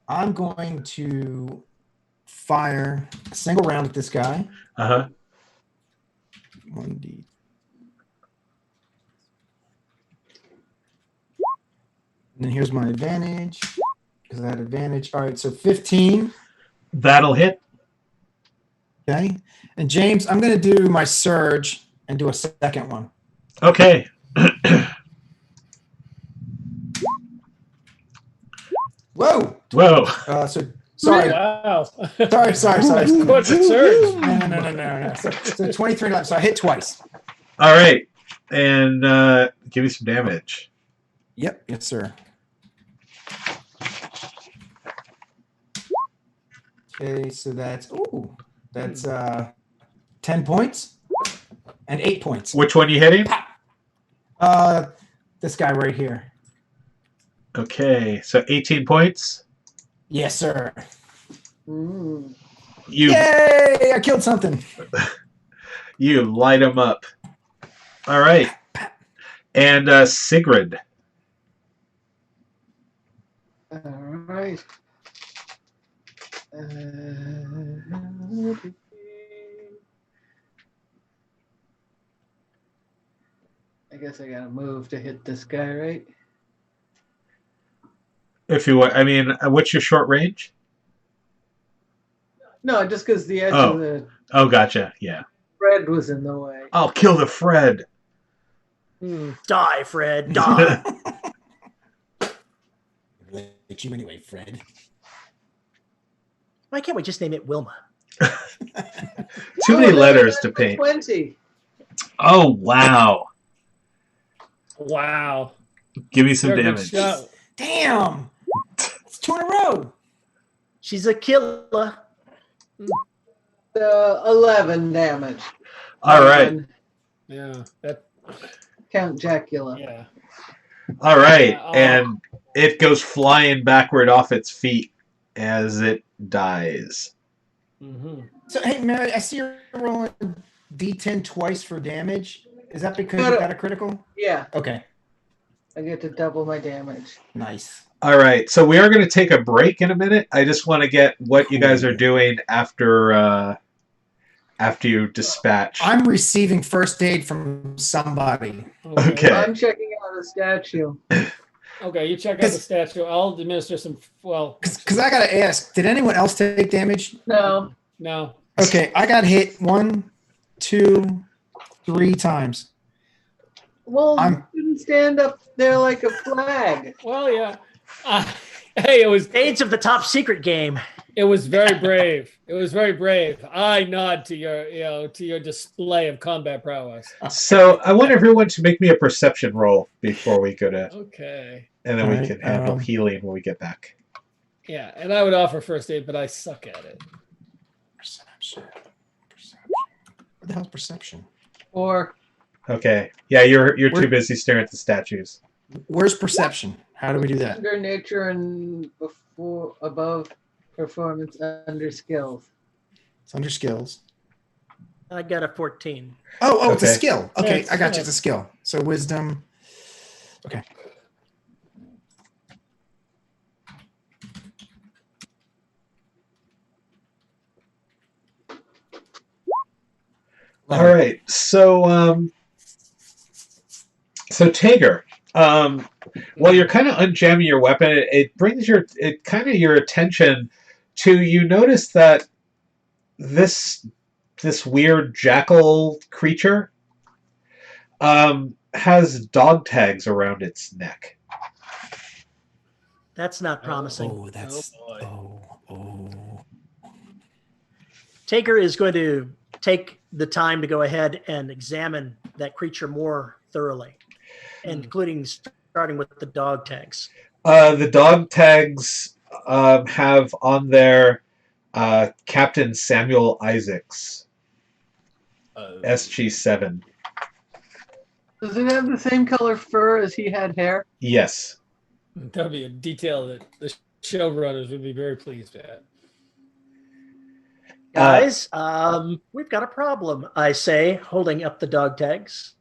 I'm going to fire a single round at this guy. Uh-huh. 1D. And then here's my advantage. Because I had advantage. All right, so 15. That'll hit. Okay. And James, I'm going to do my surge and do a second one. Okay. Whoa. Whoa. So sorry. Wow. Sorry. What's the surge? No. So 23 left. So I hit twice. All right. And give me some damage. Yep. Yes, sir. Okay, so that's 10 points and 8 points. Which one you hitting? This guy right here. Okay, so 18 points. Yes, sir. Mm. Yay! I killed something. You light him up. All right. And Sigrid. All right. I guess I gotta move to hit this guy, right? If you want, I mean, what's your short range? No, just because the edge of the Oh, gotcha. Yeah. thread was in the way. I'll kill the Fred. Die, Fred. Die. It's you anyway, Fred. Why can't we just name it Wilma? Too many letters to paint. 20. Oh, wow. Wow. Give me some You're a good damage. shot. Damn! It's 2 in a row. She's a killer. 11 damage. All right. On Yeah. That. Count Jacula. Yeah. All right. Yeah, And it goes flying backward off its feet as it dies. Mm-hmm. So, hey, Mary, I see you're rolling D10 twice for damage. Is that because No, you no. got a critical? Yeah, Okay, I get to double my damage. nice. All right, so we are going to take a break in a minute. I just want to get what you guys are Cool. doing after you dispatch. I'm receiving first aid from somebody. Okay. I'm checking out a statue. Okay, you check out the statue. I'll administer some. Well, Because I got to ask, did anyone else take damage? No. no. Okay, I got hit 1, 2, 3 times. Well, I'm- you couldn't stand up there like a flag. Well, yeah. Hey, it was Aids of the top secret game. very brave. It was very brave. I nod to your display of combat prowess. So I want everyone to make me a perception roll before we go to, Okay. and then we Alright, can handle healing when we get back. Yeah, and I would offer first aid, but I suck at it. Perception. What the hell's perception? Or Okay. Yeah, you're too We're- busy staring at the statues. Where's perception? How do we do that? under nature and above performance under skills. It's under skills. I got a 14. Oh, it's a Okay. skill. Okay, Yes, I got you. yes. It's a skill. So wisdom. Okay. All right. So Tager, while you're kind of unjamming your weapon, it brings your attention to, you notice that this weird jackal creature has dog tags around its neck. That's not promising. Oh, that's. Oh, boy. Oh. Taker is going to take the time to go ahead and examine that creature more thoroughly, including starting with the dog tags. The dog tags have on there Captain Samuel Isaacs, SG7. Does it have the same color fur as he had hair? Yes. That would be a detail that the showrunners would be very pleased at. Guys, we've got a problem, I say, holding up the dog tags.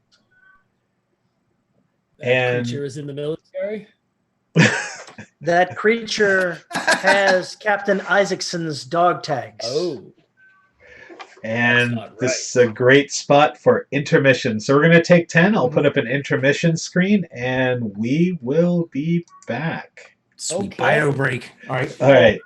That And- creature is in the military. That creature has Captain Isaacson's dog tags. Oh, And not this is a great spot for intermission. So we're going to take 10. I'll Mm-hmm. put up an intermission screen, and we will be back. Sweet Okay. bio break. All right. All right.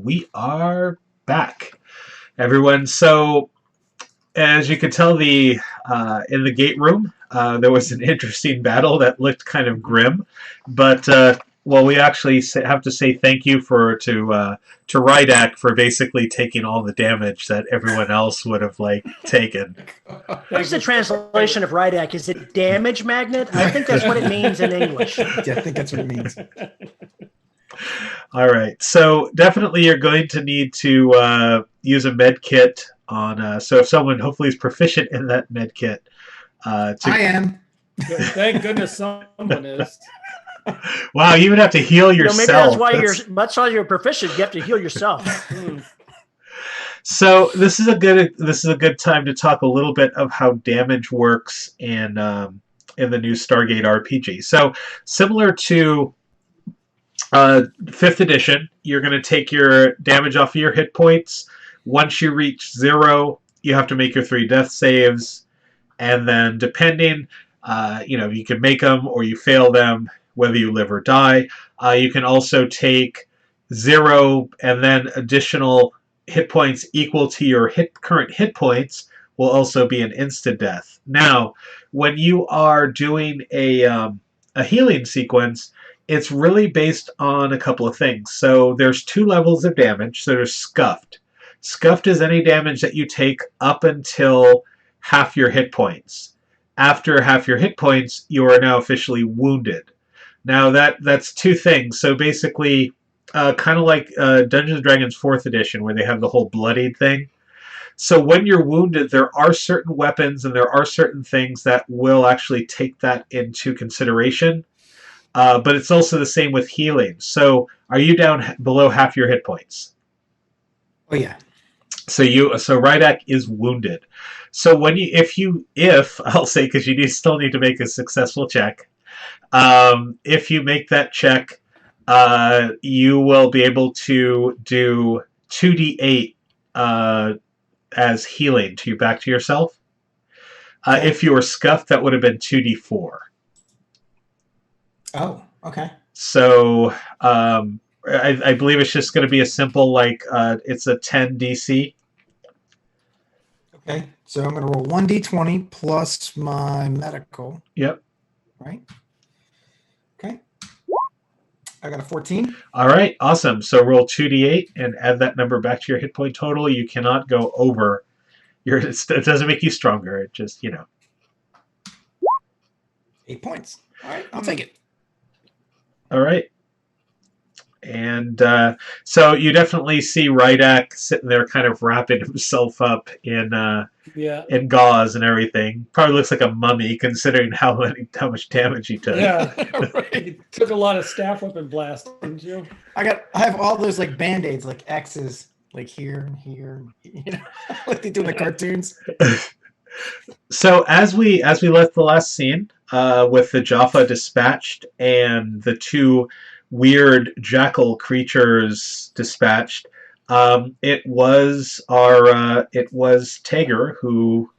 we are back, everyone. So, as you could tell, in the gate room, there was an interesting battle that looked kind of grim, but well, we actually have to say thank you to Rydak for basically taking all the damage that everyone else would have taken. What's the translation of Rydak? Is it damage magnet? I think that's what it means in English. Yeah, I think that's what it means. All right, so definitely you're going to need to use a med kit on. So if someone hopefully is proficient in that med kit, I am. Thank goodness someone is. Wow, you even have to heal yourself. Maybe that's why you're proficient. You have to heal yourself. So this is a good time to talk a little bit of how damage works in the new Stargate RPG. So similar to 5th edition, you're going to take your damage off of your hit points. Once you reach 0, you have to make your 3 death saves, and then depending, you can make them or you fail them, whether you live or die. You can also take 0 and then additional hit points equal to your current hit points will also be an instant death. Now, when you are doing a healing sequence, it's really based on a couple of things. So there's 2 levels of damage. So there's scuffed. Scuffed is any damage that you take up until half your hit points. After half your hit points, you are now officially wounded. Now that's 2 things. So basically, kind of like Dungeons & Dragons 4th edition, where they have the whole bloodied thing. So when you're wounded, there are certain weapons and there are certain things that will actually take that into consideration. But it's also the same with healing. So are you down below half your hit points? Oh yeah. So Rydak is wounded. So if I'll say, because you still need to make a successful check. If you make that check, you will be able to do 2d8 as healing back to yourself. Okay. If you were scuffed, that would have been 2d4. Oh, okay. So I believe it's just going to be a simple it's a 10 DC. Okay, so I'm going to roll 1d20 plus my medical. Yep. Right. Okay. I got a 14. All right, awesome. So roll 2d8 and add that number back to your hit point total. You cannot go over it doesn't make you stronger. It just, 8 points. All right, I'll take it. All right. And so you definitely see Rydak sitting there kind of wrapping himself up in gauze and everything. Probably looks like a mummy considering how much damage he took. Yeah, right. He took a lot of staff weapon blast, didn't you? I have all those Band-Aids, X's, here and here, like they do in the cartoons. So as we left the last scene, with the Jaffa dispatched and the 2 weird jackal creatures dispatched, it was Tager who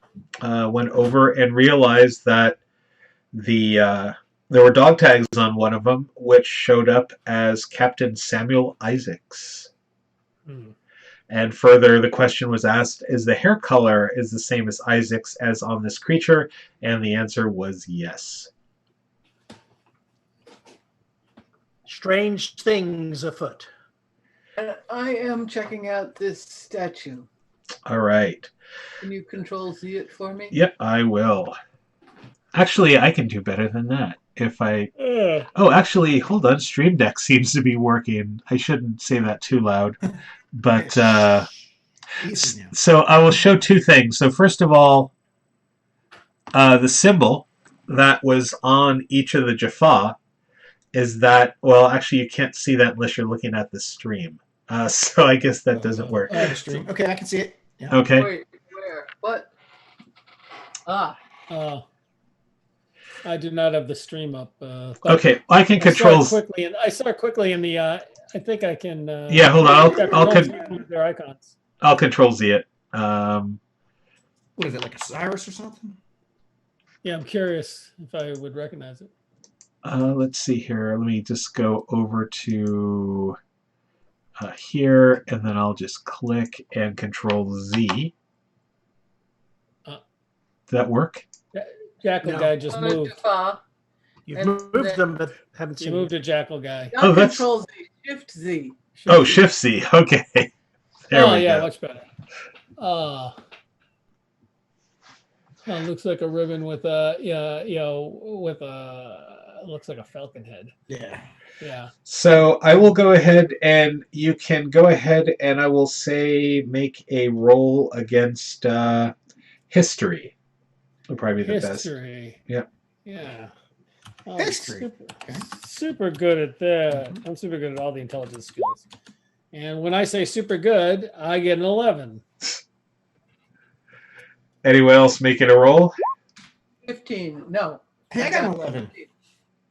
went over and realized that there were dog tags on one of them, which showed up as Captain Samuel Isaacs. And further, the question was asked, is the hair color is the same as Isaac's as on this creature? And the answer was yes. Strange things afoot. I am checking out this statue. All right. Can you control Z it for me? Yep, I will. Actually, I can do better than that. Oh, actually, hold on. Stream Deck seems to be working. I shouldn't say that too loud. But, so I will show 2 things. So first of all, the symbol that was on each of the Jaffa is that, well, actually you can't see that unless you're looking at the stream. So I guess that doesn't work. Okay, I can see it. Yeah. Okay. Wait, where? What? I do not have the stream up. Okay, I can control. I saw it quickly in the. I think I can. Yeah, hold on. Their icons. I'll control Z it. What is it, like a Cyrus or something? Yeah, I'm curious if I would recognize it. Let's see here. Let me just go over to here, and then I'll just click and Control Z. Did that work? Jackal No. guy just Go to moved. Jaffa, You've And moved then- them, but haven't You seen moved them. to Jackal guy. Not Oh, that's- Control Z, Shift Z. Oh, Shift Z. Okay. There Oh we yeah, go. much better. Looks like a ribbon with a looks like a falcon head. Yeah. Yeah. So I will go ahead and you can go ahead and I will say make a roll against history. Will probably be the best. History. Yep. Yeah. Oh, History. Super, Okay. super good at that. I'm super good at all the intelligence skills. And when I say super good, I get an 11. Anyone else making a roll? 15. No. Hey, I got an 11.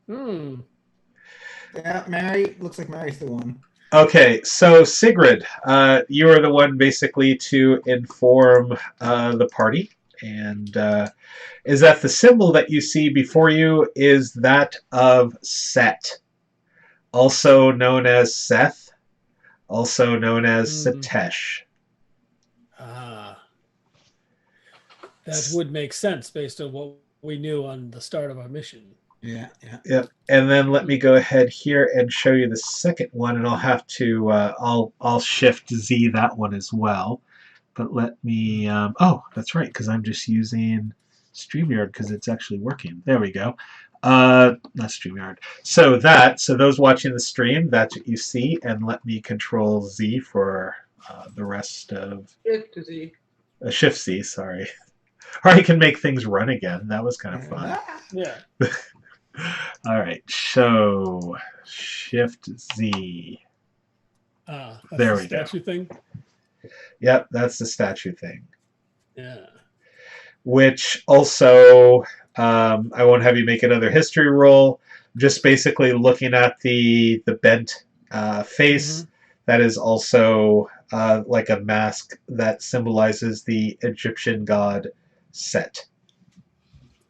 Hmm. Yeah, Mary. Looks like Mary's the one. Okay, so Sigrid, you are the one basically to inform the party, and is that the symbol that you see before you is that of Set, also known as Seth, also known as Satesh. That would make sense based on what we knew on the start of our mission. Yeah, yeah. Yep. And then let me go ahead here and show you the second one, and I'll have to I'll shift Z that one as well. But let me oh, that's right, because I'm just using StreamYard because it's actually working. There we go. Not StreamYard. So those watching the stream, that's what you see, and let me Control Z for the rest of Shift Z. Shift Z. Sorry. Or I can make things run again. That was kind of fun. Yeah. All right, so Shift Z. That's There the we go. statue thing. Yep, that's the statue thing. Yeah. Which also, I won't have you make another history roll. Just basically looking at the bent face. That is also like a mask that symbolizes the Egyptian god Set.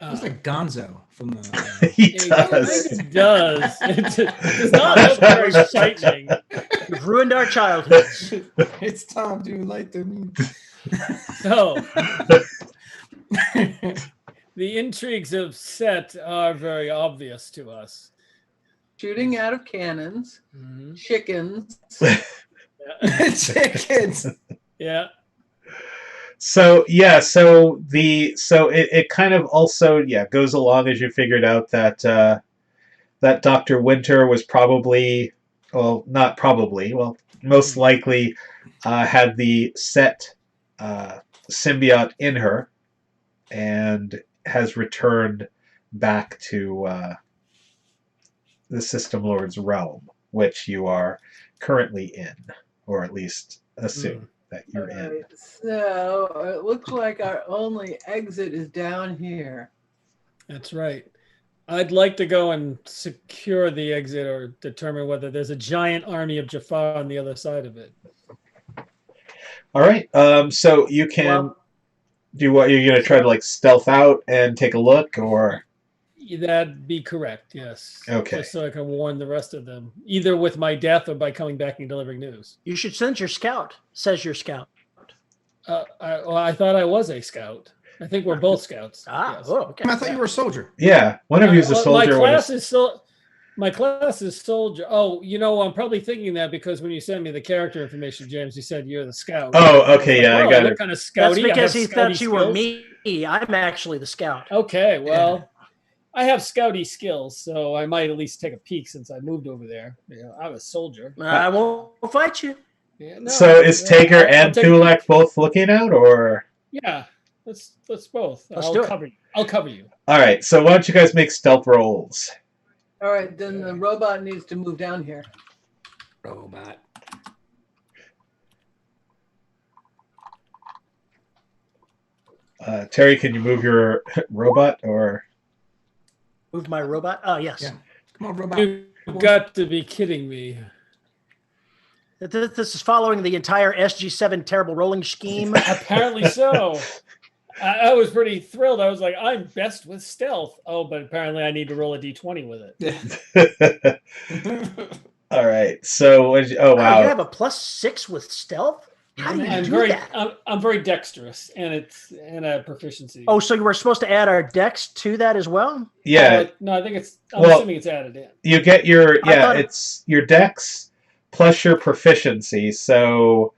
Looks like Gonzo from the. He It does. It does. It's not look very frightening. You've ruined our childhoods. It's time to light the moon. So the intrigues of Set are very obvious to us. Shooting out of cannons. Mhm. Chickens. Chickens. Yeah. So yeah, it kind of also goes along as you figured out that that Dr. Winter was probably most likely had the Set symbiote in her and has returned back to the System Lord's realm, which you are currently in, or at least assume that you're in. Alright, so it looks like our only exit is down here. That's right. I'd like to go and secure the exit or determine whether there's a giant army of Jafar on the other side of it. All right. So you can do what you're going to try to like stealth out and take a look, or That'd be correct, yes. Okay. Just so I can warn the rest of them, either with my death or by coming back and delivering news. You should send your scout. Says your scout. I thought I was a scout. I think we're both scouts. Ah, yes. oh, okay. I thought you were a soldier. yeah, one of you is a soldier. My class is soldier. Oh, I'm probably thinking that because when you sent me the character information, James, you said you're the scout. Oh, okay, yeah, I got it. Kind of scouty. That's I because have he thought scouty you were skills. me. I'm actually the scout. Okay, well, I have scouty skills, so I might at least take a peek since I moved over there. I'm a soldier. I won't fight you. Yeah, no, So is Tager and take- Thulek both looking out, or? Yeah, let's both. Let's do it. cover you. I'll cover you. All right. So why don't you guys make stealth rolls? All right, then the robot needs to move down here. Robot. Terry, can you move your robot, or? Move my robot. Oh, yes. Yeah. Come on, robot. You've got to be kidding me. This is following the entire SG7 terrible rolling scheme. Apparently so. I was pretty thrilled. I was like, I'm best with stealth. Oh, but apparently I need to roll a d20 with it. Yeah. All right. So, oh Oh, wow. you have a +6 with stealth. How do you I'm do very, that? I'm very dexterous, and a proficiency. Oh, so you were supposed to add our dex to that as well? Yeah. No, I think it's. I'm Well, assuming it's added in. you get your I thought it's your dex plus your proficiency. So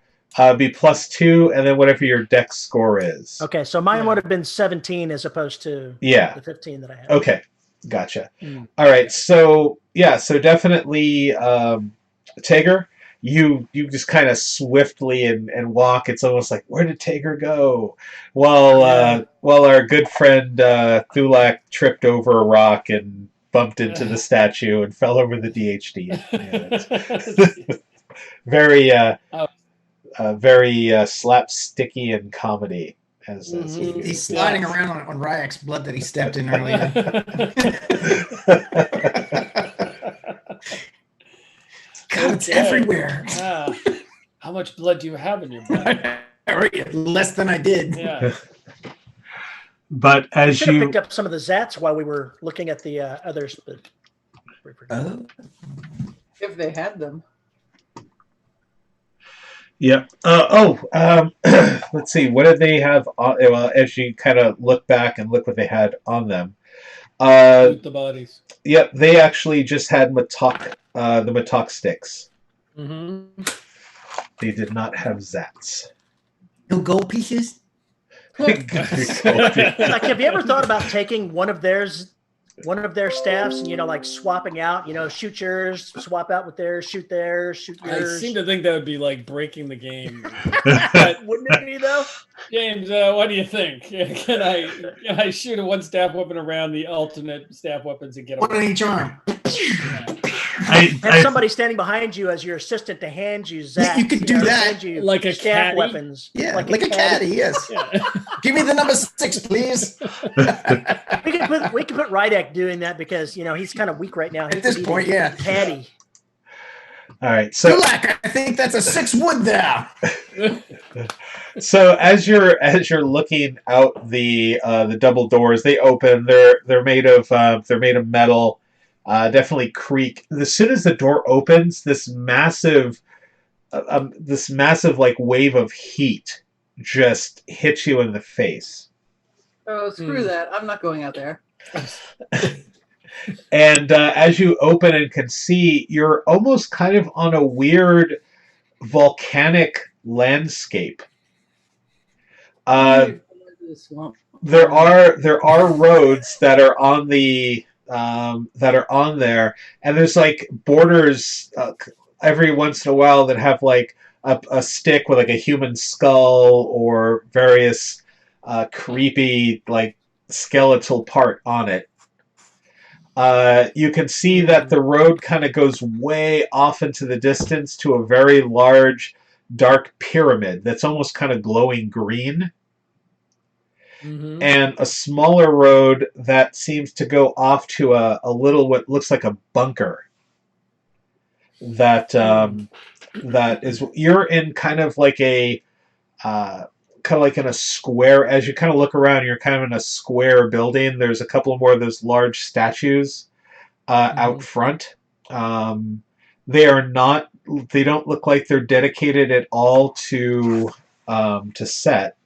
be +2, and then whatever your dex score is. Okay, so mine Yeah. would have been 17 as opposed to Yeah. the 15 that I had. Okay. Gotcha. Mm. All right. So yeah. So definitely, Tager, you just kind of swiftly and walk. It's almost like, where did Tager go? While our good friend Thulak tripped over a rock and bumped into the statue and fell over the DHD. Yeah, very very slapsticky and comedy. As He's sliding around on Ryak's blood that he stepped in earlier. God, it's everywhere. How much blood do you have in your body? Less than I did. Yeah. But as should have you picked up some of the Zats while we were looking at the others. But If they had them. yeah. Let's see. What did they have on? Well, as you kind of look back and look what they had on them. Loot the bodies. Yep, they actually just had Matok, the Matok sticks. Mm-hmm. They did not have Zats. No gold pieces? Like, have you ever thought about taking one of their staffs and like swapping out? Shoot yours, swap out with theirs, shoot theirs, shoot yours. I seem to think that would be like breaking the game. But wouldn't it be though? James, what do you think? Can I shoot a one staff weapon around the alternate staff weapons and get one on each arm? Have somebody standing behind you as your assistant to hand you Zats. Yeah, you could do that. You like a staff caddy? weapons. Yeah, like a caddy, yes. Yeah. Give me the number 6, please. We could put Rydek doing that because he's kind of weak right now. At this point, yeah. Caddy. All right, so Dulac, I think that's a 6 wood there. So as you're looking out the double doors, they open. They're made of metal. Definitely creak. As soon as the door opens, this massive like wave of heat just hits you in the face. Oh, screw that. I'm not going out there. And as you open and can see, you're almost kind of on a weird volcanic landscape. There are roads that are on there, and there's like borders every once in a while that have like a stick with like a human skull or various creepy like skeletal part on it. You can see that the road kind of goes way off into the distance to a very large dark pyramid that's almost kind of glowing green. Mm-hmm. And a smaller road that seems to go off to a little what looks like a bunker. That is, you're in kind of like in a square. As you kind of look around, you're kind of in a square building. There's a couple more of those large statues out front. They don't look like they're dedicated at all to set.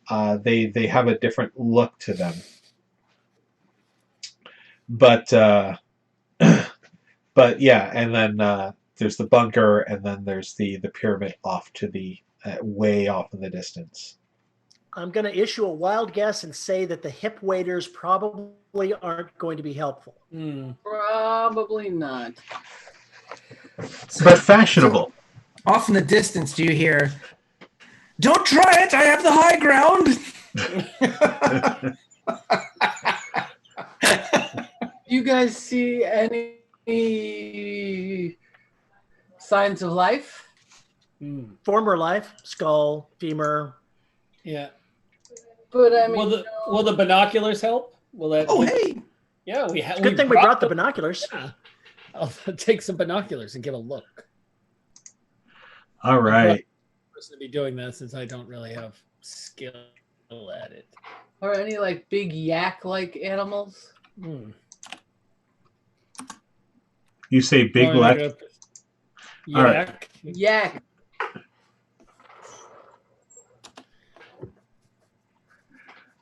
They have a different look to them. But yeah, and then there's the bunker, and then there's the pyramid off to the way off in the distance. I'm going to issue a wild guess and say that the hip waders probably aren't going to be helpful. Probably not. But fashionable. So, off in the distance, do you hear, "Don't try it, I have the high ground"? You guys see any signs of life? Former life, skull, femur. Yeah. But I mean, will the binoculars help? Will that? Oh, hey. Yeah, Good thing we brought the binoculars. Yeah. I'll take some binoculars and give a look. All right. I'm supposed to be doing that since I don't really have skill at it. Or any like big yak-like animals? You say big Oh, left? All right. Yak. Yak.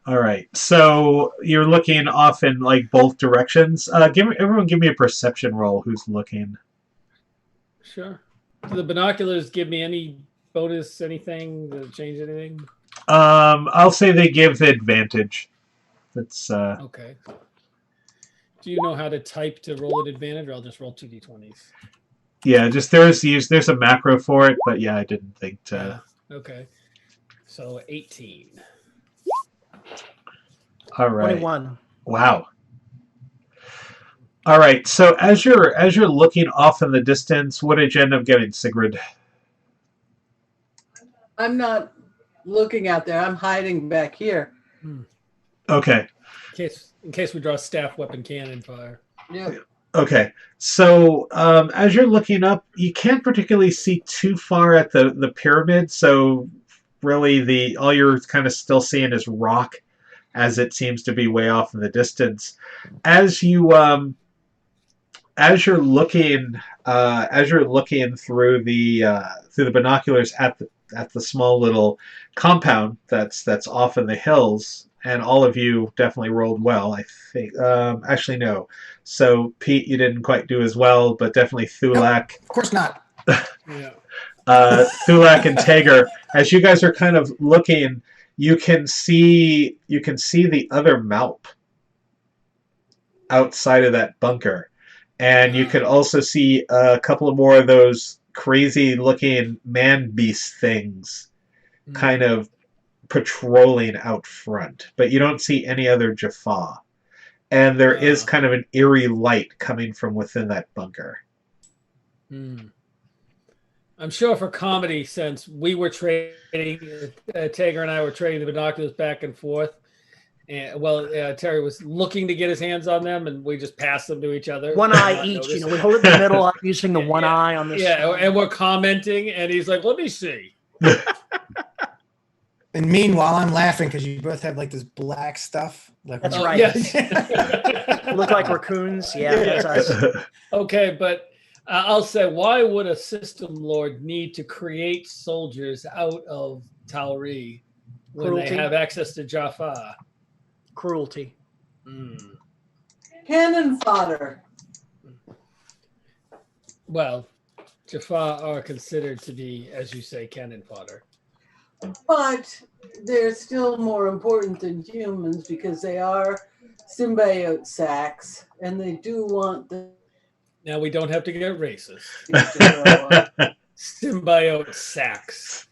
All right. So you're looking off in like both directions. Everyone give me a perception roll. Who's looking? Sure. Do the binoculars give me any bonus, anything? Does it change anything? I'll say they give the advantage. That's Okay. Do you know how to type to roll an advantage, or I'll just roll 2d20s? yeah. Just there's a macro for it, but yeah, I didn't think to. Yeah. Okay. So 18. All right. 21. Wow. All right. So as you're looking off in the distance, what did you end up getting, Sigrid? I'm not looking out there. I'm hiding back here. Okay. In case we draw staff weapon cannon fire. Yeah. Okay. So as you're looking up, you can't particularly see too far at the pyramid. So really, all you're kind of still seeing is rock, as it seems to be way off in the distance. As you're looking through the binoculars at the small little compound that's off in the hills, and all of you definitely rolled well, I think. Actually, no. So Pete, you didn't quite do as well, but definitely Thulak. Nope, of course not. Yeah. Thulak and Tager, as you guys are kind of looking, you can see the other Malp outside of that bunker, and you can also see a couple of more of those crazy looking man beast things kind of patrolling out front, but you don't see any other Jaffa, and there is kind of an eerie light coming from within that bunker. I'm sure for comedy, since we were trading, Tager and I were trading the binoculars back and forth. And Terry was looking to get his hands on them, and we just passed them to each other. One eye each. You know, we hold it in the middle. I'm using the one eye on this. Yeah, and we're commenting, and he's like, "Let me see." And meanwhile, I'm laughing because you both have like this black stuff. Like, That's right. Yes. Look like raccoons. Yeah, that's us. Okay, but I'll say, why would a system lord need to create soldiers out of Tauri when Cruelty. they have access to Jaffa? Cruelty. Cannon fodder. Well, Jaffa are considered to be, as you say, cannon fodder. But they're still more important than humans because they are symbiote sacks and they do want the Now we don't have to get racist. to Symbiote sacks.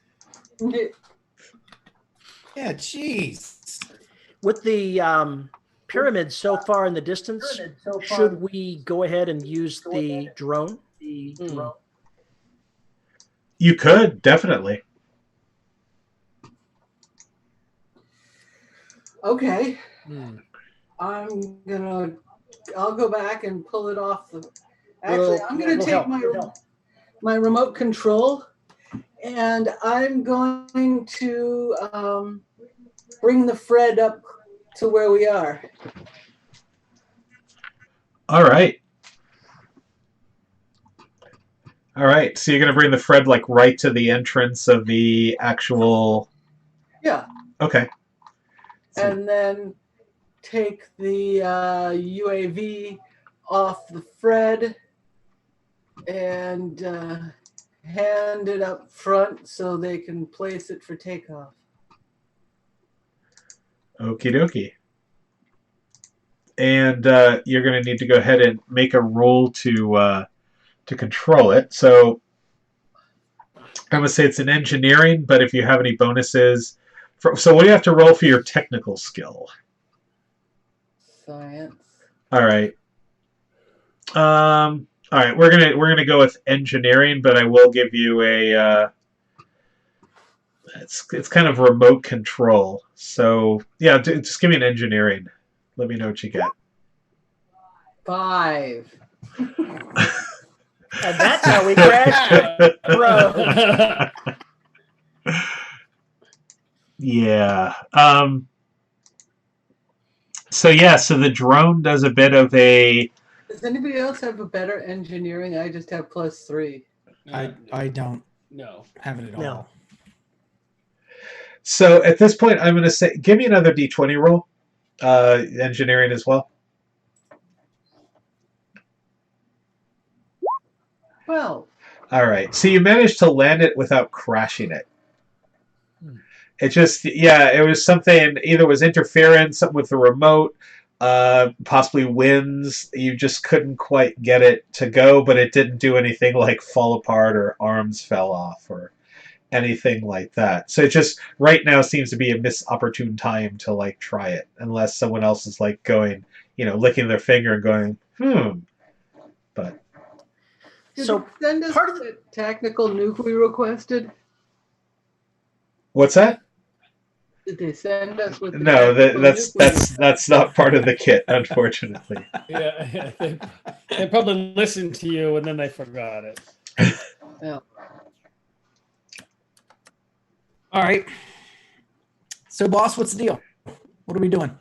yeah, jeez. With the pyramid so far in the distance, should we go ahead and use the drone? You could definitely. Okay. I'll go back and pull it off the. Actually, I'm gonna take my remote control, and I'm going to bring the Fred up to where we are. All right. All right. So you're gonna bring the Fred like right to the entrance of the actual. Yeah. Okay. And then take the UAV off the Fred and hand it up front so they can place it for takeoff. Okie dokie. And you're going to need to go ahead and make a roll to control it. So I would say it's an engineering, but if you have any bonuses. So what do you have to roll for your technical skill? Science. All right. All right. We're gonna go with engineering, but I will give you a. It's kind of remote control. So yeah, just give me an engineering. Let me know what you get. 5. And that's how we crashed. Bro. Yeah. So the drone does a bit of a. Does anybody else have a better engineering? I just have +3. I don't No. have it at No. all. So at this point, I'm going to say, give me another D20 roll, engineering as well. 12. All right. So you managed to land it without crashing it. It just, yeah, it was something, either was interference, something with the remote, possibly winds. You just couldn't quite get it to go, but it didn't do anything like fall apart or arms fell off or anything like that. So it just, right now, seems to be a misopportune time to, like, try it, unless someone else is, like, going, licking their finger and going, But Did So, they send us part of the technical nuke we requested? what's that? Did they send us with the No, technical nuke we that's not part of the kit, unfortunately. Yeah, they probably listened to you and then they forgot it. Yeah. All right. So, boss, what's the deal? What are we doing?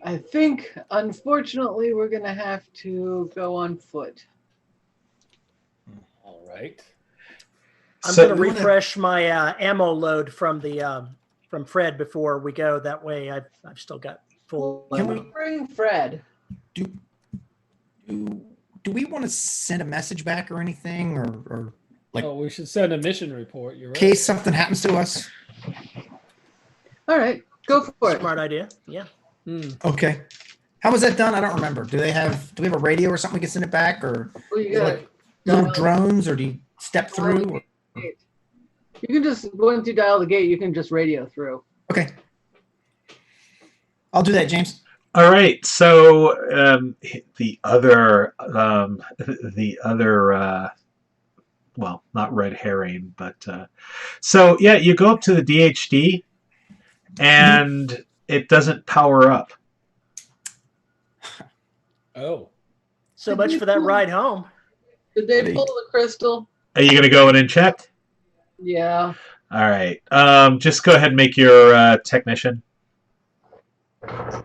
I think, unfortunately, we're going to have to go on foot. All right. I'm So- going to refresh my ammo load from the from Fred before we go. That way, I've still got full Can ammo. we- Bring Fred. Do we want to send a message back or anything, or like, Oh, we should send a mission report. You're in right. case something happens to us? All right, go for it. Smart idea. Yeah. Okay. How was that done? I don't remember. Do we have a radio or something we can send it back, or Well, you got like little dial- drones, or do you step dial the through? gate. You can just, once you dial the gate, you can just radio through. Okay. I'll do that, James. All right. So the other, well, not red herring, but so yeah, you go up to the DHD, and it doesn't power up. Oh. So much for that ride home. Did they pull the crystal? Are you gonna go in and check? Yeah. All right. Just go ahead and make your technician.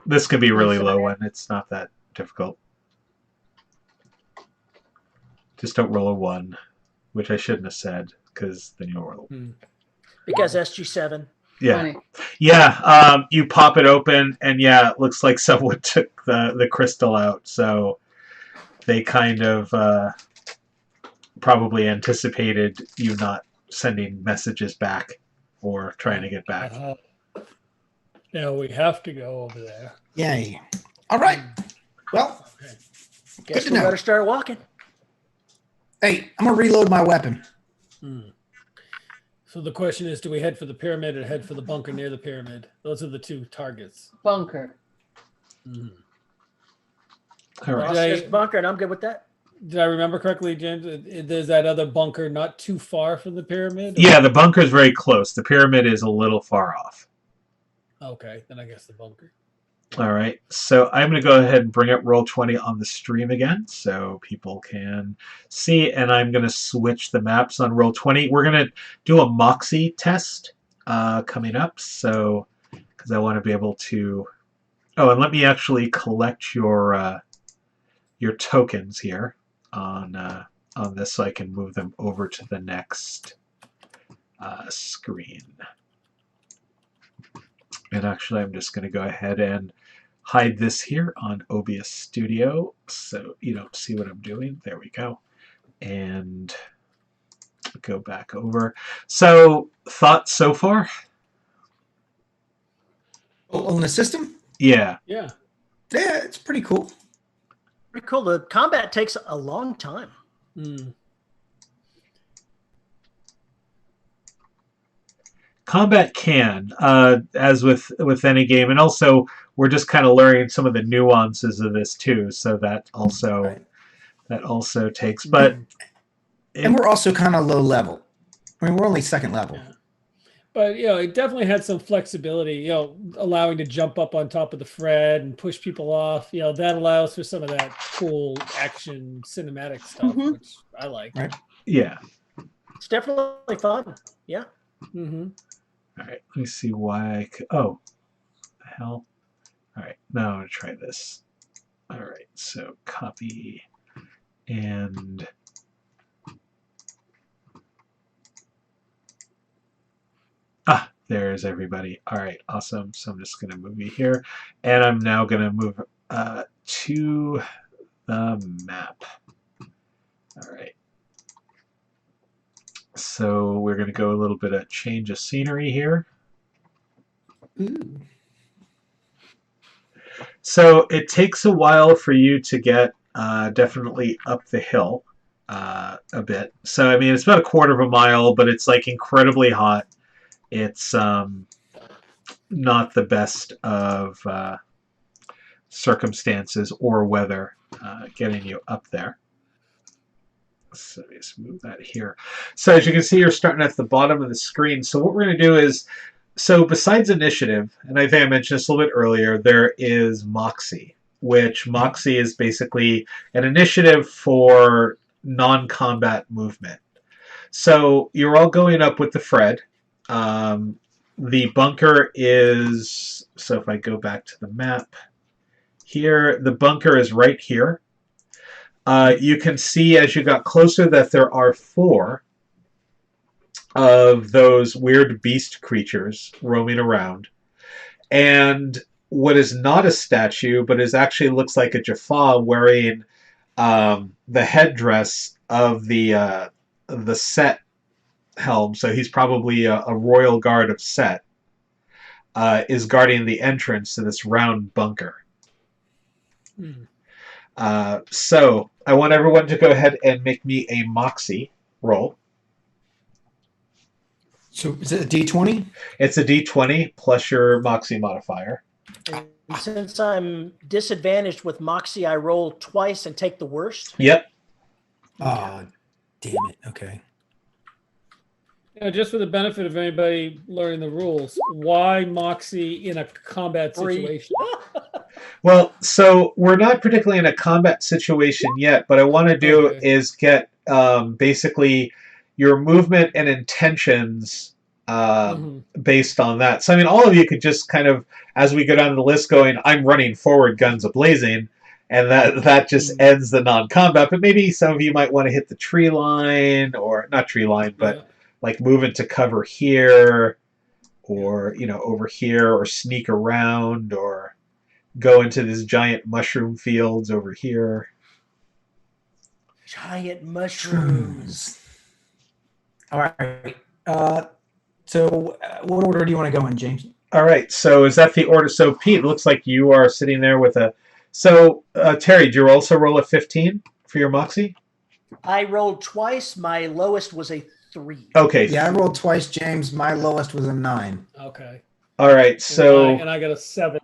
This could be a really low one. It's not that difficult. Just don't roll a 1, which I shouldn't have said, because then you'll roll. Because SG7. Yeah. 20. Yeah. You pop it open, and yeah, it looks like someone took the crystal out. So they kind of probably anticipated you not sending messages back or trying to get back. Now we have to go over there. Yay. All right. Well, Guess to we know. better start walking. hey, I'm gonna reload my weapon. So the question is, do we head for the pyramid or head for the bunker near the pyramid? Those are the two targets. Bunker. All right. Ross says bunker, and I'm good with that. Did I remember correctly, James? There's that other bunker not too far from the pyramid? Yeah, the bunker is very close. The pyramid is a little far off. Okay, then I guess the bunker. All right, so I'm going to go ahead and bring up Roll20 on the stream again so people can see, and I'm going to switch the maps on Roll20. We're going to do a Moxie test coming up, so because I want to be able to... Oh, and let me actually collect your tokens here on this so I can move them over to the next screen. And actually, I'm just going to go ahead and hide this here on OBS Studio so you don't see what I'm doing. There we go. And go back over. So, thoughts so far? Oh, on the system? Yeah. Yeah. Yeah, it's pretty cool. Pretty cool. The combat takes a long time. Combat can, as with any game, and also we're just kind of learning some of the nuances of this too. So that also takes, but And we're also kind of low level. I mean, we're only second level. Yeah. But it definitely had some flexibility. Allowing to jump up on top of the Fred and push people off. That allows for some of that cool action cinematic stuff, which I like. Right. yeah. It's definitely fun. Yeah. All right, let me see why oh, the hell. All right, now I'm going to try this. All right, so copy and Ah, there's everybody. All right, awesome. So I'm just going to move you here, and I'm now going to move to the map. All right. So we're going to go a little bit of change of scenery here. Ooh. So it takes a while for you to get definitely up the hill a bit. So I mean, it's about a quarter of a mile, but it's like incredibly hot. It's not the best of circumstances or weather getting you up there. So just move that here. So as you can see, you're starting at the bottom of the screen. So what we're going to do is, so besides initiative, and I think I mentioned this a little bit earlier, there is Moxie, which Moxie is basically an initiative for non-combat movement. So you're all going up with the Fred. The bunker is, so if I go back to the map here, the bunker is right here. You can see as you got closer that there are 4 of those weird beast creatures roaming around. And what is not a statue, but is actually looks like a Jaffa wearing the headdress of the Set helm. So he's probably a royal guard of Set. Is guarding the entrance to this round bunker. So I want everyone to go ahead and make me a Moxie roll. So is it a D20? It's a D20 plus your Moxie modifier. And since I'm disadvantaged with Moxie, I roll twice and take the worst. Yep. Oh, damn it. Okay. Just for the benefit of anybody learning the rules, why Moxie in a combat situation? Well, so we're not particularly in a combat situation yet, but I want to do is get basically your movement and intentions based on that. So, I mean, all of you could just kind of, as we go down the list going, I'm running forward, guns a-blazing, and that just ends the non-combat. But maybe some of you might want to hit the tree line, or not tree line, but like move into cover here, or, you know, over here, or sneak around, or go into this giant mushroom fields over here. Giant mushrooms. All right. So what order do you want to go in, James? All right. So is that the order? So Pete, it looks like you are sitting there with a. So Terry, did you also roll a 15 for your Moxie? I rolled twice. My lowest was a 3. Okay. Yeah, I rolled twice, James. My lowest was a 9. Okay. All right. So and I got a 7.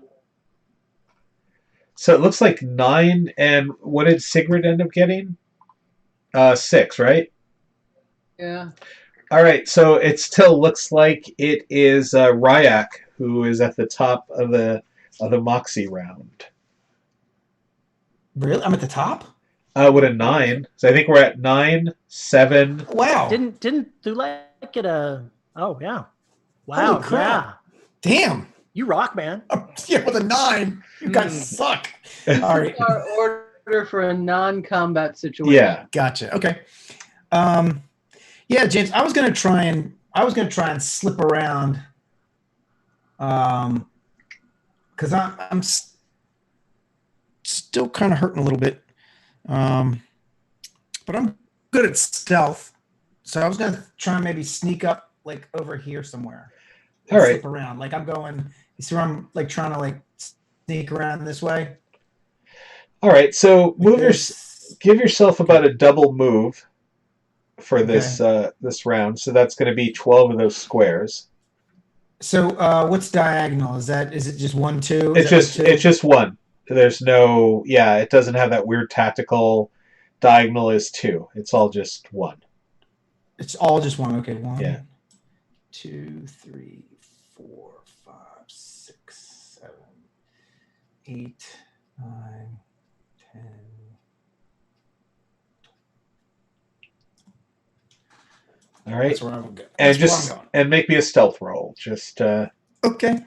So it looks like 9. And what did Sigrid end up getting? 6, right? Yeah. All right. So it still looks like it is Ryak who is at the top of the Moxie round. Really? I'm at the top? With a 9. So I think we're at 9, 7. Wow. Didn't Thulak get a? Oh yeah. Wow. Holy crap. Yeah. Damn. You rock, man. Yeah, with a 9. You guys suck. All right. Our order for a non-combat situation. Yeah. Gotcha. Okay. Yeah, James, I was gonna try and slip around. Because I'm still kind of hurting a little bit. But I'm good at stealth. So I was gonna try and maybe sneak up like over here somewhere. All right. Slip around. Like I'm going. You see where I'm like trying to like sneak around this way? All right. So give yourself about a double move for this this round. So that's going to be 12 of those squares. So what's diagonal? Is it just 1, 2? It's just 1. There's no it doesn't have that weird tactical. Diagonal is 2. It's all just 1. It's all just 1. Okay, 1, Yeah. 2, 3, 4, 5, 6, 7, 8, 9, 10. All right. That's where I'm going. And make me a stealth roll. Just okay.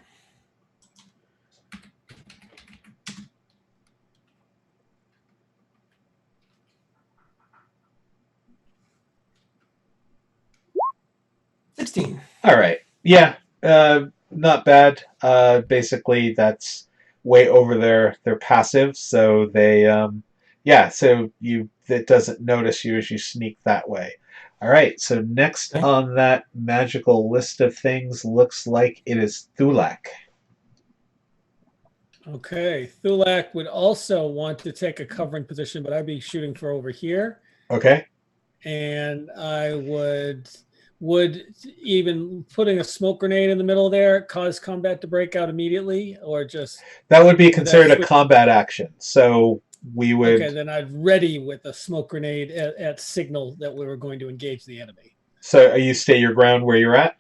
$16. All right. Yeah. Not bad. Basically, that's way over their passive, so they yeah. So it doesn't notice you as you sneak that way. All right. So next Okay. on that magical list of things looks like it is Thulak. Okay, Thulak would also want to take a covering position, but I'd be shooting for over here, Okay. and I would even putting a smoke grenade in the middle there cause combat to break out immediately, or just That would be Would that considered a switch- combat action. So we would. okay? Then I'd ready with a smoke grenade at signal that we were going to engage the enemy. So you stay your ground where you're at.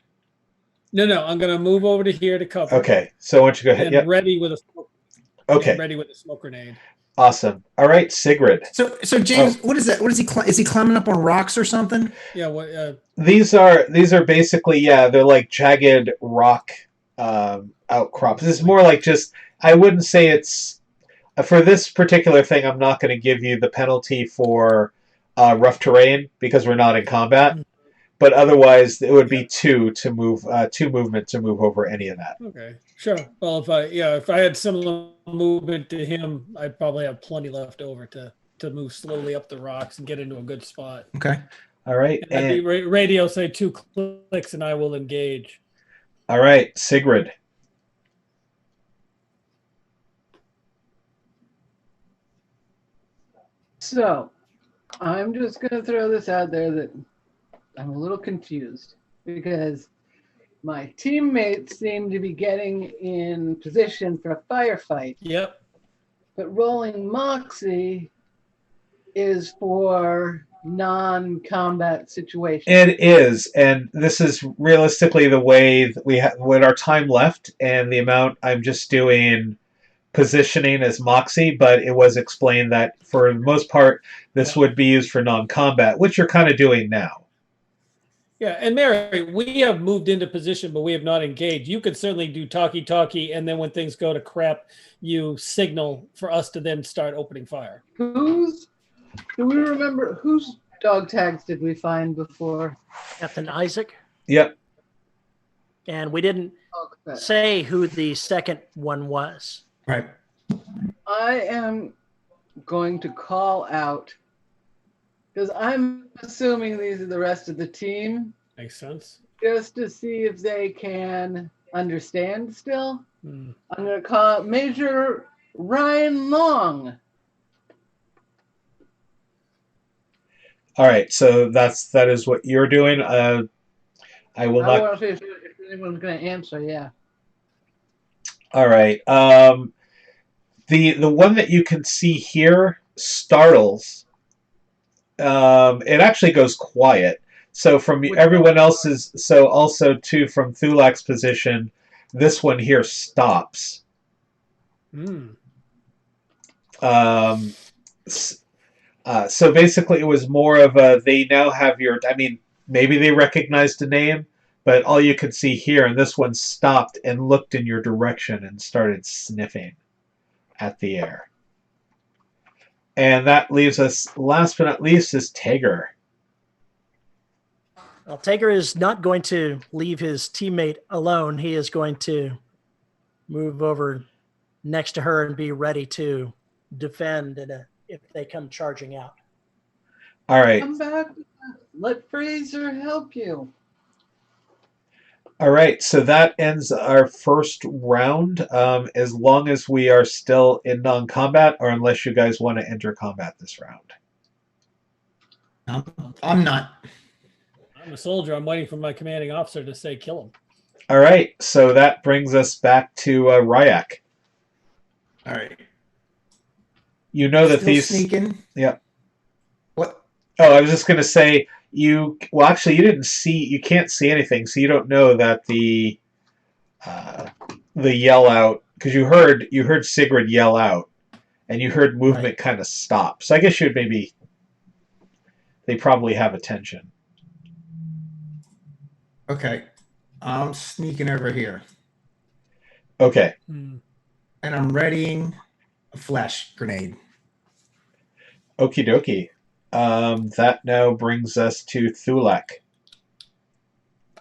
No, I'm going to move over to here to cover. Okay. So why don't you go ahead? And Yep. ready with a smoke, Okay. ready with a smoke grenade. Awesome. All right, Sigrid. So James, what is that? What is he? Is he climbing up on rocks or something? Yeah. What? These are basically, yeah, they're like jagged rock outcrops. It's more like just, I wouldn't say it's for this particular thing. I'm not going to give you the penalty for rough terrain because we're not in combat. But otherwise, it would be two movement to move over any of that. Okay, sure. Well, if I had similar movement to him, I'd probably have plenty left over to move slowly up the rocks and get into a good spot. Okay. All right. And that'd be radio say 2 clicks and I will engage. All right, Sigrid. So, I'm just going to throw this out there that I'm a little confused because my teammates seem to be getting in position for a firefight, Yep. but rolling Moxie is for non-combat situations. It is, and this is realistically the way that we have with our time left and the amount I'm just doing positioning as Moxie, but it was explained that for the most part, this would be used for non-combat, which you're kind of doing now. Yeah, and Mary, we have moved into position, but we have not engaged. You could certainly do talkie-talkie, and then when things go to crap, you signal for us to then start opening fire. Do we remember whose dog tags did we find before? Captain Isaac. Yep. And we didn't Okay. say who the second one was. Right. I am going to call out because I'm assuming these are the rest of the team, Makes sense. just to see if they can understand still. Hmm. I'm going to call out Major Ryan Long. All right, so that is what you're doing. I will I not. want to see if anyone's going to answer. Yeah. All right. The one that you can see here startles. It actually goes quiet. So from everyone else's, so also too from Thulak's position, this one here stops. Hmm. So basically, it was more of a they now have your. I mean, maybe they recognized the name, but all you could see here, and this one stopped and looked in your direction and started sniffing at the air. And that leaves us, last but not least, is Tager. Well, Tager is not going to leave his teammate alone. He is going to move over next to her and be ready to defend if they come charging out. All right. Come back. Let Fraser help you. All right, so that ends our first round. As long as we are still in non-combat, or unless you guys want to enter combat this round. I'm not. I'm a soldier. I'm waiting for my commanding officer to say kill him. All right, so that brings us back to Ryak. All right. You know that Still these. sneaking. Yeah. What? Oh, I was just going to say well, actually, you can't see anything, so you don't know that the yell out, because you heard Sigrid yell out, and you heard movement kind of stop. So I guess they probably have attention. Okay. I'm sneaking over here, Okay. Hmm. and I'm readying a flash grenade. Okie dokie. That now brings us to Thulak.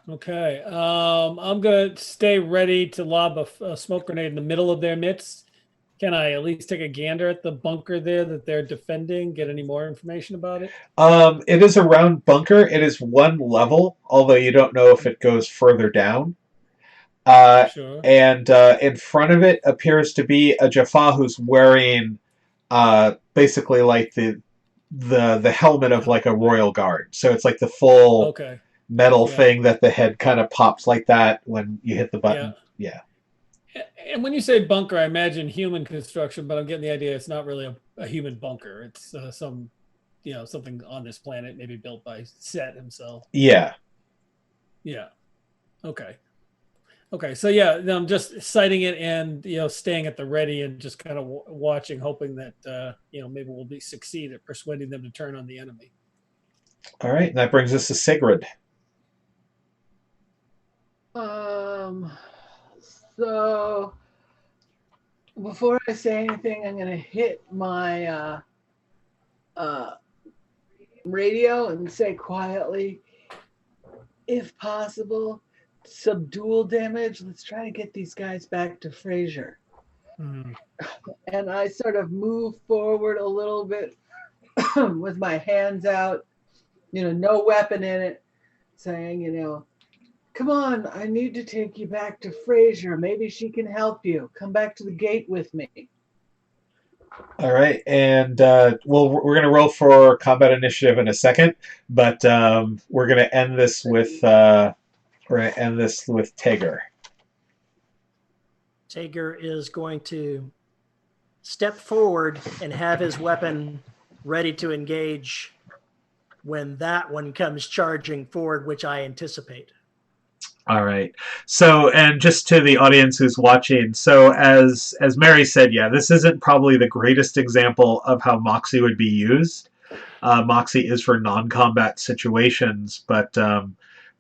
Okay. I'm gonna stay ready to lob a smoke grenade in the middle of their midst. Can I at least take a gander at the bunker there that they're defending? Get any more information about it? It is a round bunker. It is one level, although you don't know if it goes further down. Sure. And in front of it appears to be a Jaffa who's wearing basically like the helmet of like a royal guard. So it's like the full Okay. metal Yeah. thing that the head kind of pops like that when you hit the button. Yeah. And when you say bunker, I imagine human construction, but I'm getting the idea it's not really a human bunker. It's some, something on this planet, maybe built by Set himself. Yeah. Yeah. Okay. Okay. So yeah, I'm just citing it and staying at the ready and just kind of watching, hoping that maybe we'll succeed at persuading them to turn on the enemy. All right, and that brings us to Sigrid. So before I say anything, I'm gonna hit my radio and say quietly, if possible, subdual damage. Let's try to get these guys back to Fraser. Mm. And I sort of move forward a little bit with my hands out, no weapon in it, saying, come on, I need to take you back to Fraser. Maybe she can help you. Come back to the gate with me. All right, and we're going to roll for combat initiative in a second, but we're going to end this with Tager. Tager is going to step forward and have his weapon ready to engage when that one comes charging forward, which I anticipate. All right. So, and just to the audience who's watching, so as Mary said, yeah, this isn't probably the greatest example of how Moxie would be used. Moxie is for non-combat situations, but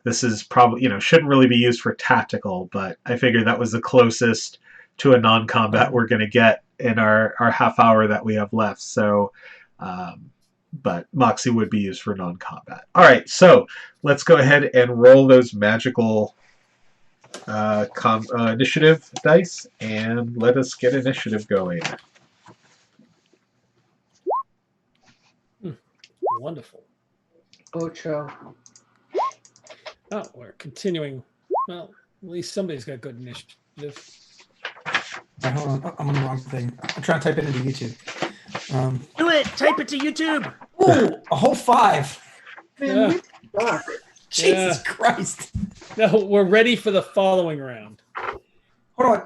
this is probably, shouldn't really be used for tactical, but I figured that was the closest to a non-combat we're going to get in our half hour that we have left. So, but Moxie would be used for non-combat. All right, so let's go ahead and roll those magical initiative dice, and let us get initiative going. Wonderful. Ocho. Oh, we're continuing. Well, at least somebody's got good initiative. Right, hold on. I'm on the wrong thing. I'm trying to type it into YouTube. Do it! Type it to YouTube! Ooh, a whole 5. Man, Yeah. we suck. Jesus Christ. No, we're ready for the following round. Hold on.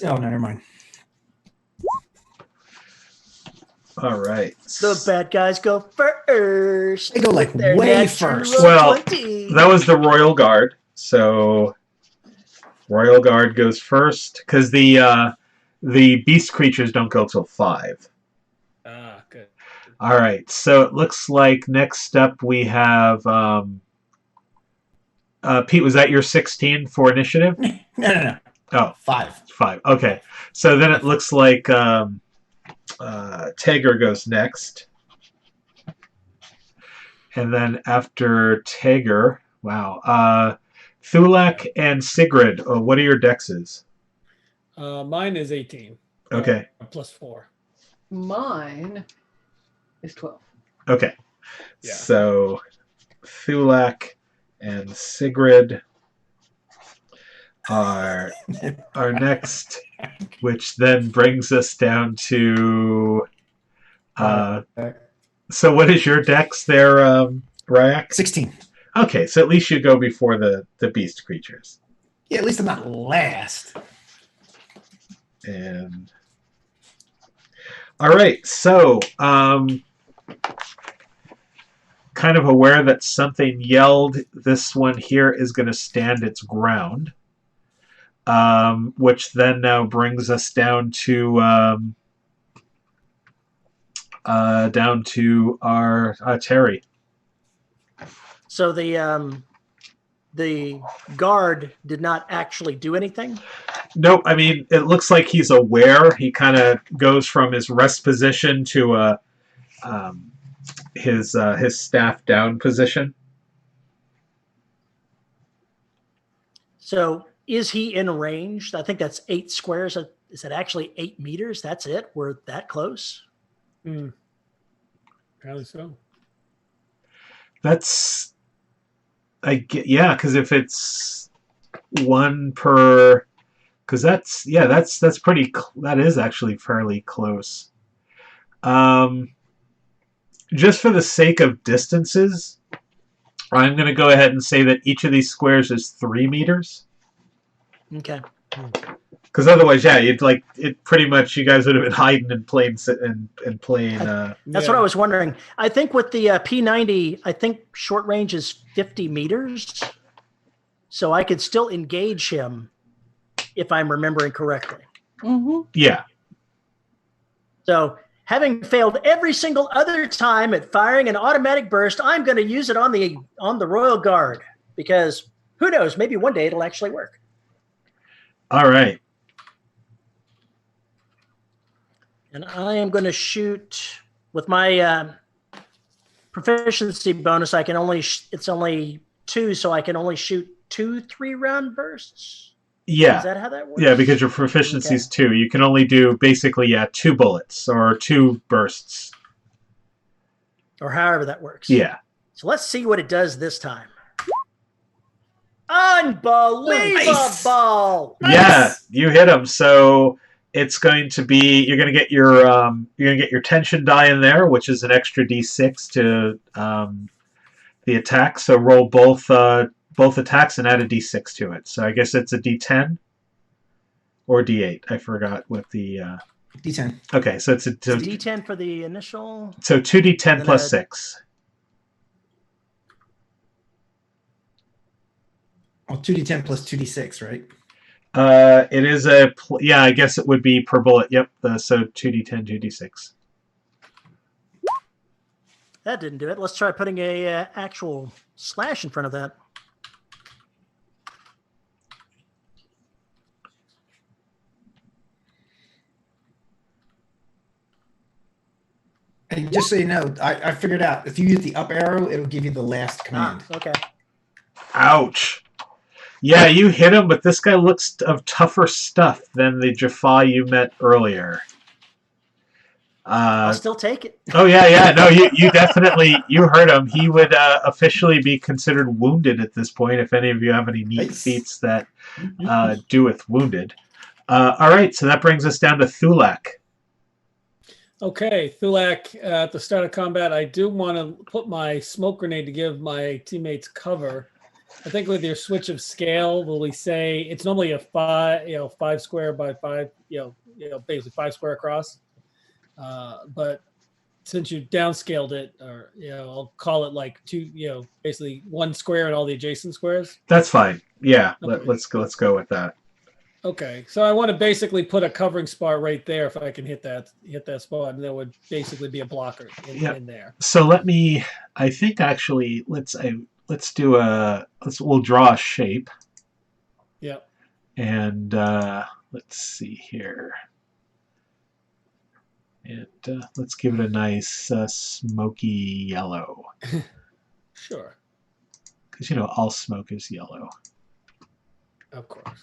Oh, no, never mind. All right. The bad guys go first. They go like They're way natural first. Well, 20. that was the Royal Guard. So Royal Guard goes first because the beast creatures don't go till 5. Ah, good. All right. So it looks like next up we have Pete. Was that your 16 for initiative? No. Oh, 5. 5. Okay. So then it looks like Tager goes next. And then after Tager, wow. Thulak and Sigrid, what are your dexes? Mine is 18. Okay. Plus 4. Mine is 12. Okay. Yeah. So Thulak and Sigrid are next, which then brings us down to so what is your dex there, Ryak? 16. Okay, so at least you go before the beast creatures. Yeah, at least I'm not last. And all right, so kind of aware that something yelled, this one here is going to stand its ground, which then now brings us down to our Terry. So the guard did not actually do anything? Nope. I mean, it looks like he's aware. He kind of goes from his rest position to his staff down position. So is he in range? I think that's 8 squares. Is that actually 8 meters? That's it? We're that close? Apparently so. That's because if it's one per, because that's pretty. That is actually fairly close. Just for the sake of distances, I'm going to go ahead and say that each of these squares is 3 meters. Okay. Because otherwise, you'd it. Pretty much, you guys would have been hiding in plain and playing. That's what I was wondering. I think with the P90, I think short range is 50 meters, so I could still engage him if I'm remembering correctly. Yeah. So, having failed every single other time at firing an automatic burst, I'm going to use it on the Royal Guard because who knows? Maybe one day it'll actually work. All right. And I am going to shoot with my proficiency bonus. I can only it's only 2, so I can only shoot 2 3-round bursts. Yeah. Is that how that works? Yeah, because your proficiency is 2. You can only do basically 2 bullets or 2 bursts. Or however that works. Yeah. So let's see what it does this time. Unbelievable! Nice. Yeah, you hit him. So it's going to be you're going to get your tension die in there, which is an extra d6 to the attack. So roll both attacks and add a d6 to it. So I guess it's a d10 or d8. I forgot what the d10. Okay, so it's a d10 for the initial. So 2d10 plus 6. Well, 2d10 plus 2d6, right? It is I guess it would be per bullet. Yep. So 2d10, 2d6. That didn't do it. Let's try putting a actual slash in front of that. And just so you know, I figured out if you use the up arrow, it'll give you the last command. Okay. Ouch. Yeah, you hit him, but this guy looks of tougher stuff than the Jaffa you met earlier. I'll still take it. Oh yeah. No, you definitely you hurt him. He would officially be considered wounded at this point. If any of you have any neat feats that do with wounded. All right, so that brings us down to Thulak. Okay, Thulak, at the start of combat, I do want to put my smoke grenade to give my teammates cover. I think with your switch of scale, will we say it's normally a 5 square by 5, basically 5 square across. But since you downscaled it, or I'll call it like 2, basically 1 square and all the adjacent squares. That's fine. Yeah, okay. let's go with that. Okay, so I want to basically put a covering spot right there if I can hit that spot, and there would basically be a blocker in there. So I think actually we'll draw a shape. Yep. And let's see here. And let's give it a nice smoky yellow. Sure. Because all smoke is yellow. Of course.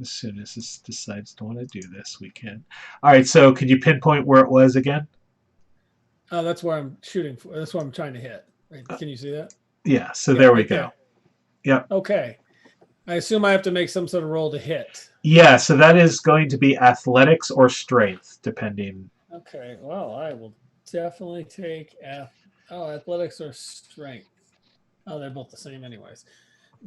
As soon as this decides to want to do this, we can. All right, so could you pinpoint where it was again? That's where I'm shooting for. That's what I'm trying to hit. Right. Can you see that? Yeah, so there we go. There. Yep. Okay. I assume I have to make some sort of roll to hit. Yeah, so that is going to be athletics or strength, depending. Okay, well, I will definitely take athletics or strength. Oh, they're both the same anyways.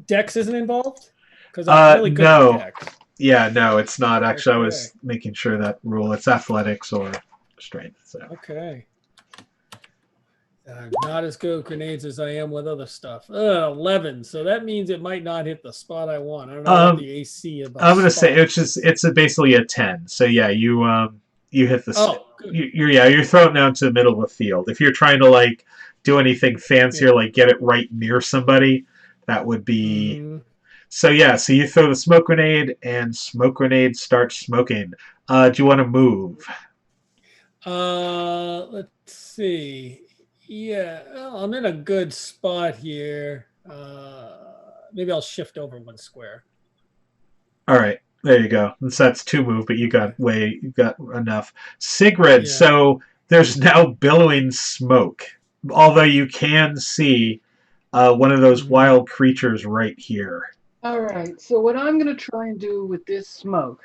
Dex isn't involved? Because I'm really good at Dex. Yeah, no, it's not. Actually, Okay. I was making sure that rule. It's athletics or strength. So. Okay. I'm not as good with grenades as I am with other stuff. 11. So that means it might not hit the spot I want. I don't know what the AC about. I'm gonna say it's basically a 10. So yeah, you hit the. Oh, good. You're throwing down to the middle of the field. If you're trying to do anything fancier, like get it right near somebody, that would be. Mm-hmm. So yeah, so you throw the smoke grenade, and smoke grenade starts smoking. Do you want to move? Let's see. Yeah, I'm in a good spot here. maybe I'll shift over 1 square. All right, there you go. So that's 2 move, but you got enough. Sigrid, Yeah. so there's now billowing smoke, although you can see one of those wild creatures right here. All right. So what I'm gonna try and do with this smoke.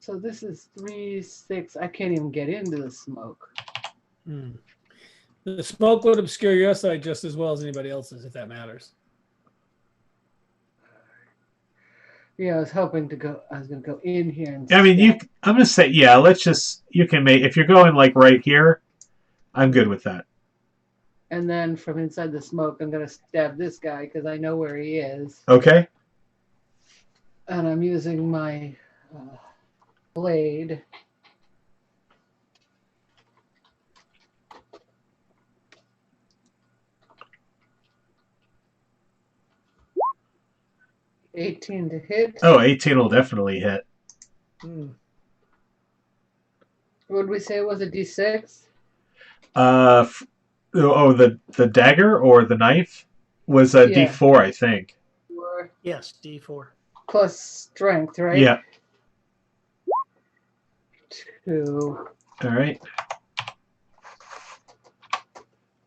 So this is 3, 6. I can't even get into the smoke. The smoke would obscure your side just as well as anybody else's, if that matters. Yeah, I was hoping to go. I was gonna go in here. And I mean, I'm gonna say, yeah. Let's just. You can make if you're going like right here. I'm good with that. And then from inside the smoke, I'm gonna stab this guy because I know where he is. Okay. And I'm using my blade. $18 to hit. Oh, 18 will definitely hit. What did we say it was a D6? The dagger or the knife was a D4, I think. Yes, D4. Plus strength, right? Yeah. 2. All right.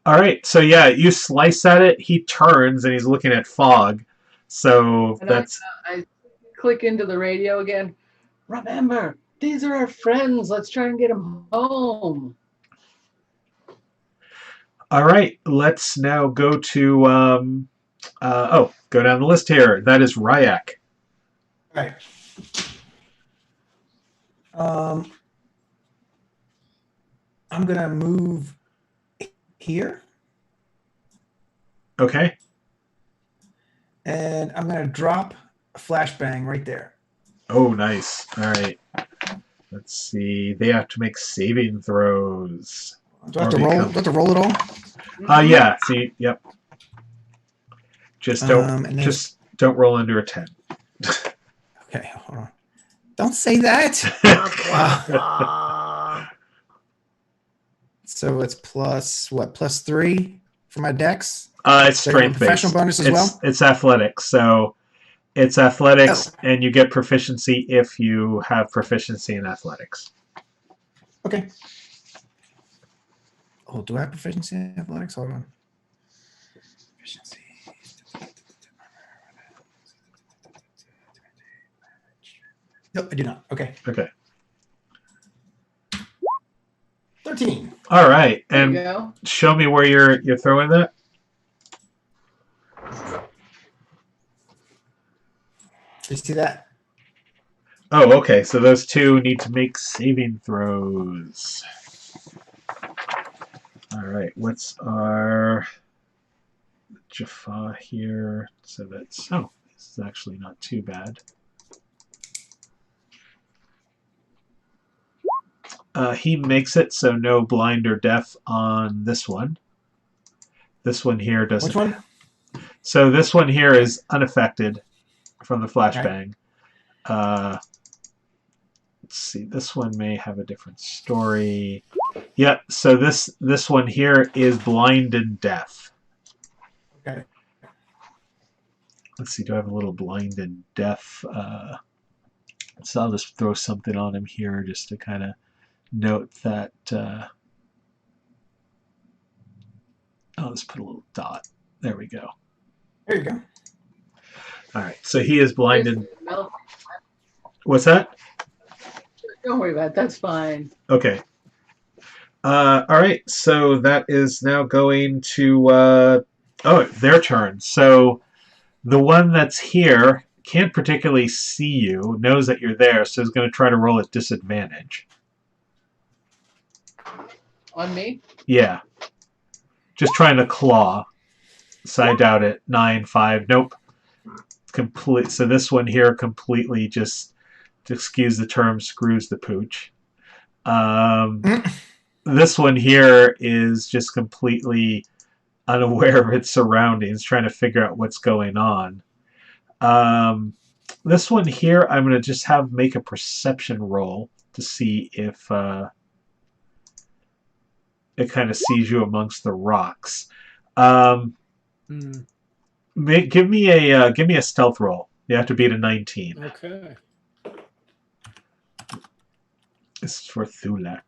All right. So yeah, you slice at it. He turns and he's looking at fog. So And that's. I click into the radio again. Remember, these are our friends. Let's try and get them home. All right. Let's now go to. Go down the list here. That is Ryak. All right. I'm gonna move here. Okay. And I'm gonna drop a flashbang right there. Oh, nice. All right. Let's see. They have to make saving throws. Do I have to roll? Do I have to roll it all? Yeah. See. Yep. Just don't roll under a 10. Okay. Hold on. Don't say that. So it's plus what? Plus 3 for my dex. It's strength based. Professional bonus as well. It's athletics. So it's athletics, and you get proficiency if you have proficiency in athletics. Okay. Oh, do I have proficiency in athletics? Hold on. Proficiency. Nope, I do not. Okay. Okay. 13. All right, There and you go. show me where you're throwing that. You see that? Oh, okay. So those two need to make saving throws. All right. What's our Jaffa here? So that's this is actually not too bad. He makes it, so no blind or deaf on this one. This one here doesn't. Which one? So this one here is unaffected from the flashbang. Okay. Let's see. This one may have a different story. Yep. So this one here is blind and deaf. Okay. Let's see. Do I have a little blind and deaf? So I'll just throw something on him here just to kind of note that. I'll just put a little dot. There we go. There you go. All right. So he is blind and. What's that? Don't worry about it. That's fine. Okay. All right. So that is now going to their turn. So the one that's here can't particularly see you, knows that you're there, so is going to try to roll at disadvantage. On me? Yeah. Just trying to claw. So I doubt it. 9, 5. Nope. Complete. So this one here completely just, to excuse the term, screws the pooch. This one here is just completely unaware of its surroundings, trying to figure out what's going on. This one here, I'm going to just have make a perception roll to see if It kind of sees you amongst the rocks. Give me a stealth roll. You have to beat a 19. Okay. This is for Thulak.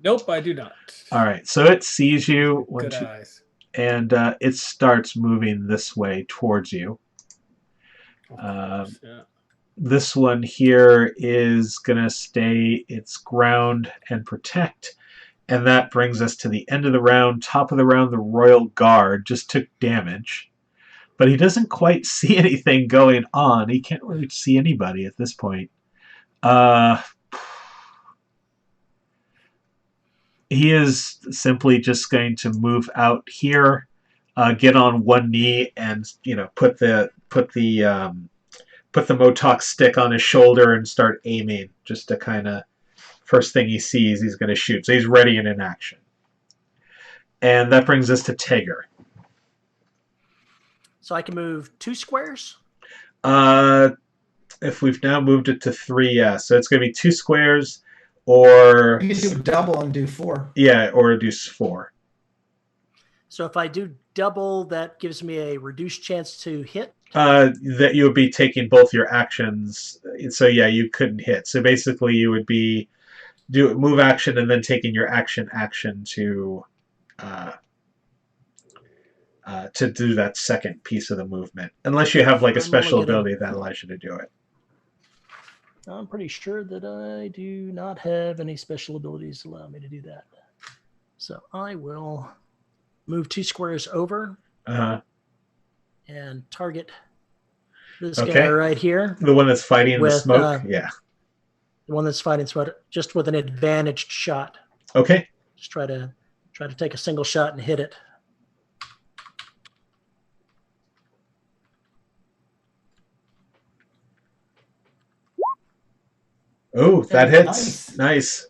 Nope, I do not. All right, so it sees you, Good eyes. and it starts moving this way towards you. Yeah. This one here is gonna stay its ground and protect, and that brings us to the end of the round. Top of the round, the Royal Guard just took damage, but he doesn't quite see anything going on. He can't really see anybody at this point. He is simply just going to move out here, get on one knee, and put the Motok stick on his shoulder and start aiming. Just to kind of, first thing he sees, he's going to shoot. So he's ready and in action. And that brings us to Teger. So I can move 2 squares? If we've now moved it to 3, yeah. So it's going to be 2 squares. Or you can do double and do 4. Yeah, or do 4. So if I do double, that gives me a reduced chance to hit? That you would be taking both your actions. So yeah, you couldn't hit. So basically you would be move action and then taking your action to do that second piece of the movement. Unless you have like a special ability that allows you to do it. I'm pretty sure that I do not have any special abilities that allow me to do that. So I will move 2 squares over and target this guy right here. The one that's fighting the smoke? Yeah. The one that's fighting smoke, just with an advantaged shot. Okay. Just try to take a single shot and hit it. Oh, that hits. Nice.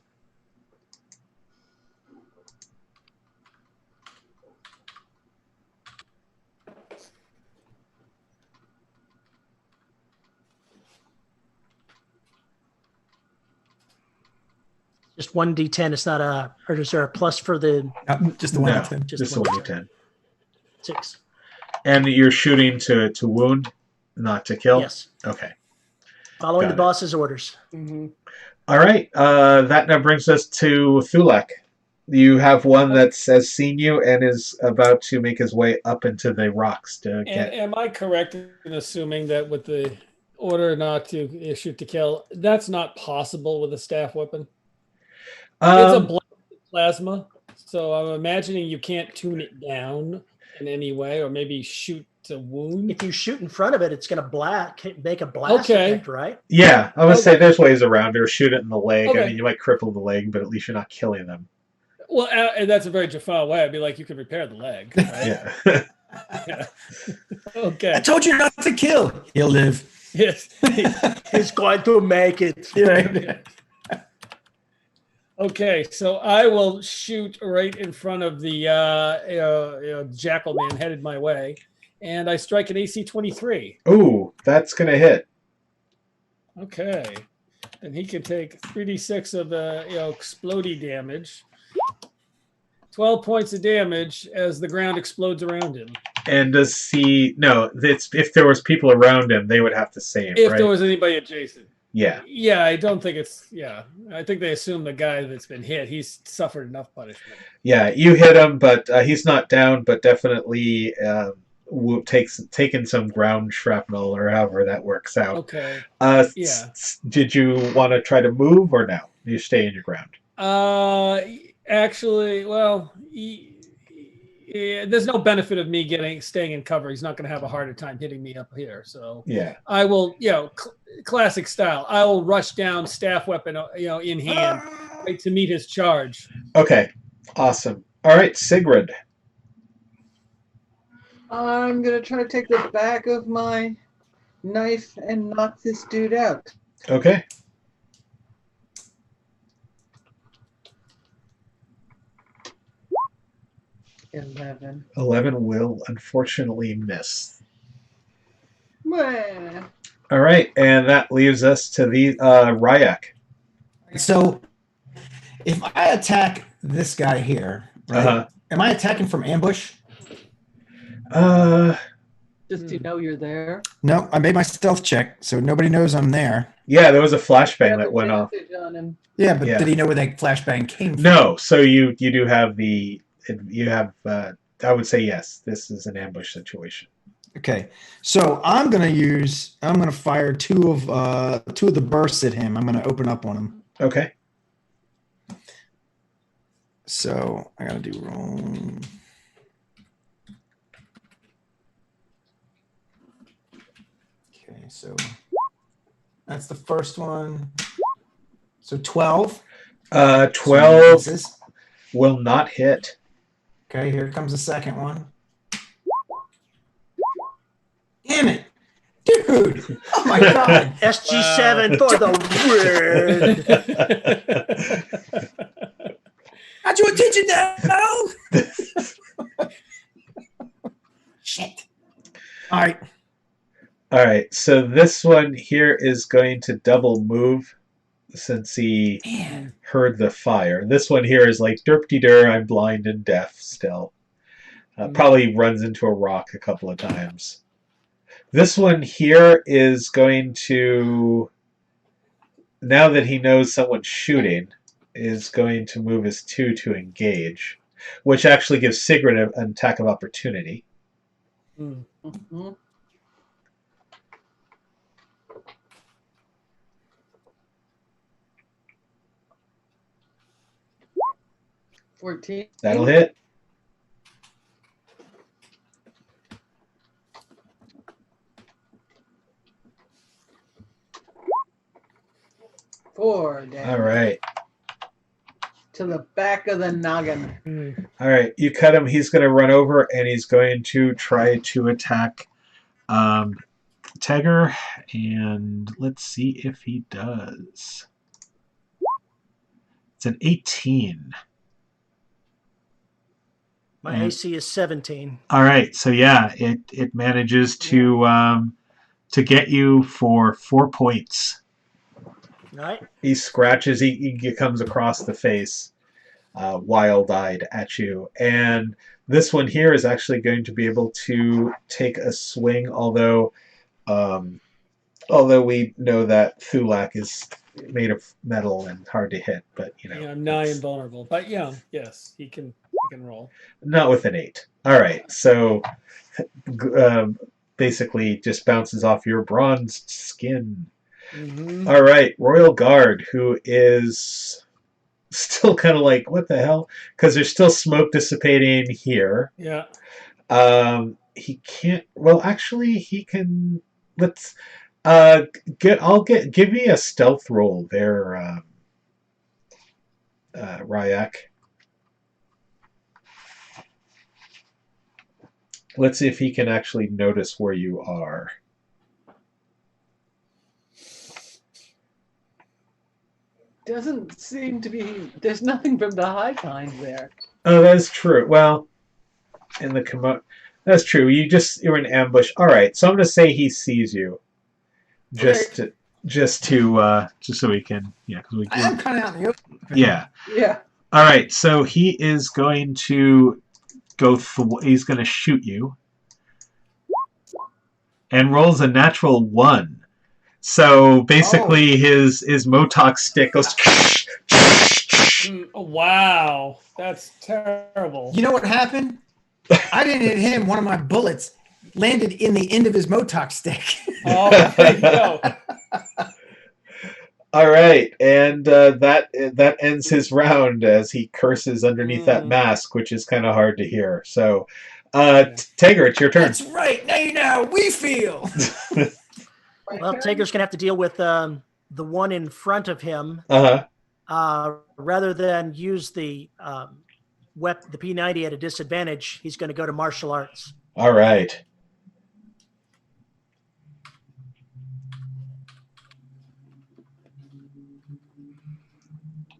Just 1d10. It's not or is there a plus for the? Just the 1d10. No, just the 1d10. 6. And you're shooting to wound, not to kill? Yes. Okay. Following the boss's orders. Mm-hmm. All right. That now brings us to Thulak. You have one that has seen you and is about to make his way up into the rocks to get. Am I correct in assuming that with the order not to shoot to kill, that's not possible with a staff weapon? It's a blast plasma, so I'm imagining you can't tune it down in any way, or maybe shoot to wound. If you shoot in front of it, it's going to make a blast effect, right? Yeah, I would say there's ways around it, or shoot it in the leg. I mean, you might cripple the leg, but at least you're not killing them. Well, and that's a very Jafar way. I'd be like, you can repair the leg, right? Yeah. Yeah. Okay. I told you not to kill. He'll live. Yes. He's going to make it. Yeah. Okay, so I will shoot right in front of the jackal man headed my way, and I strike an AC 23. Ooh, that's gonna hit. Okay, and he can take 3d6 of explodey damage. 12 points of damage as the ground explodes around him. And does he? No, if there was people around him, they would have to save. If right? there was anybody adjacent. Yeah. Yeah, I don't think it's. Yeah, I think they assume the guy that's been hit, he's suffered enough punishment. Yeah, you hit him, but he's not down, but definitely taken some ground shrapnel or however that works out. Okay. Yeah. Did you want to try to move or no? You stay in your ground. Actually, well, there's no benefit of me staying in cover. He's not going to have a harder time hitting me up here. So yeah, I will, classic style. I will rush down, staff weapon, in hand, right to meet his charge. Okay, awesome. All right, Sigrid. I'm gonna try to take the back of my knife and knock this dude out. Okay. Eleven. 11 will unfortunately miss. Meh. All right, and that leaves us to the Ryak. So If I attack this guy here, right? Am I attacking from ambush? Just to know you're there. No, I made my stealth check, so nobody knows I'm there. Yeah, there was a flashbang that went off. On him. Yeah, but did he know where that flashbang came from? No, so you do have I would say yes, this is an ambush situation. Okay, so I'm gonna fire two of the bursts at him. I'm gonna open up on him. Okay. So I gotta do roll. Okay, so that's the first one. So 12. 12 will not hit. Okay, here comes the second one. Damn it. Dude. Oh my God. SG7 for the win. Got your attention now. Shit. All right. So this one here is going to double move since he heard the fire. This one here is like derp-de-dur, I'm blind and deaf still. Probably runs into a rock a couple of times. This one here is going to, now that he knows someone's shooting, is going to move his 2 to engage, which actually gives Sigrid an attack of opportunity. Mm-hmm. 14. That'll hit. Four damage. All right. To the back of the noggin. All right, you cut him. He's going to run over and he's going to try to attack Tegger. And let's see if he does. It's an 18. My AC is 17. All right, so yeah, it manages to get you for 4 points. All right. He scratches. He comes across the face, wild-eyed at you, and this one here is actually going to be able to take a swing. Although we know that Thulak is made of metal and hard to hit, but you know. Yeah, I'm nigh invulnerable, but yeah, yes, he can roll. Not with an 8. All right, so basically just bounces off your bronzed skin. Mm-hmm. All right, Royal Guard, who is still kind of like, what the hell? Because there's still smoke dissipating here. Yeah. He can't. Well, actually, he can. Let's give me a stealth roll there, Ryak. Let's see if he can actually notice where you are. Doesn't seem to be. There's nothing from the high kind there. Oh, that's true. Well, in the that's true. You're in ambush. All right, so I'm going to say he sees you. Just so we can, because I am kind of out in the open. Yeah. Yeah. All right, so he is going to he's going to shoot you, and rolls a natural 1. So basically, his Motok stick goes. Wow, that's terrible. You know what happened? I didn't hit him. One of my bullets landed in the end of his Motok stick. Oh, there you go. All right, and that ends his round as he curses underneath that mask, which is kind of hard to hear. So, Tegger, it's your turn. That's right. Now you know how we feel. Well, Taker's going to have to deal with the one in front of him. Rather than use the the P90 at a disadvantage, he's going to go to martial arts. All right.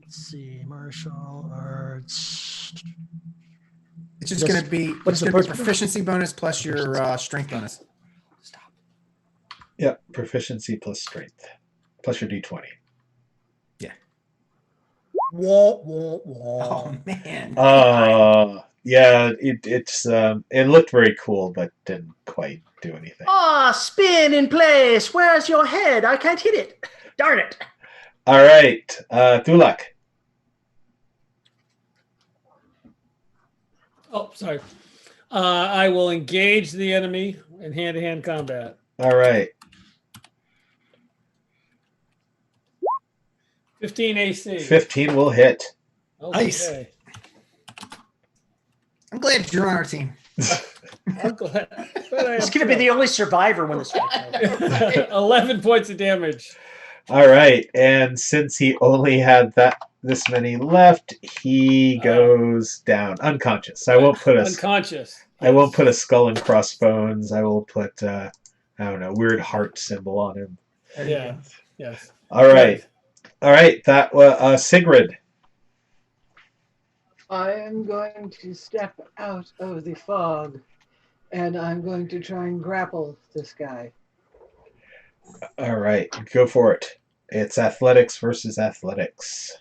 Let's see, martial arts. It's just going to be proficiency bonus plus your strength bonus. Yep, proficiency plus strength, plus your D20. Yeah. Wah, wah, wah. Oh man. Yeah, it looked very cool, but didn't quite do anything. Ah, spin in place. Where's your head? I can't hit it. Darn it. All right, Thulak. Oh, sorry. I will engage the enemy in hand-to-hand combat. All right. 15 AC. 15 will hit. Okay. Nice. I'm glad you're on our team. I'm glad. He's going to be the only survivor when this fight's over. 11 points of damage. All right, and since he only had this many left, he goes down unconscious. I won't put unconscious. I won't put a skull and crossbones. I will put I don't know, weird heart symbol on him. Yeah. Yes. All right. All right. That was Sigrid. I am going to step out of the fog, and I'm going to try and grapple this guy. All right, go for it. It's athletics versus athletics.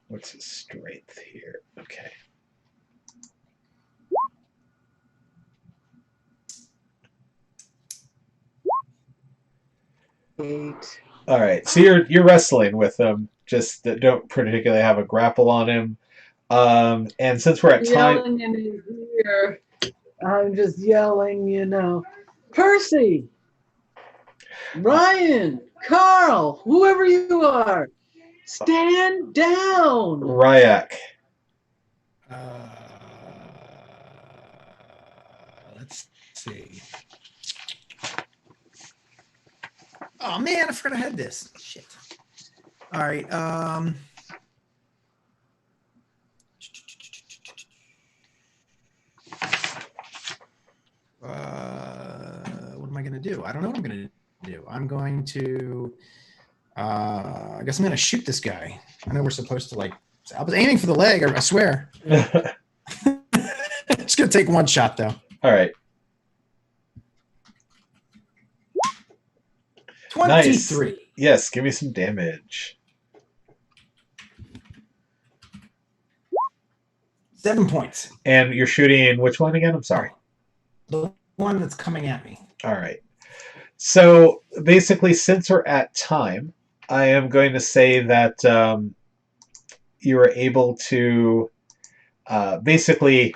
What's his strength here? Okay. Eight. All right, so you're wrestling with him. Just that don't particularly have a grapple on him. And since we're at time, Yelling in his ear. I'm just yelling, Percy, Ryan, Carl, whoever you are, stand down. Ryak. Let's see. Oh man, I forgot I had this. Shit. All right. What am I going to do? I don't know what I'm going to do. I'm going to. I guess I'm going to shoot this guy. I know we're supposed to I was aiming for the leg. I swear. It's going to take one shot though. All right. 23. Nice. Yes, give me some damage. 7 points. And you're shooting which one again? I'm sorry. The one that's coming at me. All right. So basically, since we're at time, I am going to say that you are able to basically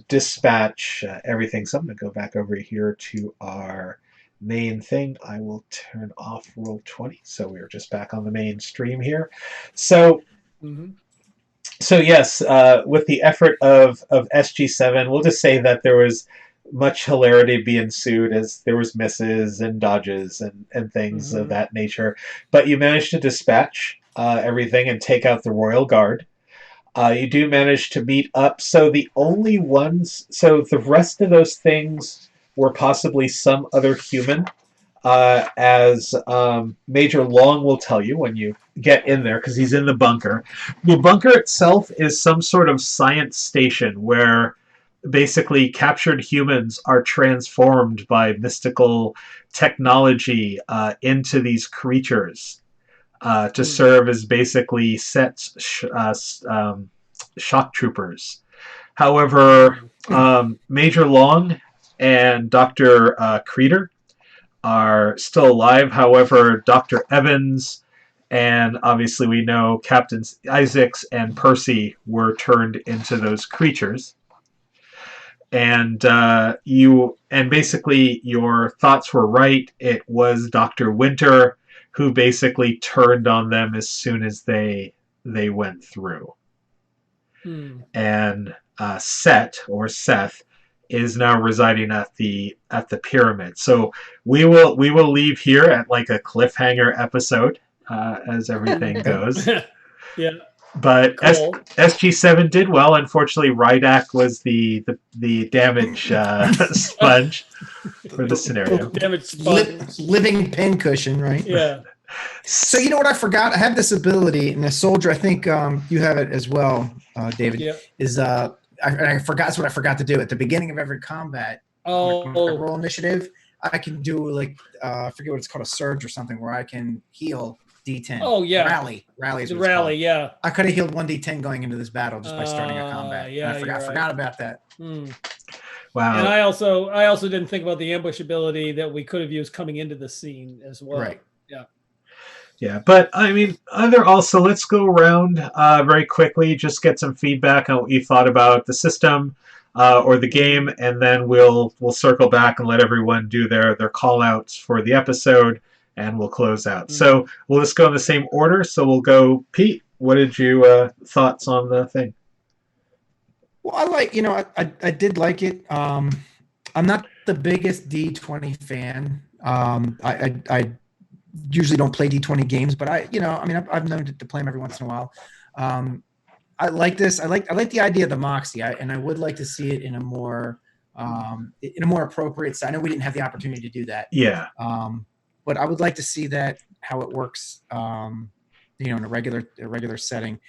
dispatch everything. So I'm going to go back over here to our main thing. I will turn off Roll20. So we're just back on the main stream here. So, so yes, with the effort of SG7, we'll just say that there was much hilarity be ensued as there was misses and dodges and things of that nature. But you managed to dispatch everything and take out the Royal Guard. You do manage to meet up. So the only ones, so the rest of those things were possibly some other human, as Major Long will tell you when you get in there, because he's in the bunker. The bunker itself is some sort of science station where basically captured humans are transformed by mystical technology into these creatures to serve as basically shock troopers. However, Major Long and Dr. Creeder are still alive. However, Dr. Evans and obviously we know Captains Isaacs and Percy were turned into those creatures. And basically your thoughts were right. It was Dr. Winter who basically turned on them as soon as they went through. And Seth is now residing at the pyramid. So we will leave here at like a cliffhanger episode as everything goes. Yeah. But Cool. SG7 did well. Unfortunately, Rydak was the damage sponge for the scenario. Damage sponge. Living pincushion, right? Yeah. So you know what I forgot? I have this ability, and a soldier, I think you have it as well, David. Yeah. Is I forgot. That's what I forgot to do at the beginning of every combat. When I roll initiative, I can do I forget what it's called, a surge or something, where I can heal D10. Oh, yeah. Rally is The what it's rally, called. yeah. I could have healed 1d10 going into this battle just by starting a combat. Yeah, And I you're forgot about that. right. Wow. And I also didn't think about the ambush ability that we could have used coming into the scene as well. Right. Yeah. Yeah, but I mean, also let's go around very quickly, just get some feedback on what you thought about the system or the game, and then we'll circle back and let everyone do their call outs for the episode, and we'll close out. So we'll just go in the same order. So we'll go, Pete. What did you thoughts on the thing? Well, I did like it. I'm not the biggest D20 fan. I usually don't play D20 games, but I've known to play them every once in a while. I like this. I like the idea of the Moxie, and I would like to see it in a more appropriate side. I know we didn't have the opportunity to do that. Yeah. But I would like to see that how it works. In a regular setting.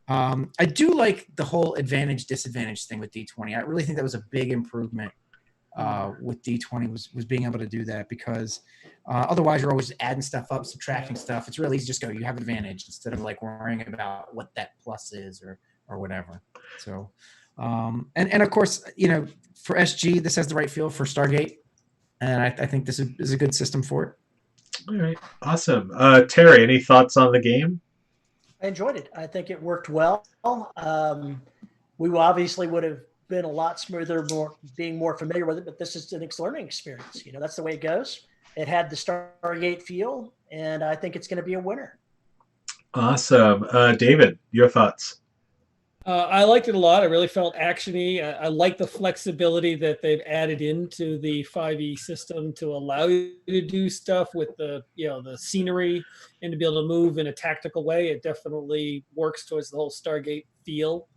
I do like the whole advantage disadvantage thing with D20. I really think that was a big improvement with D20 was being able to do that, because otherwise you're always adding stuff up, subtracting stuff. It's really easy to just go, you have advantage, instead of like worrying about what that plus is or whatever. So, and of course, for SG, this has the right feel for Stargate, and I think this is a good system for it. All right, awesome. Terry, any thoughts on the game? I enjoyed it. I think it worked well. We obviously would have been a lot smoother, being more familiar with it, but this is an learning experience. That's the way it goes. It had the Stargate feel, and I think it's going to be a winner. Awesome. David, your thoughts? I liked it a lot. I really felt actiony. I like the flexibility that they've added into the 5e system to allow you to do stuff with the scenery and to be able to move in a tactical way. It definitely works towards the whole Stargate feel.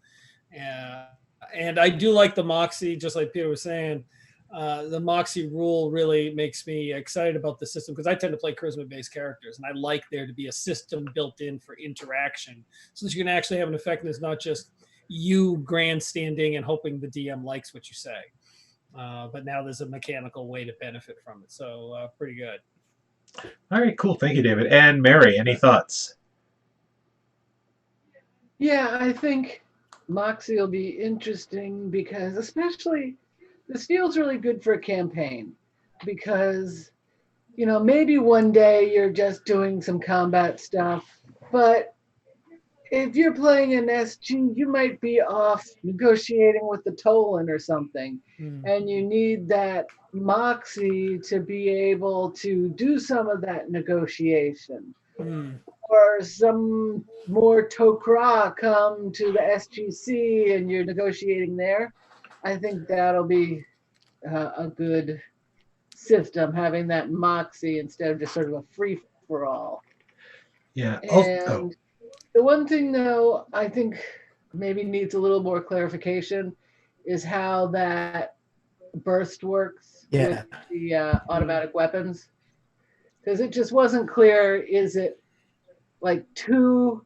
And I do like the Moxie, just like Peter was saying. The Moxie rule really makes me excited about the system, because I tend to play charisma-based characters, and I like there to be a system built in for interaction, so that you can actually have an effect, and it's not just you grandstanding and hoping the DM likes what you say. But now there's a mechanical way to benefit from it, so pretty good. All right, cool. Thank you, David. And Mary, any thoughts? Yeah, I think Moxie will be interesting, because especially this feels really good for a campaign, because, maybe one day you're just doing some combat stuff, but if you're playing an SG, you might be off negotiating with the Tolan or something, and you need that Moxie to be able to do some of that negotiation. Or some more Tok'ra come to the SGC and you're negotiating there. I think that'll be a good system, having that Moxie instead of just sort of a free-for-all. Yeah. And the one thing, though, I think maybe needs a little more clarification is how that burst works with the automatic weapons. Because it just wasn't clear, is it like 2,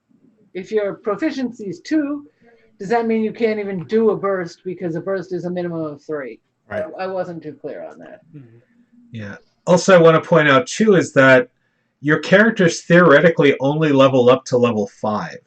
if your proficiency is 2, does that mean you can't even do a burst, because a burst is a minimum of 3? Right. I wasn't too clear on that. Yeah. Also, I want to point out, too, is that your characters theoretically only level up to level 5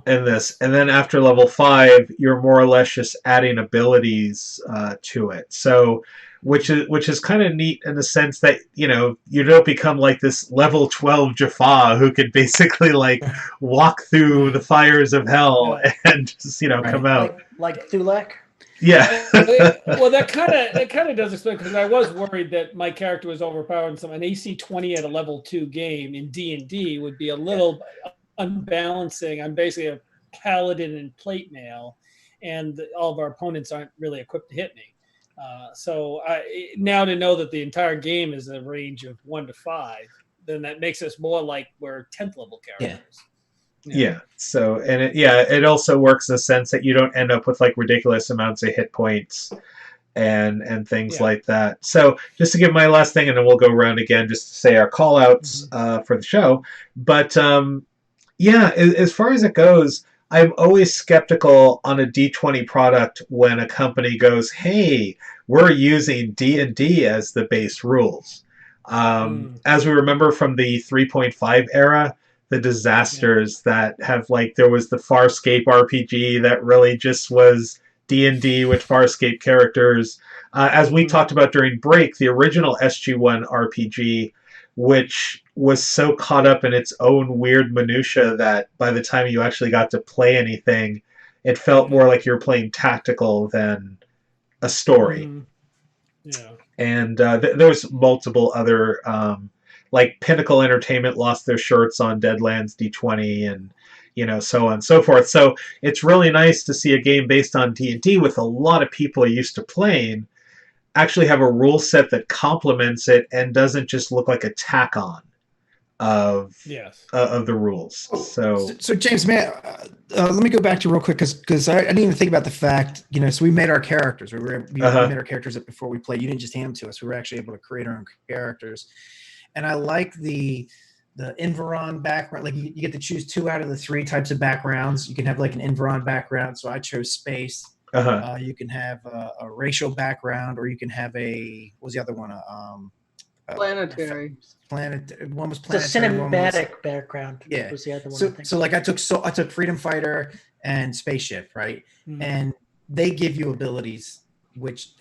in this. And then after level 5, you're more or less just adding abilities to it. So, which is kind of neat in the sense that, you don't become like this level 12 Jaffa who could basically like walk through the fires of hell and just, come out. Like Thulek? Yeah. Well, that kind of does explain, because I was worried that my character was overpowered. An AC 20 at a level 2 game in D&D would be a little unbalancing. I'm basically a paladin and plate mail, and all of our opponents aren't really equipped to hit me. So now to know that the entire game is a range of 1 to 5, then that makes us more like we're 10th level characters. Yeah. So, and it also works in the sense that you don't end up with like ridiculous amounts of hit points and things like that. So just to give my last thing, and then we'll go around again just to say our call outs for the show. But as far as it goes, I'm always skeptical on a D20 product when a company goes, hey, we're using D&D as the base rules. As we remember from the 3.5 era, the disasters that have, like, there was the Farscape RPG that really just was D&D with Farscape characters. As we talked about during break, the original SG-1 RPG, which was so caught up in its own weird minutia that by the time you actually got to play anything, it felt more like you were playing tactical than a story. Yeah. And there was multiple other, like Pinnacle Entertainment lost their shirts on Deadlands D20, and so on and so forth. So it's really nice to see a game based on D&D with a lot of people used to playing actually have a rule set that complements it and doesn't just look like a tack on of the rules. So James, man, let me go back to you real quick because I didn't even think about the fact, so we made our characters. We made our characters up before we played. You didn't just hand them to us. We were actually able to create our own characters. And I like the Environ background. Like you get to choose 2 out of the 3 types of backgrounds. You can have like an Environ background. So I chose space. You can have a racial background, or you can have what was the other one? Planetary. One was planetary. The cinematic background. Yeah. Was the other one. So like I took Freedom Fighter and Spaceship, right? And they give you abilities which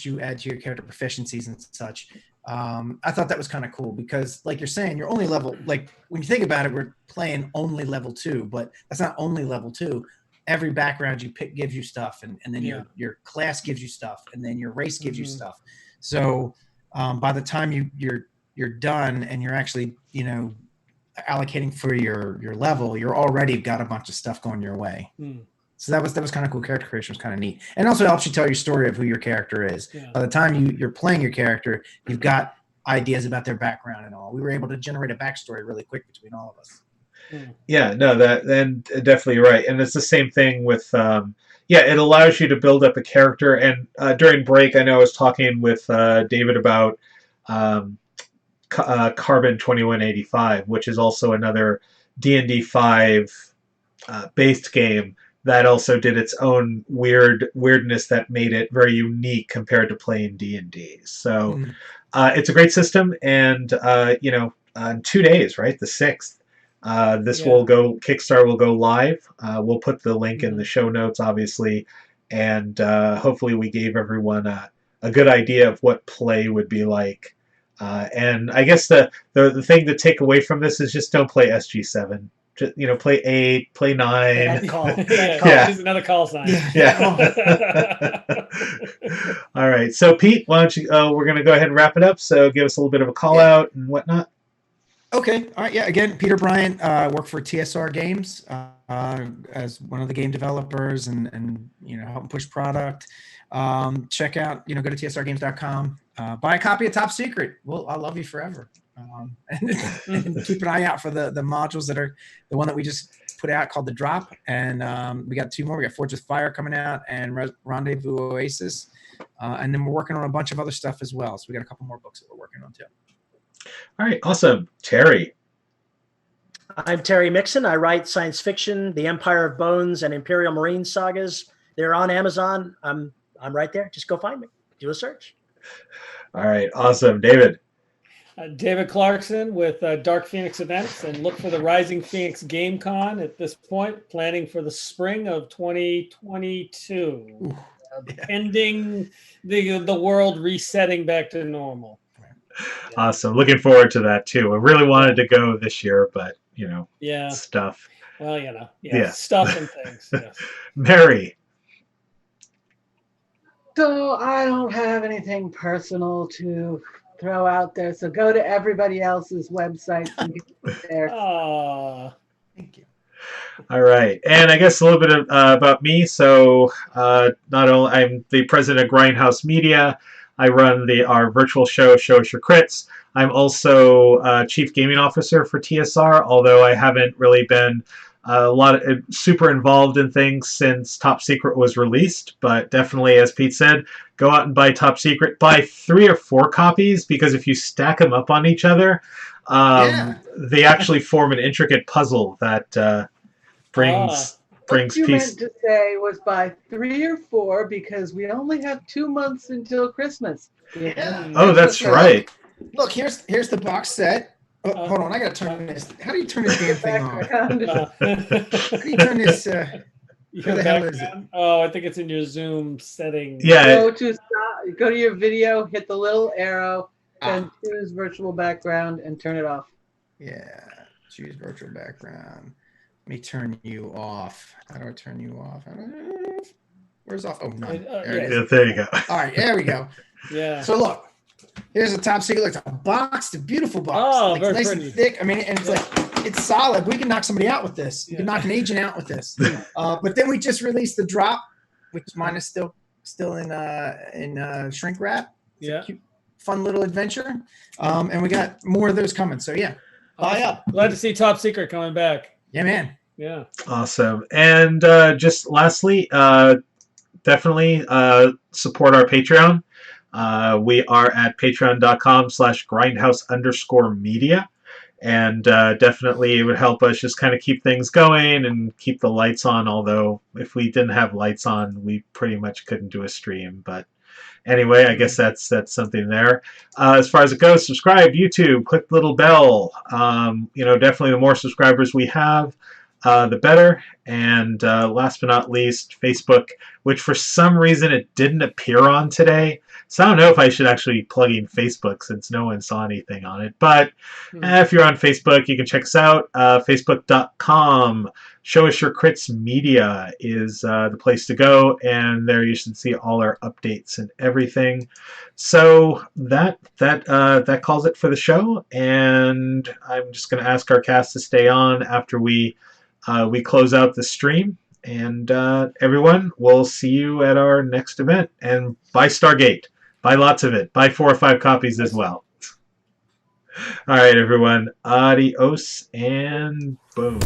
you add to your character proficiencies and such. I thought that was kind of cool because, like you're saying, you're only level. Like when you think about it, we're playing only level 2, but that's not only level 2. Every background you pick gives you stuff, and then your class gives you stuff, and then your race gives you stuff. So by the time you're done and you're actually allocating for your level, you're already got a bunch of stuff going your way. So that was kind of cool. Character creation was kind of neat, and also helps you tell your story of who your character is. By the time you're playing your character, you've got ideas about their background and all. We were able to generate a backstory really quick between all of us. Yeah, no, then definitely right. And it's the same thing with, it allows you to build up a character. And during break, I know I was talking with David about Carbon 2185, which is also another D&D 5 based game that also did its own weirdness that made it very unique compared to playing D&D. So it's a great system. And, in 2 days, right, the 6th, Kickstarter will go live. We'll put the link in the show notes, obviously, and hopefully we gave everyone a good idea of what play would be like. And I guess the thing to take away from this is just don't play SG7. Just, play 8, play 9. That call. Just another call sign. Yeah. All right. So Pete, why don't you? We're going to go ahead and wrap it up. So give us a little bit of a call out and whatnot. Okay. All right. Yeah. Again, Peter Bryant, work for TSR Games as one of the game developers and help push product. Check out, go to tsrgames.com. Buy a copy of Top Secret. Well, I'll love you forever. And keep an eye out for the modules that are the one that we just put out called The Drop. And we got 2 more. We got Forge with Fire coming out and Rendezvous Oasis. And then we're working on a bunch of other stuff as well. So we got a couple more books that we're working on too. All right, awesome. Terry. I'm Terry Mixon. I write science fiction, The Empire of Bones, and Imperial Marine sagas. They're on Amazon. I'm right there. Just go find me. Do a search. All right, awesome. David. David Clarkson with Dark Phoenix Events, and look for the Rising Phoenix Game Con at this point, planning for the spring of 2022, pending the world resetting back to normal. Awesome. Looking forward to that too. I really wanted to go this year, but stuff. Well, stuff and things. Yes. Mary. So I don't have anything personal to throw out there. So go to everybody else's website and get there. Thank you. All right, and I guess a little bit about me. So not only I'm the president of Grindhouse Media. I run our virtual show Us Your Crits. I'm also chief gaming officer for TSR, although I haven't really been super involved in things since Top Secret was released. But definitely, as Pete said, go out and buy Top Secret. Buy 3 or 4 copies, because if you stack them up on each other, they actually form an intricate puzzle that brings What you peace. meant to say was buy 3 or 4, because we only have 2 months until Christmas. Oh, that's right. Look, here's the box set. Oh, hold on, I gotta turn this. How do you turn this damn thing on? How do you turn this? Where the hell is it? Oh, I think it's in your Zoom settings. Yeah. Go to your video, hit the little arrow, and choose virtual background and turn it off. Yeah, choose virtual background. Let me turn you off. How do I turn you off? Where's off? Oh, no. There you go. All right, there we go. Yeah. So look, here's a top secret. Look, it's a box, a beautiful box. Oh, like, very nice pretty. and thick. I mean, and it's like it's solid. We can knock somebody out with this. You can knock an agent out with this. But then we just released the drop, which mine is still in shrink wrap. It's a cute, fun little adventure. And we got more of those coming. So yeah, buy up. Glad to see Top Secret coming back. Yeah, man. Yeah. Awesome. And just lastly, definitely support our Patreon. We are at patreon.com/grindhouse_media. And definitely it would help us just kind of keep things going and keep the lights on. Although if we didn't have lights on, we pretty much couldn't do a stream. But anyway, I guess that's something there. As far as it goes, subscribe, YouTube, click the little bell. Definitely the more subscribers we have, the better. And last but not least, Facebook, which for some reason it didn't appear on today. So I don't know if I should actually plug in Facebook since no one saw anything on it. But if you're on Facebook, you can check us out. Facebook.com. Show Us Your Crits Media is the place to go. And there you should see all our updates and everything. So that calls it for the show. And I'm just going to ask our cast to stay on after we close out the stream. And everyone, we'll see you at our next event. And buy Stargate. Buy lots of it. Buy 4 or 5 copies as well. All right, everyone. Adios and boom.